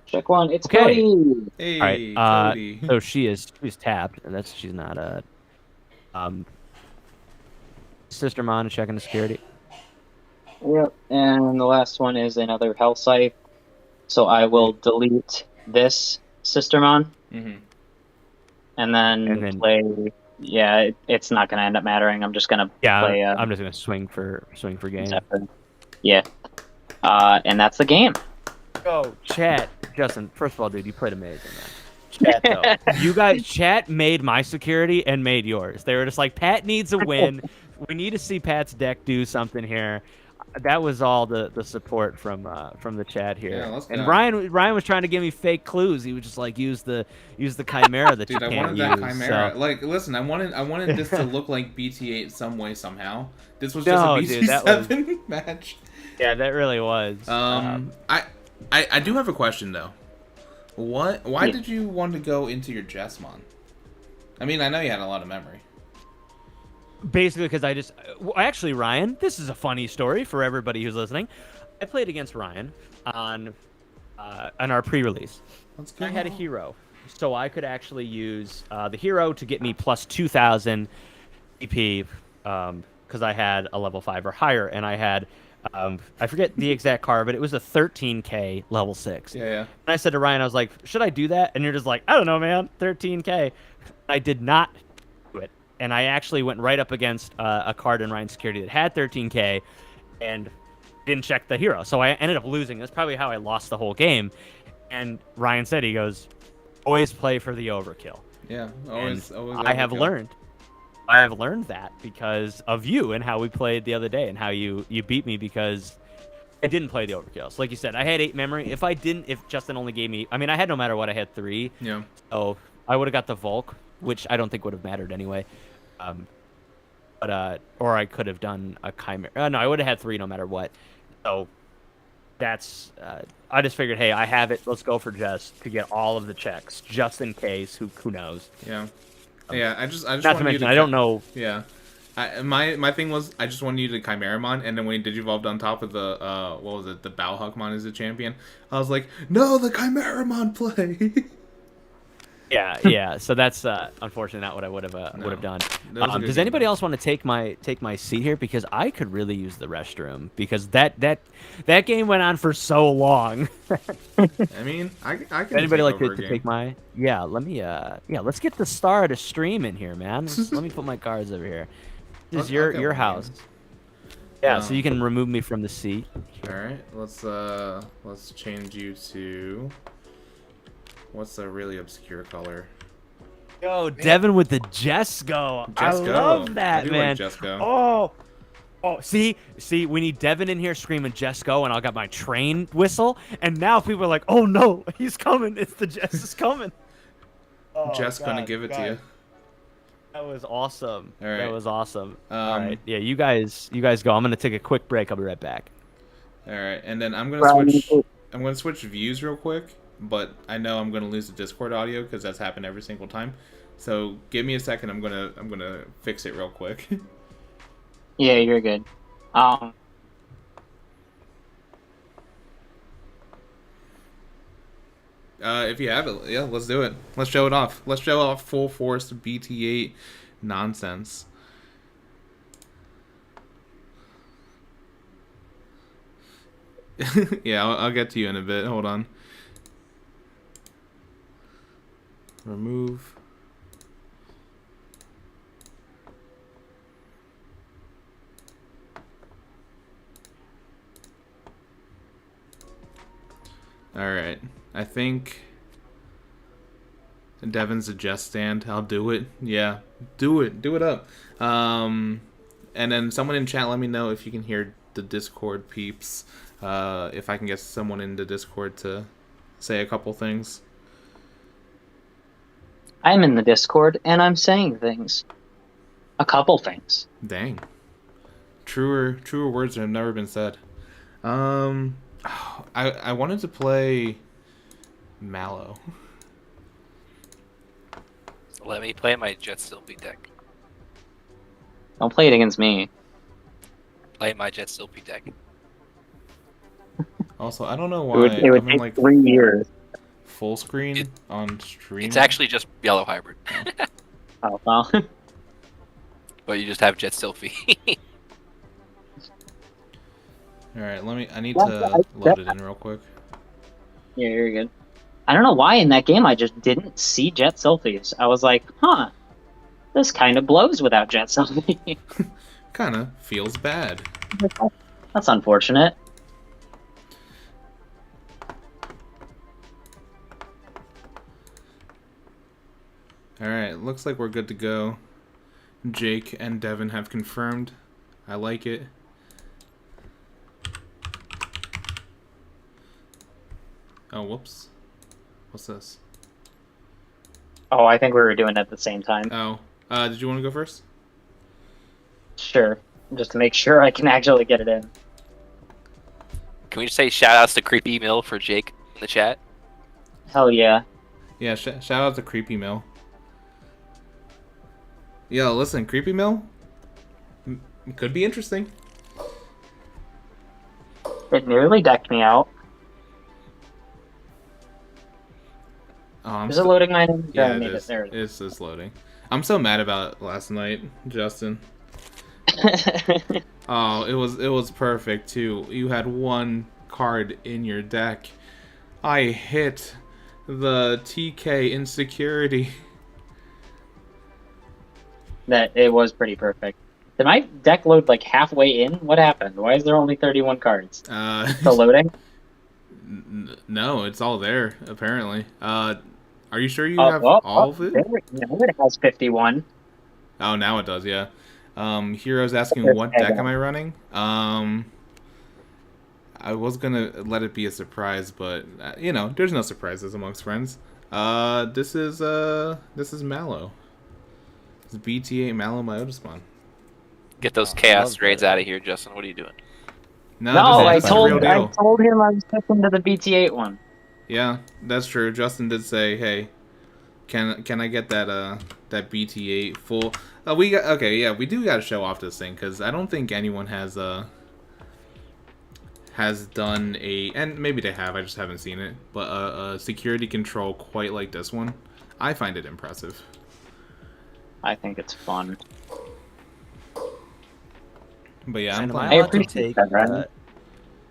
Check one. It's Okay. Cody. Hey, All right. Cody. So she's tapped, and she's not a Sistermon to check into security. Yep. And the last one is another Hell Scythe. So I will delete this Sistermon. Mm-hmm. And then play. Yeah, it's not going to end up mattering. I'm just going to play. I'm just going to swing for game. Yeah. And that's the game. Oh, chat, Justin. First of all, dude, you played amazing, man. Chat, though, you guys, chat made my security and made yours. They were just like, Pat needs a win. We need to see Pat's deck do something here. That was all the support from the chat here. Yeah, let's and go. Ryan was trying to give me fake clues. He was just like, use the Chimera that Dude, you I can't wanted use. that Chimera. So. Like, listen, I wanted this to look like BT8 some way somehow. This was No, just a dude, that BT7 match. Yeah, that really was. I do have a question though. Why did you want to go into your Jessmon? I mean, I know you had a lot of memory. Basically, because actually, Ryan, this is a funny story for everybody who's listening. I played against Ryan on our pre-release. Let's go. I had a hero, so I could actually use the hero to get me plus 2,000 EP because I had a level 5 or higher, and I had I forget the exact card, but it was a 13k level 6. Yeah. And I said to Ryan, I was like, should I do that? And you're just like, I don't know, man, 13k. I did not do it. And I actually went right up against a card in Ryan's security that had 13k and didn't check the hero. So I ended up losing. That's probably how I lost the whole game. And Ryan said, he goes, always play for the overkill. Yeah, always. I have learned. I have learned that because of you and how we played the other day and how you beat me because I didn't play the overkill. So like you said, I had 8 memory. If Justin only gave me, I mean, I had no matter what, I had 3. Yeah. So I would have got the Volk, which I don't think would have mattered anyway. Or I could have done a Chimera. No, I would have had 3 no matter what. So that's, I just figured, hey, I have it. Let's go for Jess to get all of the checks, just in case. Who knows? Yeah. Yeah, I just not to mention, I don't know. Yeah. My thing was, I just wanted you to Chimeramon, and then when you Digivolved on top of the, what was it, the Bauhuckmon as a champion, I was like, no, the Chimeramon play! Yeah. So that's unfortunately not what I would have done. Does anybody else want to take my seat here because I could really use the restroom because that game went on for so long. I mean, I can. Anybody like to take my? Yeah, let me. Let's get the star to stream in here, man. Let me put my cards over here. This is your house. Yeah, so you can remove me from the seat. All right, let's change you to. What's a really obscure color? Yo, Devin with the Jesco. I love that, man. Like Jesco. Oh, see, we need Devin in here screaming Jesco, and I'll got my train whistle. And now people are like, oh no, he's coming. It's the Jess is coming. Jess gonna give it to you. That was awesome. All right. That was awesome. All right, yeah, you guys go. I'm gonna take a quick break. I'll be right back. All right, and then I'm gonna switch views real quick. But I know I'm gonna lose the Discord audio because that's happened every single time. So give me a second. I'm gonna fix it real quick. Yeah, you're good. If you have it, yeah, let's do it. Let's show it off. Let's show off full force BT8 nonsense. Yeah, I'll get to you in a bit. Hold on. Remove. Alright. I think Devin's a Jess stand. I'll do it. Yeah. Do it. Do it up. And then someone in chat let me know if you can hear the Discord peeps. If I can get someone in the Discord to say a couple things. I'm in the Discord, and I'm saying things. A couple things. Dang. Truer words have never been said. I wanted to play Mallow. Let me play my Jet Sylphy deck. Don't play it against me. Play my Jet Sylphy deck. Also, I don't know why It would take like 3 years. Full screen on stream. It's actually just yellow hybrid. Oh well. But you just have Jet Sylphy. All right, I need to load it in real quick. Yeah, you're good. I don't know why in that game I just didn't see Jet Sylphies. I was like, huh, this kind of blows without Jet Sylphy. Kind of feels bad. That's unfortunate. Alright, looks like we're good to go. Jake and Devin have confirmed. I like it. Oh, whoops. What's this? Oh, I think we were doing it at the same time. Oh. Did you want to go first? Sure. Just to make sure I can actually get it in. Can we just say shout-outs to Creepy Mill for Jake in the chat? Hell yeah. Yeah, shout out to Creepy Mill. Yo, listen, Creepy Mill could be interesting. It nearly decked me out. Oh, is it loading my name? Yeah, it is. It's just loading. I'm so mad about last night, Justin. Oh, it was perfect too. You had one card in your deck. I hit the TK insecurity. That it was pretty perfect. Did my deck load like halfway in? What happened? Why is there only 31 cards? Still loading? No, it's all there apparently. Are Are you sure you have all of it? It has 51. Oh, now it does, yeah. Hero's asking what deck am I running? I was gonna let it be a surprise, but you know, there's no surprises amongst friends. This is Mallow. This is BT8 Mallow Myotismon. Get those chaos grades out of here, Justin. What are you doing? No, I this is a real told deal. him I was sticking to the BT8 one. Yeah, that's true. Justin did say, "Hey, can I get that BT8 full?" We do got to show off this thing because I don't think anyone has done and maybe they have. I just haven't seen it. But a security control quite like this one, I find it impressive. I think it's fun. But yeah, Ryan, I appreciate that, Ryan.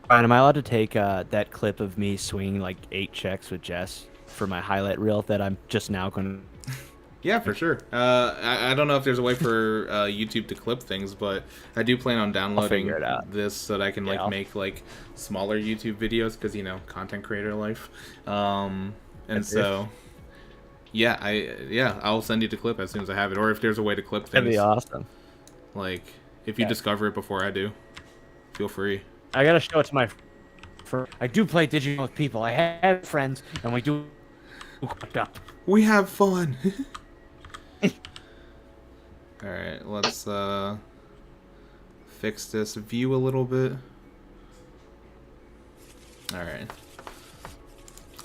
Ryan, am I allowed to take that clip of me swinging like 8 checks with Jess for my highlight reel that I'm just now going to... Yeah, for sure. I don't know if there's a way for YouTube to clip things, but I do plan on downloading this so that I can make like smaller YouTube videos because, you know, content creator life. So I'll send you the clip as soon as I have it, or if there's a way to clip things. That'd be awesome. Like if you discover it before I do, feel free. I gotta show it to my. I do play Digimon with people. I have friends, and we do. We have fun. All right, let's fix this view a little bit. All right,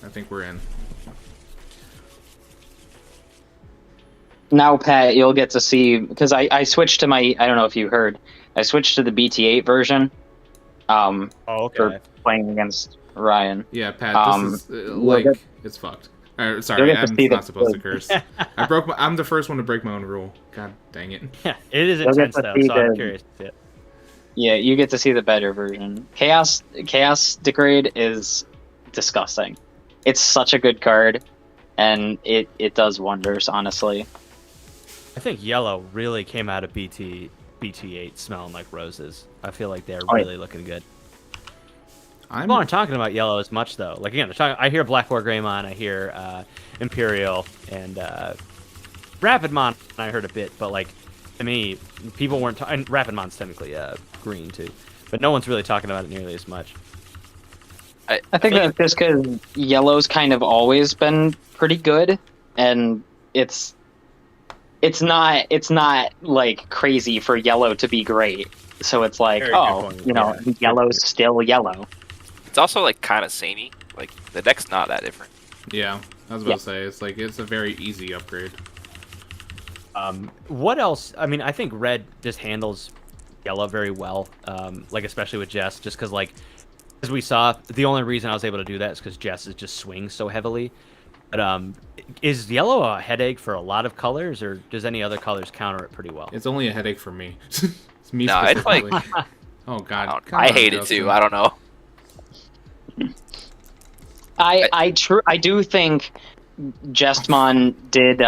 I think we're in. Now, Pat, you'll get to see, because I switched to I don't know if you heard, I switched to the BT8 version. For playing against Ryan. Yeah, Pat, this is it's fucked. Sorry, I'm not supposed to curse. I'm the first one to break my own rule. God dang it. Yeah, it is intense though, so I'm curious. Yeah, you get to see the better version. Chaos Degrade is disgusting. It's such a good card, and it does wonders, honestly. I think Yellow really came out of BT8 smelling like roses. I feel like they're really looking good. People aren't talking about Yellow as much though. Like again, I hear Black War Greymon, I hear Imperial, and Rapidmon. I heard a bit, but like to me, people weren't. And Rapidmon's technically green too, but no one's really talking about it nearly as much. I think that's just because Yellow's kind of always been pretty good, and it's not like crazy for Yellow to be great. So it's like, Yellow's still Yellow. It's also like kind of samey. Like the deck's not that different. Yeah, I was about to say it's a very easy upgrade. What else? I mean, I think Red just handles Yellow very well. Like especially with Jess, just because like as we saw, the only reason I was able to do that is because Jess is just swings so heavily. But is Yellow a headache for a lot of colors, or does any other colors counter it pretty well? It's only a headache for me. It's me no, it's like oh god, I hate it too. I don't know. I do think Jestmon did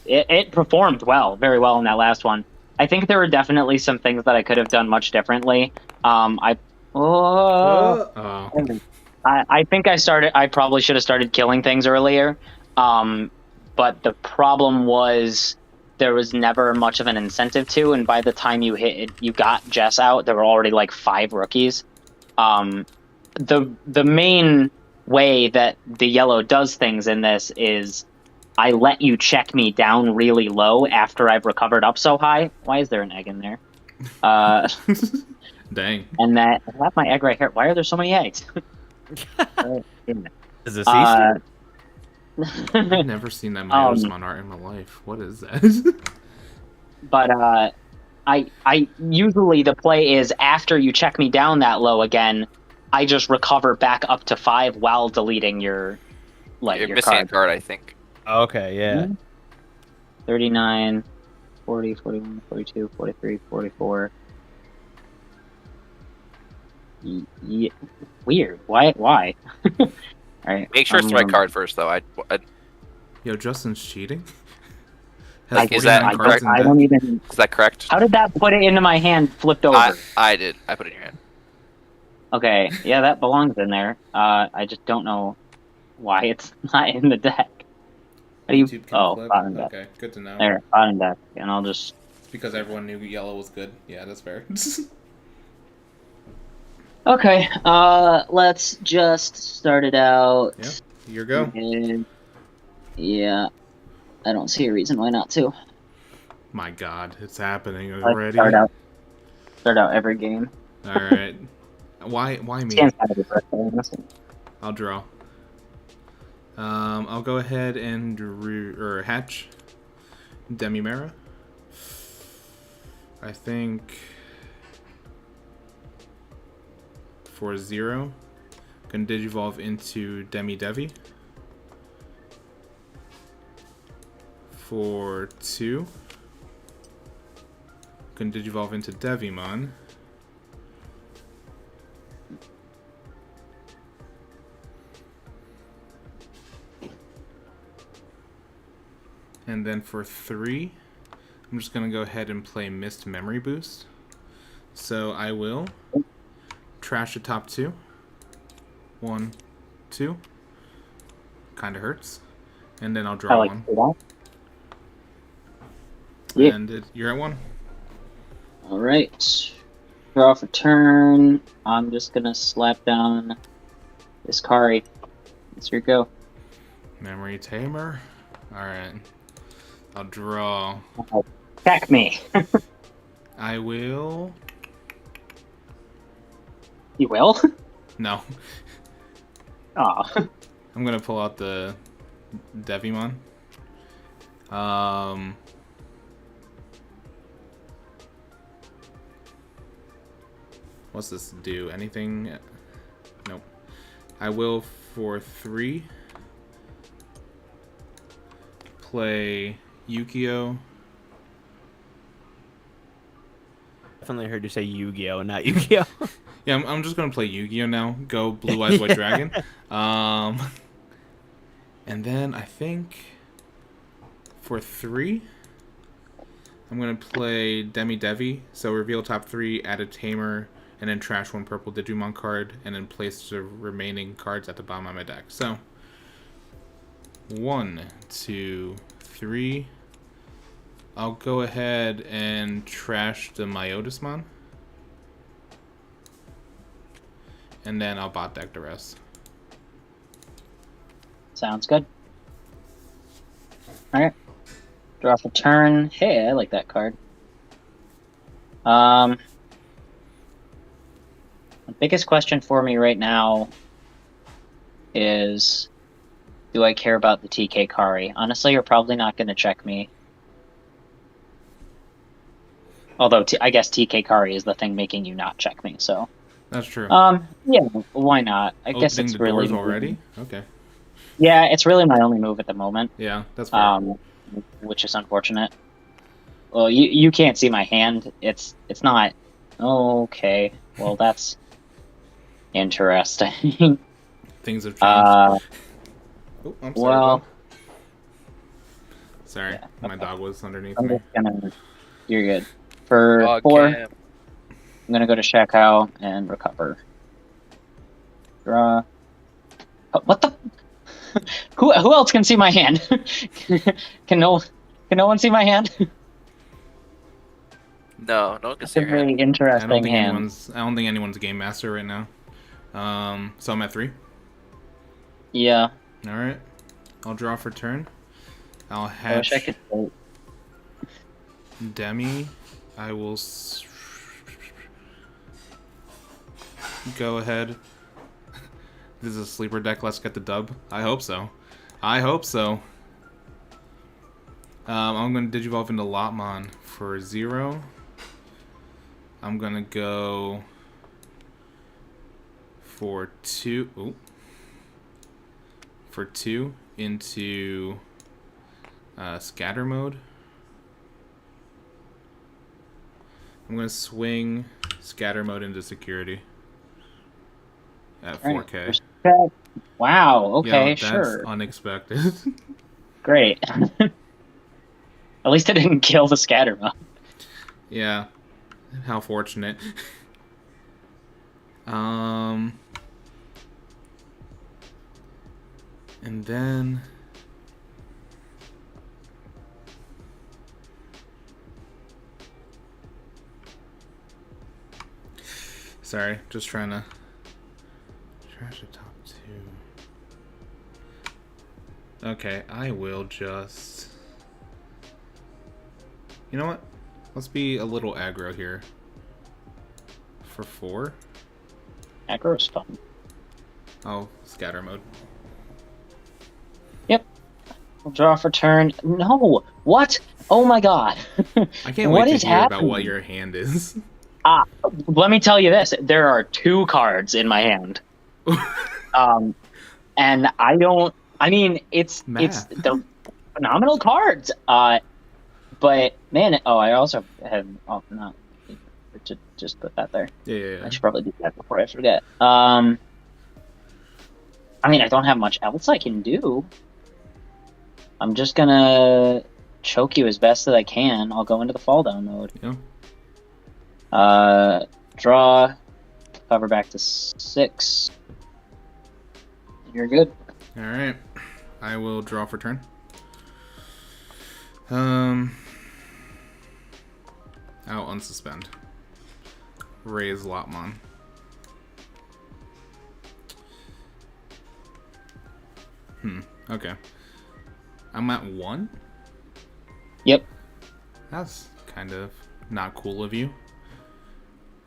it performed very well in that last one. I think there were definitely some things that I could have done much differently. I think I probably should have started killing things earlier. But the problem was there was never much of an incentive to, and by the time you got Jess out, there were already like 5 rookies. The main way that the Yellow does things in this is I let you check me down really low after I've recovered up so high. Why is there an egg in there? Dang. And I have my egg right here. Why are there so many eggs? Is this Easter? I've never seen that Myotismon art in my life. What is that? But I usually the play is after you check me down that low again, I just recover back up to 5 while deleting your You're missing a card, I think. Okay, yeah. 39, 40, 41, 42, 43, 44. Yeah. Weird. Why? All right. Make sure it's the right card first, though. Yo, Justin's cheating. Is that correct? I don't even. Is that correct? How did that put it into my hand? Flipped over. I did. I put it in your hand. Okay. Yeah, that belongs in there. I just don't know why it's not in the deck. How do you? YouTube can Oh, flip. bottom deck. Okay, good to know. There, bottom deck, and I'll just. Because everyone knew yellow was good. Yeah, that's fair. Okay. Let's just start it out. Yeah, your go. And, yeah, I don't see a reason why not to. My God, it's happening Let's already. Start out every game. All right. Why me? Stands out of the birthday. I'll draw. I'll go ahead and hatch Demimera. I think for 0, can digivolve into Devi. For 2, can digivolve into Devimon. And then for 3, I'm just going to go ahead and play Mist Memory Boost. So I will trash the top 2. 1, 2. Kind of hurts. And then I'll draw one. Yeah. And you're at 1. All right. Draw for turn. I'm just going to slap down this Kari. That's your go. Memory Tamer. Alright. I'll draw. Attack me. I will. You will? No. Aw. I'm gonna pull out the Devimon. What's this do? Anything? Nope. I will for 3 play Yukio. Definitely heard you say Yu-Gi-Oh and not Yu-Gi-Oh. Yeah, I'm just gonna play Yu-Gi-Oh now. Go Blue Eyes White Dragon. And then I think for 3, I'm gonna play Devi. So reveal top 3, add a Tamer, and then trash 1 purple Digimon card, and then place the remaining cards at the bottom of my deck. So 1, 2, 3. I'll go ahead and trash the Myotismon. And then I'll bot deck the rest. Sounds good. Alright. Draw for turn. Hey, I like that card. The biggest question for me right now is, do I care about the TK Kari? Honestly, you're probably not going to check me. Although, I guess TK Kari is the thing making you not check me, so... That's true. Yeah, why not? I guess Opening it's the really... doors already? Okay. Yeah, it's really my only move at the moment. Yeah, that's fair. Which is unfortunate. Well, you can't see my hand. It's not... Okay, well, that's interesting. Things have changed. Oh, I'm sorry. well... Bob. Sorry, Yeah, my okay. dog was underneath I'm me. just gonna... You're good. For Dog 4, cam. I'm gonna go to Shakao and recover. Draw. Oh, what the? Who else can see my hand? Can no one see my hand? No one can It's see a your hand. very interesting hand. I don't think anyone's game master right now. So I'm at 3. Yeah. All right. I'll draw for turn. I'll I wish hatch I could vote. Demi. I will go ahead. This is a sleeper deck. Let's get the dub. I hope so. I hope so. I'm going to digivolve into Lotmon for 0. I'm going to go for 2. Ooh. For 2 into scatter mode. I'm going to swing scatter mode into security at 4K. Wow. Okay. Yo, that's sure. unexpected. Great. At least I didn't kill the scatter mode. Yeah. How fortunate. And then Sorry, just trying to trash the top 2. Okay, I will just... You know what? Let's be a little aggro here. For 4. Aggro's fun. Oh, scatter mode. Yep. We'll draw for turn. No! What? Oh my god. I can't What wait is to hear about happening? what your hand is. Let me tell you this. There are 2 cards in my hand. And I don't... I mean, it's the phenomenal cards. But, man... Oh, I also have... Oh, no. Just put that there. Yeah. I should probably do that before I forget. I mean, I don't have much else I can do. I'm just gonna choke you as best as I can. I'll go into the fall down mode. Yeah. Draw, cover back to 6. You're good. All right. I will draw for turn. I'll unsuspend. Raise Lotmon. Okay. I'm at 1? Yep. That's kind of not cool of you.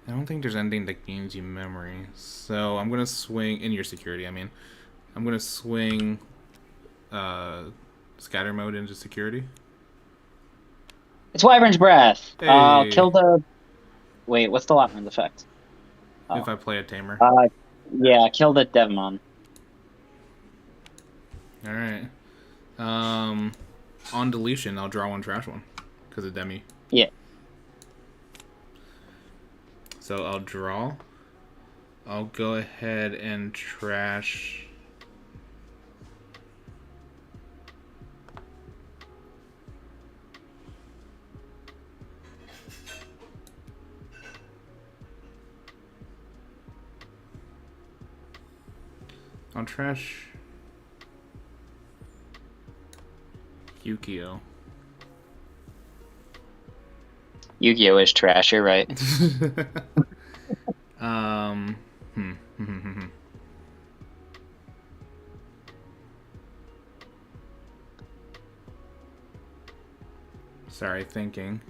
I don't think there's anything that gains you memory. So I'm going to swing... In your security, I mean. I'm going to swing scatter mode into security. It's Wyvern's Breath. Hey. Kill the... Wait, what's the Lotman's effect? If I play a tamer. Yeah, kill the Devmon. Alright. On deletion, I'll draw 1 trash 1. Because of Demi. Yeah. So I'll draw. I'll go ahead and trash... I'll trash Yukio. Yu-Gi-Oh is trash, you're right. Sorry, thinking.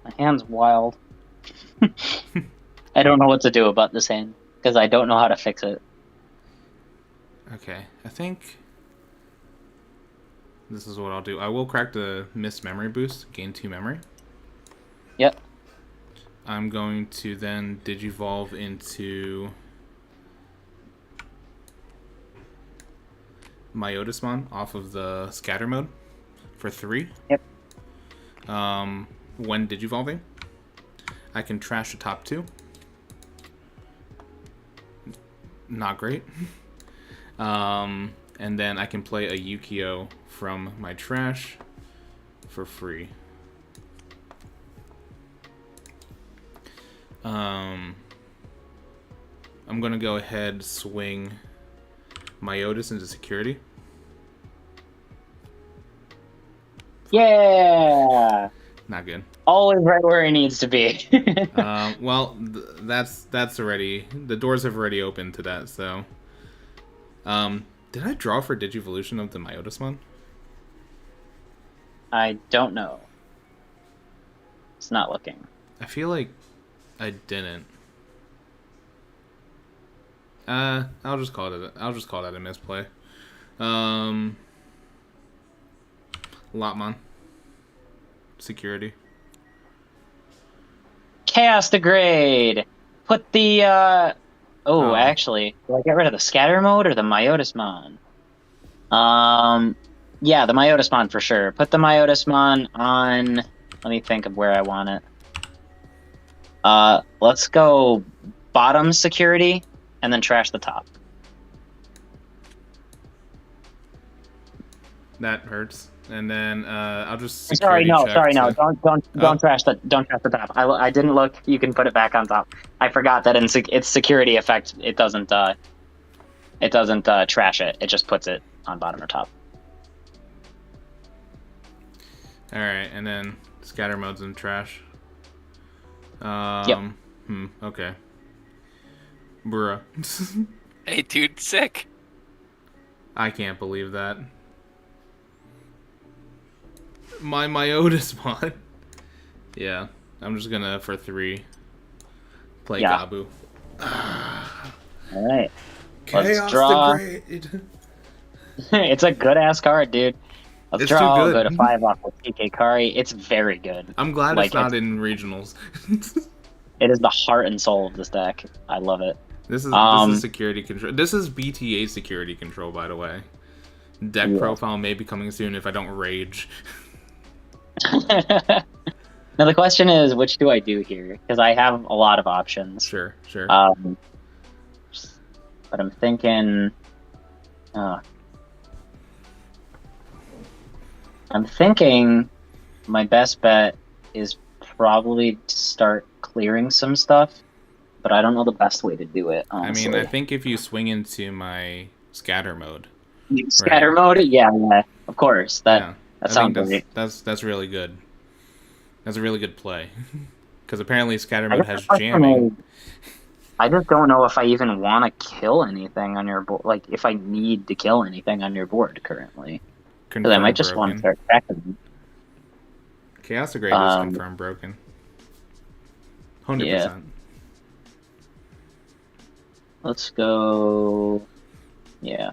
My hand's wild. I don't know what to do about this hand, because I don't know how to fix it. Okay, I think this is what I'll do. I will crack the missed memory boost, gain 2 memory. Yep. I'm going to then digivolve into Myotismon off of the scatter mode for 3. Yep. When digivolving, I can trash the top 2. Not great. And then I can play a Yukio from my trash for free. I'm gonna go ahead, swing Myotis into security. Yeah! Not good. Always right where he needs to be. Well, that's already... The doors have already opened to that, so... Did I draw for Digivolution of the Myotismon? I don't know. It's not looking. I feel like I didn't. I'll just call that a misplay. Lotmon. Security. Chaos Degrade! Put the, Oh. actually, do I get rid of the Scatter Mode or the Myotismon? Yeah, the Myotismon for sure. Put the Myotismon on... Let me think of where I want it. Let's go bottom security, and then trash the top. That hurts. And then I'll just Sorry, security no. check Don't trash the top. I didn't look. You can put it back on top. I forgot that its security effect. It doesn't trash it. It just puts it on bottom or top. All right, and then scatter mode's in trash. Yep. Okay. Bruh. Hey, dude, sick. I can't believe that. My Otis mod. Yeah, I'm just gonna, for 3, play Yeah. Gabu. All right. Chaos draw. the Great. It's a good ass card, dude. Let's It's draw. too I'll good. go to 5 off with TK Kari. It's very good. I'm glad Like, it's not in regionals. It is the heart and soul of this deck. I love it. This is security control. This is BT8 security control, by the way. Deck profile may be coming soon if I don't rage. Now the question is, which do I do here? Because I have a lot of options. Sure. But I'm thinking. I'm thinking my best bet is probably to start clearing some stuff, but I don't know the best way to do it, honestly. I mean, I think if you swing into my scatter mode. Scatter mode? Yeah, of course. That sounds great. That's really good. That's a really good play. Because apparently scatter mode has jamming. I just don't know if I even want to kill anything on your board. Like, if I need to kill anything on your board currently. Because I might just want to start cracking. Chaos the Great is confirmed broken. 100%. Yeah. Let's go. Yeah.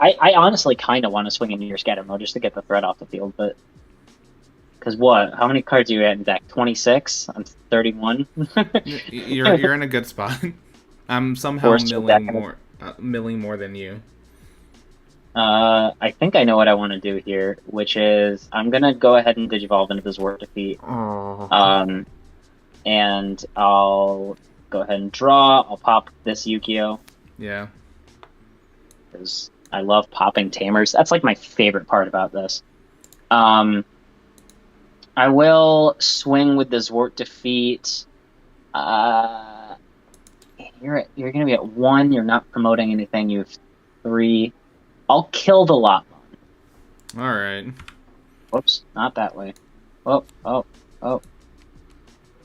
I honestly kind of want to swing into your scatter mode just to get the threat off the field, but because what? How many cards are you at in deck? 26. I'm 31. You're in a good spot. I'm somehow milling more than you. I think I know what I want to do here, which is I'm gonna go ahead and digivolve into this Word Defeat. And I'll go ahead and draw. I'll pop this Yu-Gi-Oh. Yeah. Because I love popping Tamers. That's like my favorite part about this. I will swing with the Zwart Defeat. You're gonna be at 1. You're not promoting anything. You have 3. I'll kill the lot. All right. Whoops, not that way. Oh.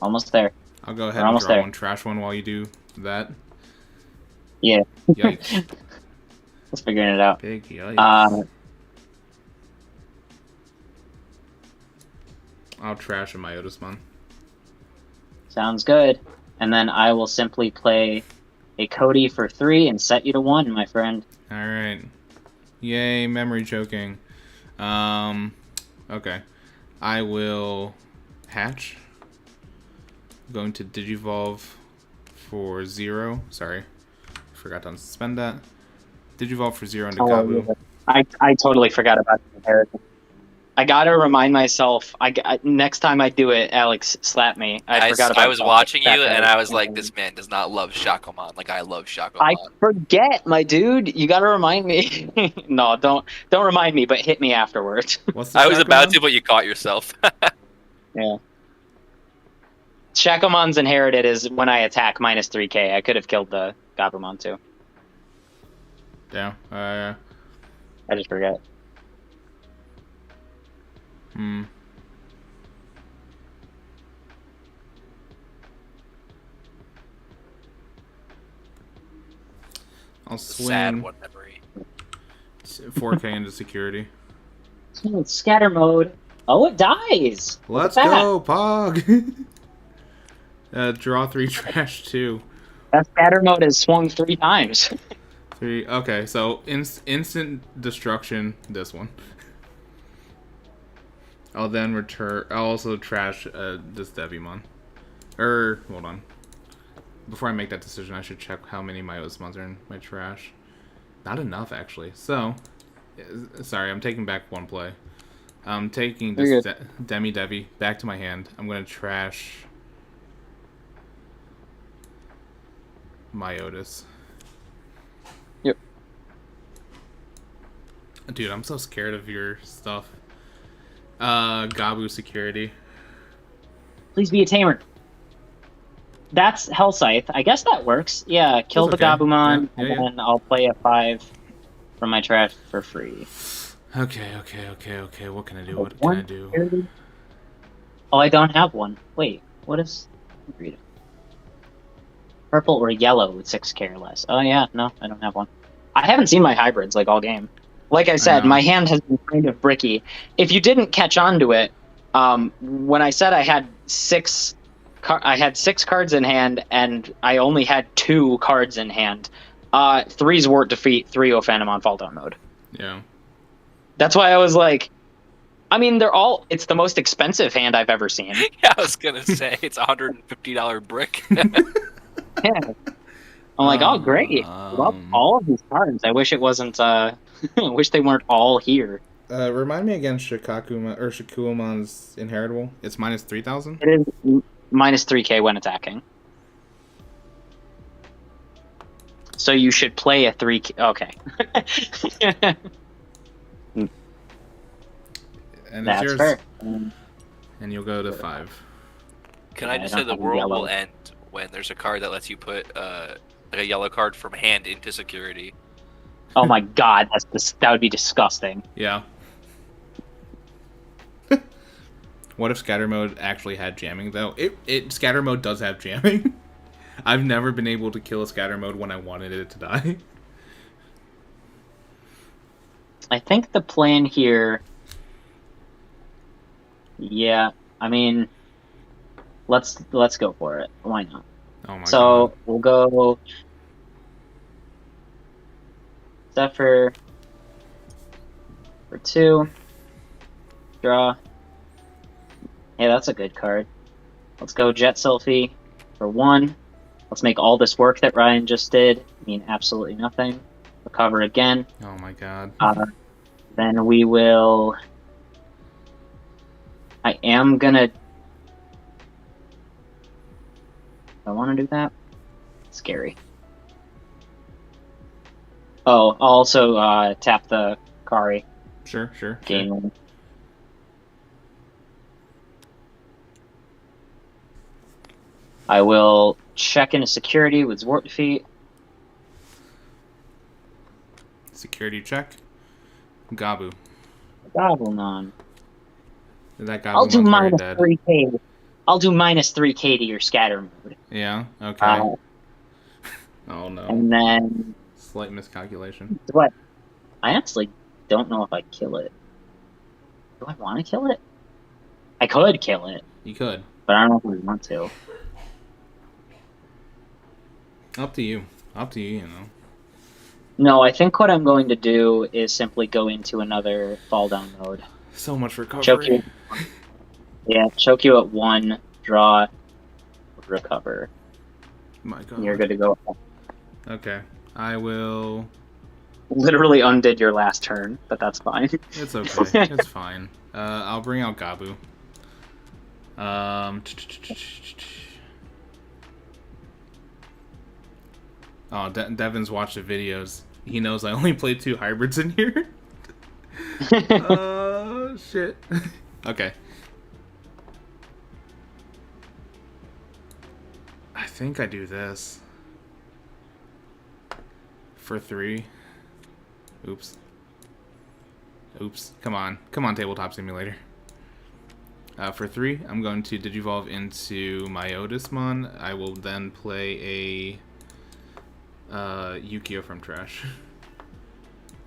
Almost there. I'll go ahead and draw one trash one while you do that. Yeah. Yikes. Just figuring it out. Big yikes. I'll trash in my Otismon. Sounds good. And then I will simply play a Cody for 3 and set you to 1, my friend. Alright. Yay, memory choking. Okay. I will hatch. I'm going to Digivolve for 0. Sorry. Forgot to unsuspend that. Digivolve for 0 into Gabu. I totally forgot about the inheritance. I gotta remind myself. Next time I do it, Alex, slap me. I forgot about. I was watching you, and I was like, "This man does not love Shakomon like I love Shakomon." I forget, my dude. You gotta remind me. No, don't remind me, but hit me afterwards. I was about to, but you caught yourself. Yeah. Shakomon's inherited is when I attack minus 3k. I could have killed the Gabumon too. Yeah. I just forget. I'll swing sad one memory. 4k into security. Scatter mode. Oh, it dies. Let's go, Pog. Draw 3 trash 2. That scatter mode has swung 3 times. 3. Okay, so instant destruction. This one. I'll then return. I'll also trash this Devimon. Hold on. Before I make that decision, I should check how many my Osmons are in my trash. Not enough, actually. So, sorry, I'm taking back one play. I'm taking this Devi back to my hand. I'm going to trash my Otis. Yep. Dude, I'm so scared of your stuff. Gabu security. Please be a tamer. That's Hell Scythe. I guess that works. Yeah, kill the Gabumon, and then I'll play a 5 from my trash for free. Okay. What can I do? What can One I do? charity? Oh, I don't have one. Wait, what is? Read it. Purple or yellow with 6K or less. Oh yeah, no, I don't have one. I haven't seen my hybrids like all game. Like I said, know. my hand has been kind of bricky. If you didn't catch on to it, when I said I had six cards in hand, and I only had 2 cards in hand. 3's Wart Defeat, 3 Ophanimon Fall Down mode. Yeah. That's why I was like, I mean, it's the most expensive hand I've ever seen. Yeah, I was gonna say it's $150 brick. Yeah. I'm like, oh great, love all of these cards. I wish it wasn't. I wish they weren't all here. Remind me again, Shikuamon's inheritable. It's minus 3,000. It is minus 3K when attacking. So you should play a 3K. Okay. And That's it's yours. fair. And you'll go to 5. Can I just say the world will end when there's a card that lets you put like a yellow card from hand into security? Oh my god, that would be disgusting. Yeah. What if scatter mode actually had jamming though? Scatter mode does have jamming. I've never been able to kill a scatter mode when I wanted it to die. I think the plan here. Yeah, I mean, let's go for it. Why not? Oh my So god. we'll go Zephyr for 2. Draw. Hey, that's a good card. Let's go Jet Sylphie for 1. Let's make all this work that Ryan just did mean absolutely nothing. Recover again. Oh my god. Then we will. I am gonna. I want to do that. Scary. Oh, I'll also tap the Kari. Sure. Gain one. I will check into security with Zwart Defeat. Security check. Gabu. Gobblenon. That I'll do Gabumon's very minus dead. 3K. I'll do minus 3K to your scatter mode. Yeah. Okay. Oh no. And then Slight miscalculation. what? I honestly don't know if I kill it. Do I want to kill it? I could kill it, You could. but I don't know if I want to. Up to you. You know. No, I think what I'm going to do is simply go into another fall down mode. So much recovery. Choke you. Yeah, choke you at 1, draw, recover. My god. And you're good to go. Okay. I will. Literally undid your last turn, but that's fine. It's okay. It's fine. I'll bring out Gabu. Oh, Devin's watched the videos. He knows I only played 2 hybrids in here. Oh, shit. Okay. I think I do this. For 3. Oops. Come on, Tabletop Simulator. For 3, I'm going to Digivolve into Myotismon. I will then play a Yukio from Trash.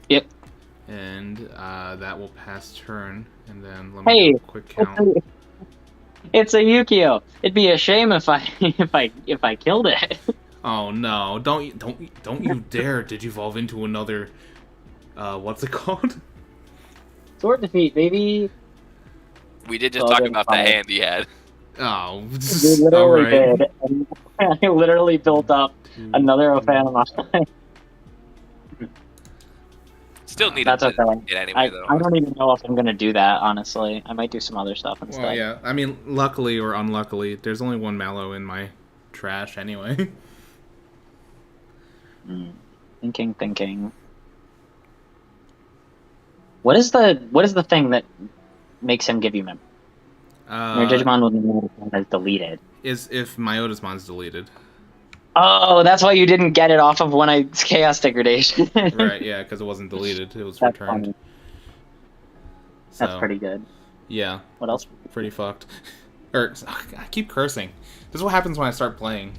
Yep. And that will pass turn. And then let me Hey, do a quick count. it's a Yukio. It'd be a shame if I if I killed it. Oh no! Don't you dare Digivolve into another. What's it called? Sword defeat, baby. We did just Oh, talk then about fine. the hand he had. Oh, We literally alright. did. And I literally built up another Ophanimon. Still need That's to okay. get anyway I though. don't even know if I'm gonna do that, honestly. I might do some other stuff instead. Well, yeah. I mean, luckily or unluckily, there's only 1 Mallow in my trash anyway. Thinking. What is the thing that makes him give you memory? Your Digimon with Myotismon is deleted. Is if Myotismon's deleted. Oh, that's why you didn't get it off of when I Chaos Degradation. Right, yeah, because it wasn't deleted. It was That's returned. funny. So, That's pretty good. Yeah. What else? Pretty fucked. Or I keep cursing. This is what happens when I start playing.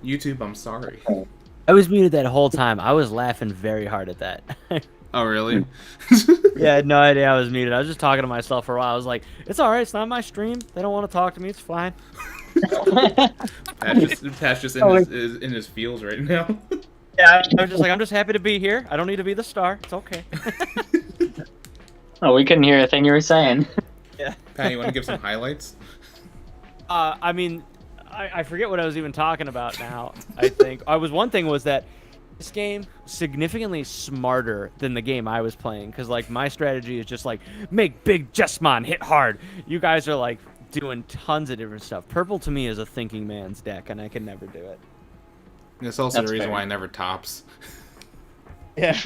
YouTube, I'm sorry. I was muted that whole time. I was laughing very hard at that. Oh, really? Yeah, I had no idea I was muted. I was just talking to myself for a while. I was like, it's all right. It's not my stream. They don't want to talk to me. It's fine. Pat's just in his feels right now. Yeah, I was just like, I'm just happy to be here. I don't need to be the star. It's okay. Oh, we couldn't hear a thing you were saying. Yeah. Pat, you want to give some highlights? I mean, I forget what I was even talking about now. I think one thing was that this game significantly smarter than the game I was playing, because like my strategy is just like make big Jessmon hit hard. You guys are like doing tons of different stuff. Purple to me is a thinking man's deck, and I can never do it. That's also That's the reason fair. why I never tops. Yeah.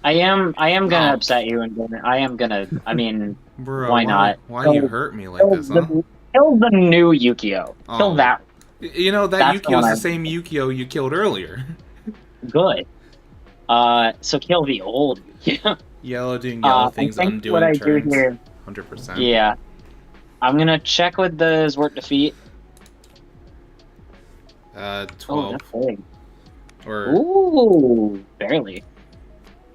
I am gonna upset you, and I mean, Bro, why not? Why do you hurt me like this, huh? Kill the new Yukio. Kill Oh. that. You know, that That's the one Yukio's I- the same Yukio you killed earlier. Good. So kill the old Yukio. Yellow doing yellow things, I think undoing what I turns. do here. 100%. Yeah. I'm gonna check with the Zwart defeat. 12. Oh, that's big. Or Ooh, barely.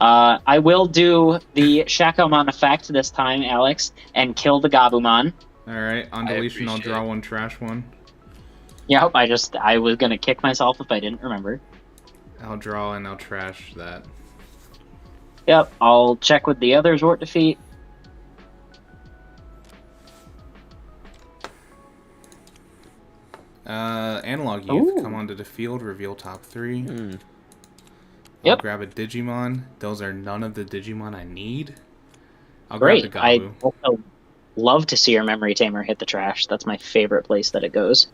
I will do the Shakomon effect this time, Alex, and kill the Gabumon. alright, on I deletion I'll appreciate draw it. one, trash one. Yep, I was gonna kick myself if I didn't remember. I'll draw and I'll trash that. Yep, I'll check with the other Zwart defeat. Analog Youth, Ooh. come onto the field, reveal top 3. I'll Yep. grab a Digimon. Those are none of the Digimon I need. I'll Great. grab the I Gabu. also love to see your Memory Tamer hit the trash. That's my favorite place that it goes.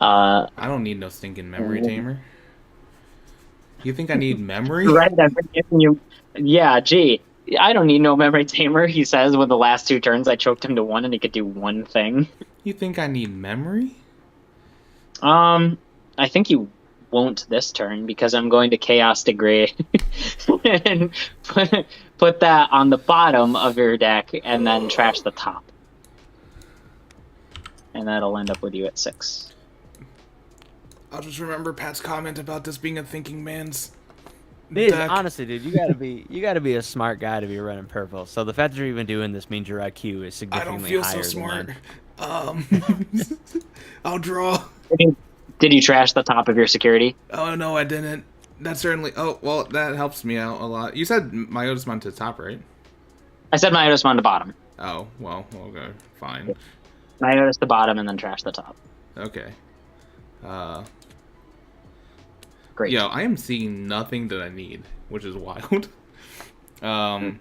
I don't need no stinking memory tamer. You think I need memory? Right, I've been giving you. Yeah, gee. I don't need no Memory Tamer, he says, with the last 2 turns I choked him to 1 and he could do 1 thing. You think I need memory? I think you won't this turn because I'm going to Chaos Degree and put that on the bottom of your deck and then trash the top. And that'll end up with you at 6. I'll just remember Pat's comment about this being a thinking man's Dude, deck. honestly, dude, you gotta be a smart guy to be running purple. So the fact that you're even doing this means your IQ is I don't significantly feel higher so than smart. mine. I'll draw. Did you trash the top of your security? Oh no, I didn't. That certainly. Oh well, that helps me out a lot. You said Myotismon to the top, right? I said Myotosmon to bottom. Oh well, okay, fine. Myotis to bottom and then trash the top. Okay. Great. Yo, I am seeing nothing that I need, which is wild. I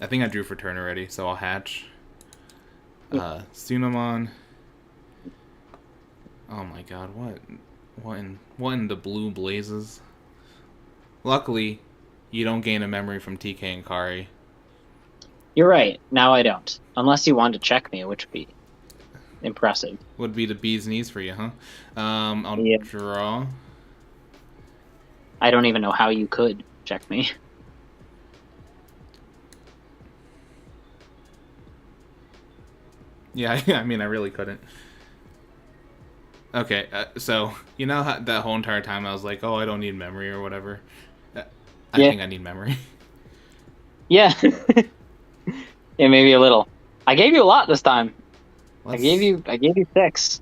think I drew for turn already, so I'll hatch. Tsunamon. Oh my god, what in the blue blazes? Luckily, you don't gain a memory from TK and Kari. You're right. Now I don't. Unless you wanted to check me, which would be impressive. Would be the bee's knees for you, huh? I'll Yeah. draw. I don't even know how you could check me. Yeah, I mean, I really couldn't. Okay, so, you know how that whole entire time I was like, oh, I don't need memory or whatever? I Yeah. think I need memory. Yeah. Yeah, maybe a little. I gave you a lot this time. I Let's- gave you 6.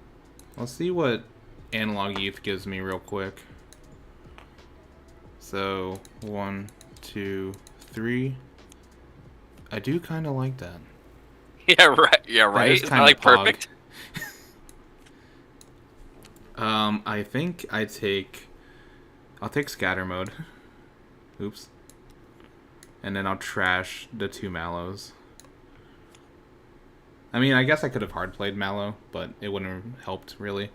Let's see what Analog Youth gives me real quick. So, 1, 2, 3. I do kind of like that. Yeah, right. Yeah, That right. is It's kinda not like pog. perfect. I think I'll take Scatter Mode. Oops. And then I'll trash the 2 Mallows. I mean, I guess I could have hard played Mallow, but it wouldn't have helped, really.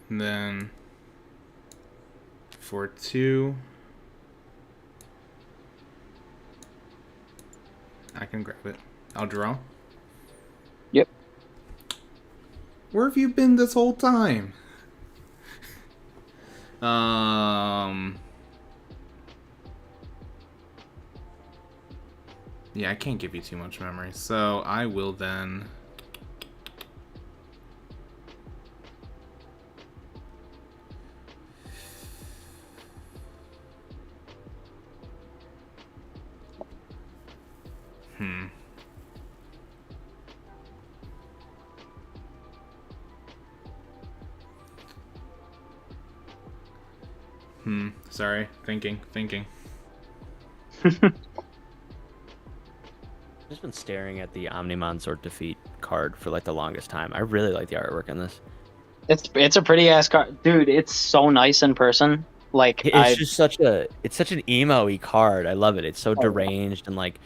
And then for 2, I can grab it. I'll draw. Yep. Where have you been this whole time? Yeah, I can't give you too much memory, so I will then. Sorry. Thinking. I've just been staring at the Omnimon Sword Defeat card for like the longest time. I really like the artwork in this. It's a pretty ass card, dude. It's so nice in person. Like It's just such an emo-y card. I love it. It's so deranged and like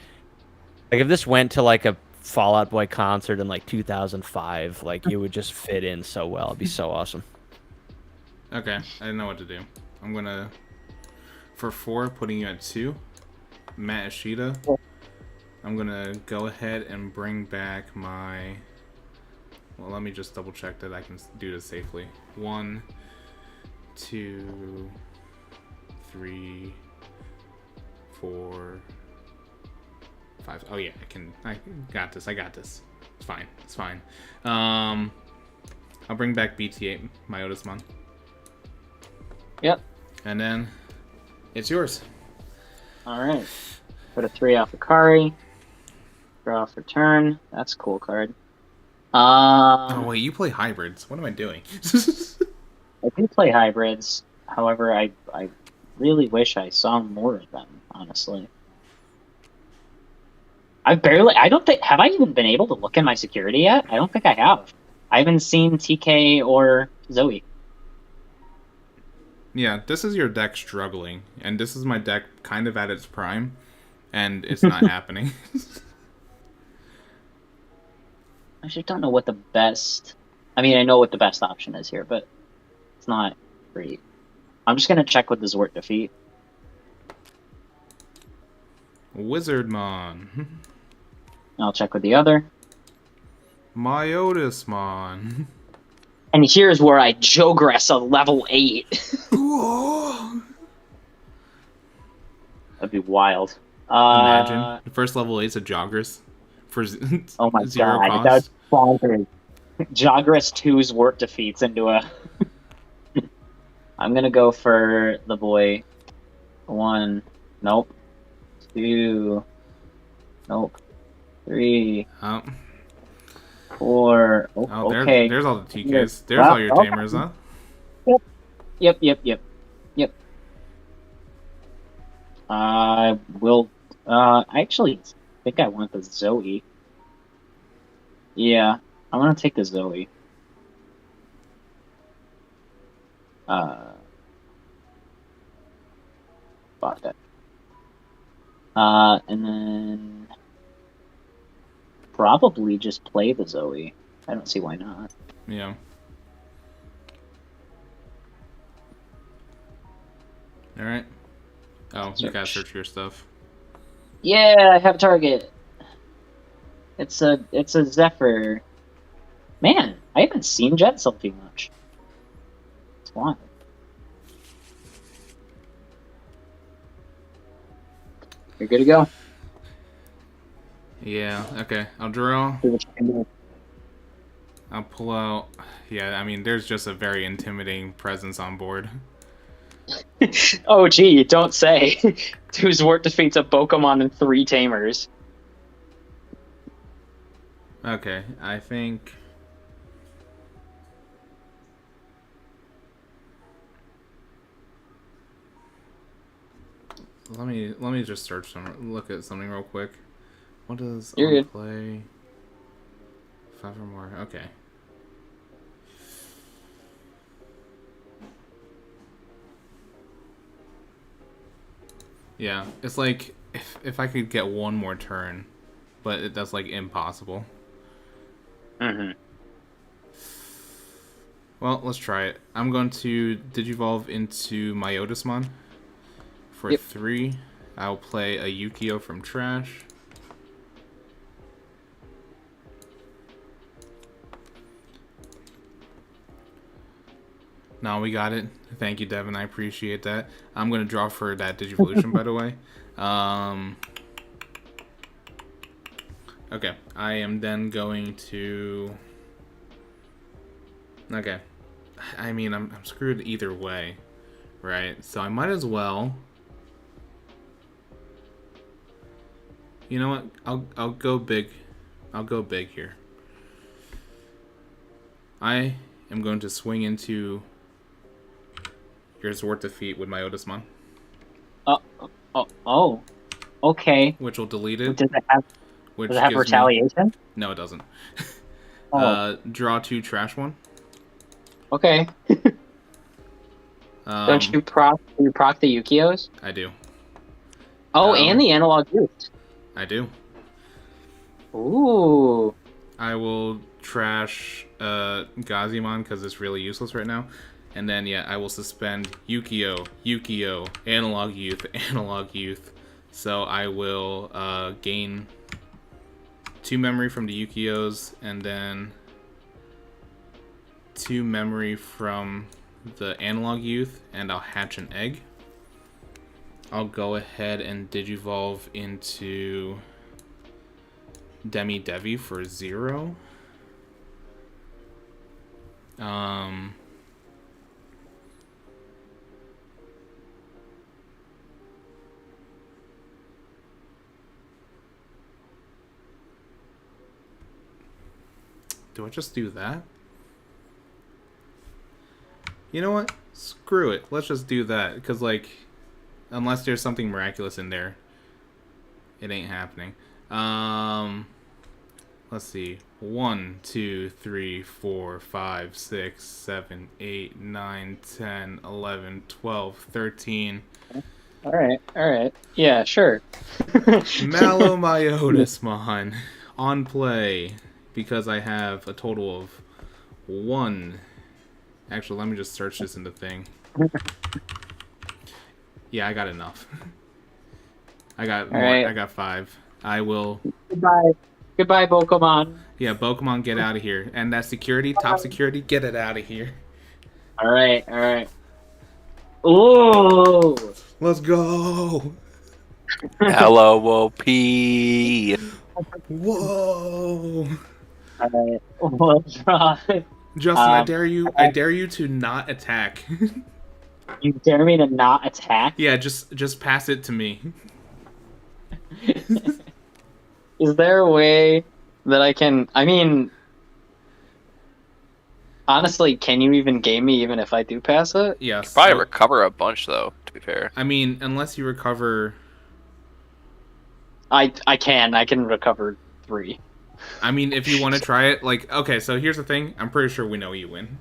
if this went to like a Fall Out Boy concert in like 2005, like it would just fit in so well. It'd be so awesome. Okay, I didn't know what to do. I'm gonna, for 4, putting you at 2, Matt Ishida. I'm gonna go ahead and bring back my. Well, let me just double check that I can do this safely. 1, 2, 3, 4, 5. Oh yeah, I got this. It's fine. I'll bring back BT8 Myotismon. Yep. And then it's yours. All right. Put a 3 off Akari. Draw for turn. That's a cool card. Oh wait, you play hybrids. What am I doing? I do play hybrids. However, I really wish I saw more of them, honestly. I don't think, have I even been able to look in my security yet? I don't think I have. I haven't seen TK or Zoe. Yeah, this is your deck struggling, and this is my deck kind of at its prime, and it's not happening. I just don't know what the best... I mean, I know what the best option is here, but it's not great. I'm just going to check with the Zwart defeat. Wizardmon. I'll check with the other. Myotismon. And here's where I Jogress a level 8. That'd be wild. Imagine. The first level 8's a Jogress for oh my 0 god, cost. that's bonkers. Jogress 2's Zwart defeats into a... I'm gonna go for the boy. 1. Nope. 2. Nope. 3. Oh. 4. Oh, okay. There's all the TKs. There's all your tamers, huh? Yep. I will. I actually think I want the Zoe. Yeah, I want to take the Zoe. Bought that. And then probably just play the Zoe. I don't see why not. Yeah. All right. Oh, you gotta search your stuff. Yeah, I have a target. It's a Zephyr. Man, I haven't seen Jet Selfie much. It's wild. You're good to go. Yeah. Okay. I'll draw. I'll pull out. Yeah. I mean, there's just a very intimidating presence on board. Oh, gee, don't say. 2 Zwart defeats a Pokemon and 3 Tamers. Okay, I think. Let me just look at something real quick. What does You're good. play? 5 or more. Okay. Yeah, it's like if I could get one more turn, but that's like impossible. Mm-hmm. Well, let's try it. I'm going to Digivolve into Myotismon. For 3, I'll play a Yukio from Trash. No, we got it. Thank you, Devin. I appreciate that. I'm going to draw for that Digivolution, by the way. Okay. I am then going to... Okay. I mean, I'm screwed either way, right? So I might as well... You know what? I'll go big. I'll go big here. I am going to swing into your Zwart defeat with my Otismon. Oh. Okay. Which will delete it. Does it have, which does it have gives retaliation? Me... No, it doesn't. Oh. Draw 2, trash 1. Okay. Don't you proc the Yukios? I do. Oh, and the analog youth. I do. Ooh. I will trash Gazimon because it's really useless right now. And then, yeah, I will suspend Yukio, Analog Youth. So I will gain 2 memory from the Yukios, and then 2 memory from the Analog Youth, and I'll hatch an egg. I'll go ahead and Digivolve into Demi Devi for 0. Do I just do that? You know what? Screw it. Let's just do that. Because, like, unless there's something miraculous in there, it ain't happening. Let's see. 1, 2, 3, 4, 5, 6, 7, 8, 9, 10, 11, 12, 13. Alright. Yeah, sure. Malomyotismon on play. Because I have a total of 1. Actually, let me just search this in the thing. Yeah, I got enough. I got more. Right. I got 5. I will. Goodbye, Pokemon. Yeah, Pokemon, get out of here. And that security, top security, get it out of here. Alright. Ooh. Let's go. LOOP. Whoa. Alright. Well, Justin, I dare you. I dare you to not attack. You dare me to not attack? Yeah, just pass it to me. Is there a way that I can... I mean... Honestly, can you even game me even if I do pass it? Yes. Probably recover a bunch, though, to be fair. I mean, unless you recover... I can recover 3. I mean, if you want to try it, like... Okay, so here's the thing. I'm pretty sure we know you win.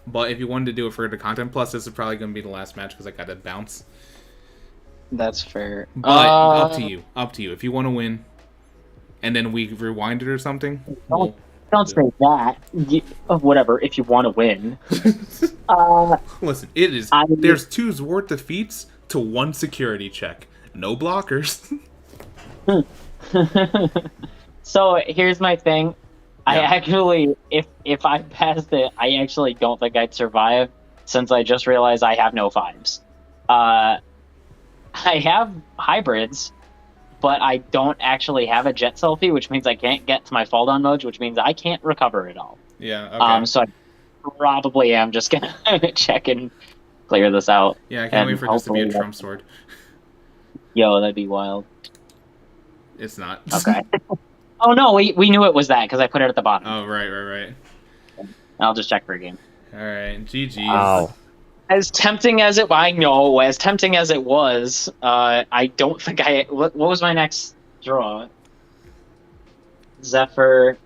But if you wanted to do it for the content, plus this is probably going to be the last match because I got to bounce. That's fair. But up to you. Up to you. If you want to win, and then we rewind it or something. Don't say that. Whatever. If you want to win. Listen, it is. There's 2 Zwart defeats to 1 security check. No blockers. So here's my thing. Yeah. I actually, if I passed it, I actually don't think I'd survive, since I just realized I have no 5s. I have hybrids, but I don't actually have a jet selfie, which means I can't get to my fall down mode, which means I can't recover it all. Yeah. Okay. So I probably am just gonna check and clear this out. Yeah, I can't wait for this to be a Trump sword. Yo, that'd be wild. It's not. Okay. Oh no, we knew it was that because I put it at the bottom. Oh right. I'll just check for a game. All right, GG's. Wow. As tempting as it was, I don't think what was my next draw? Zephyr,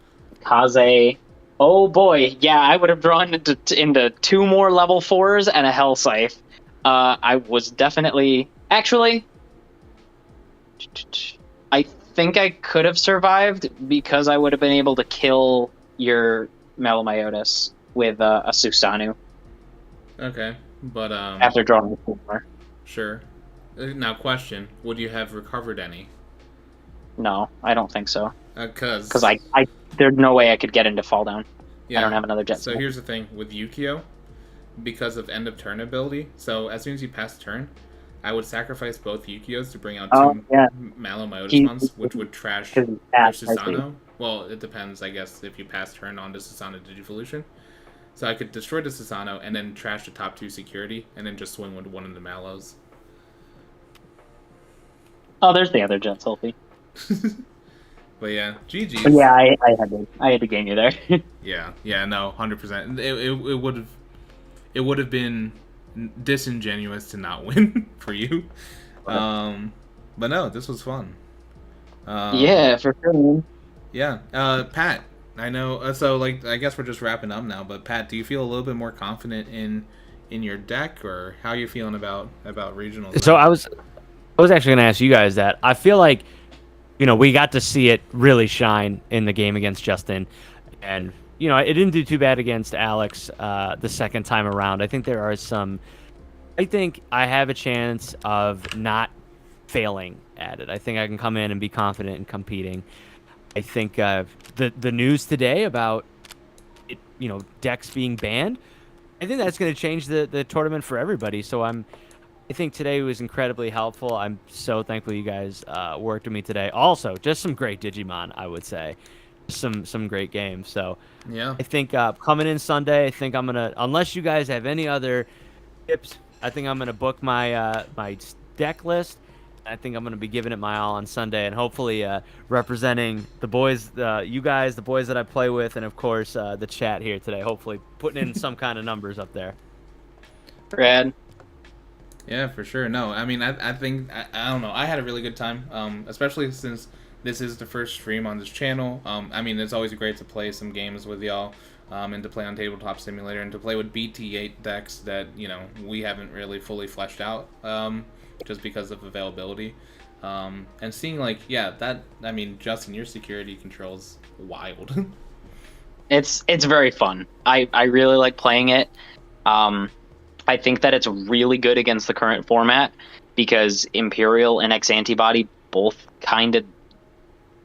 Kaze. Oh boy, yeah, I would have drawn into 2 more level 4s and a Hell Scythe. I was definitely... Actually, I think I could have survived because I would have been able to kill your Melomyotis with a Susanu. Okay, but after drawing 4. Sure. Now, question: would you have recovered any? No, I don't think so. Because there's no way I could get into fall down. yeah, I don't have another jet. So here's the thing with Yukio. because of end of turn ability. So as soon as you pass turn, I would sacrifice both Yukios to bring out two Malomyotis ones, which would trash your Susanoo. Well, it depends, I guess, if you pass turn on the Susanoo Digivolution. So I could destroy the Susanoo and then trash the top 2 security, and then just swing with one of the Malos. Oh, there's the other Jet Sulfy. But yeah, GG's. But yeah, I had to game you there. yeah, no, 100%. It would have been disingenuous to not win for you. But no, this was fun. Yeah, for sure, man. Yeah, Pat, I know. So like, I guess we're just wrapping up now. But Pat, do you feel a little bit more confident in your deck, or how are you feeling about regionals? So I was actually going to ask you guys that. I feel like, we got to see it really shine in the game against Justin, and it didn't do too bad against Alex the second time around. I think there are some. I think I have a chance of not failing at it. I think I can come in and be confident in competing. I think the news today about it, decks being banned, I think that's going to change the tournament for everybody. So I think today was incredibly helpful. I'm so thankful you guys worked with me today. Also, just some great Digimon, I would say. Some great games. So yeah, I think coming in Sunday, I think I'm gonna, unless you guys have any other tips, I think I'm gonna book my my deck list. I think I'm gonna be giving it my all on Sunday, and hopefully representing the boys, you guys, the boys that I play with, and of course the chat here today. Hopefully putting in some kind of numbers up there. Rad. Yeah, for sure. No, I mean, I think, I don't know. I had a really good time, especially since this is the first stream on this channel. I mean, it's always great to play some games with y'all, and to play on Tabletop Simulator, and to play with BT8 decks that, we haven't really fully fleshed out, just because of availability. And seeing, like, I mean, Justin, your security control's wild. It's very fun. I really like playing it. I think that it's really good against the current format because Imperial and X Antibody both kind of.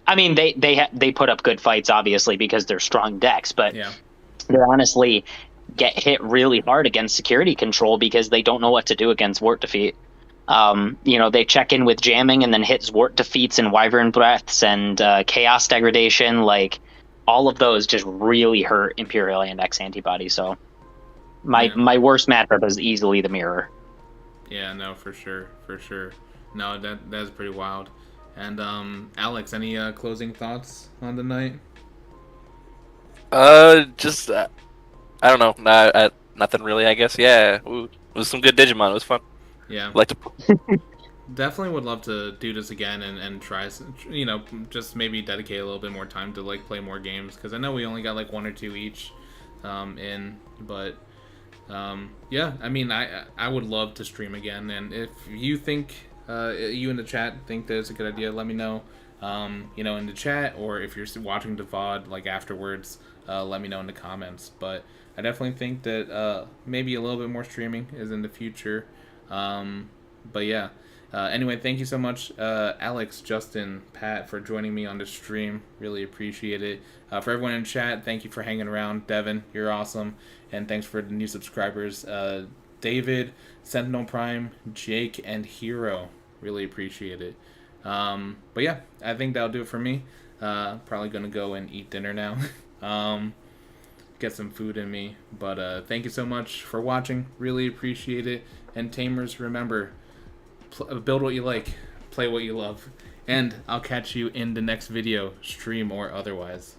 I mean, they put up good fights, obviously, because they're strong decks, but they honestly get hit really hard against security control because they don't know what to do against Wart Defeat. They check in with jamming and then hit Wart Defeats and Wyvern Breaths and Chaos Degradation. Like, all of those just really hurt Imperial and X Antibody, so. My worst matchup is easily the Mirror. Yeah, no, for sure. No, that's pretty wild. And Alex, any closing thoughts on the night? Just I don't know, nothing really, I guess. Yeah, it was some good Digimon. It was fun. Yeah, like to. Definitely would love to do this again and try, just maybe dedicate a little bit more time to like play more games, because I know we only got like 1 or 2 each in, but. Yeah, I mean, I would love to stream again, and if you think, you in the chat think that it's a good idea, let me know, in the chat, or if you're watching the VOD, like, afterwards, let me know in the comments. But I definitely think that, maybe a little bit more streaming is in the future, but yeah. Anyway, thank you so much, Alex, Justin, Pat, for joining me on the stream. Really appreciate it. For everyone in chat, thank you for hanging around. Devin, you're awesome. And thanks for the new subscribers. David, Sentinel Prime, Jake, and Hero. Really appreciate it. But yeah, I think that'll do it for me. Probably going to go and eat dinner now. Get some food in me. But thank you so much for watching. Really appreciate it. And Tamers, remember, build what you like, play what you love, and I'll catch you in the next video, stream or otherwise.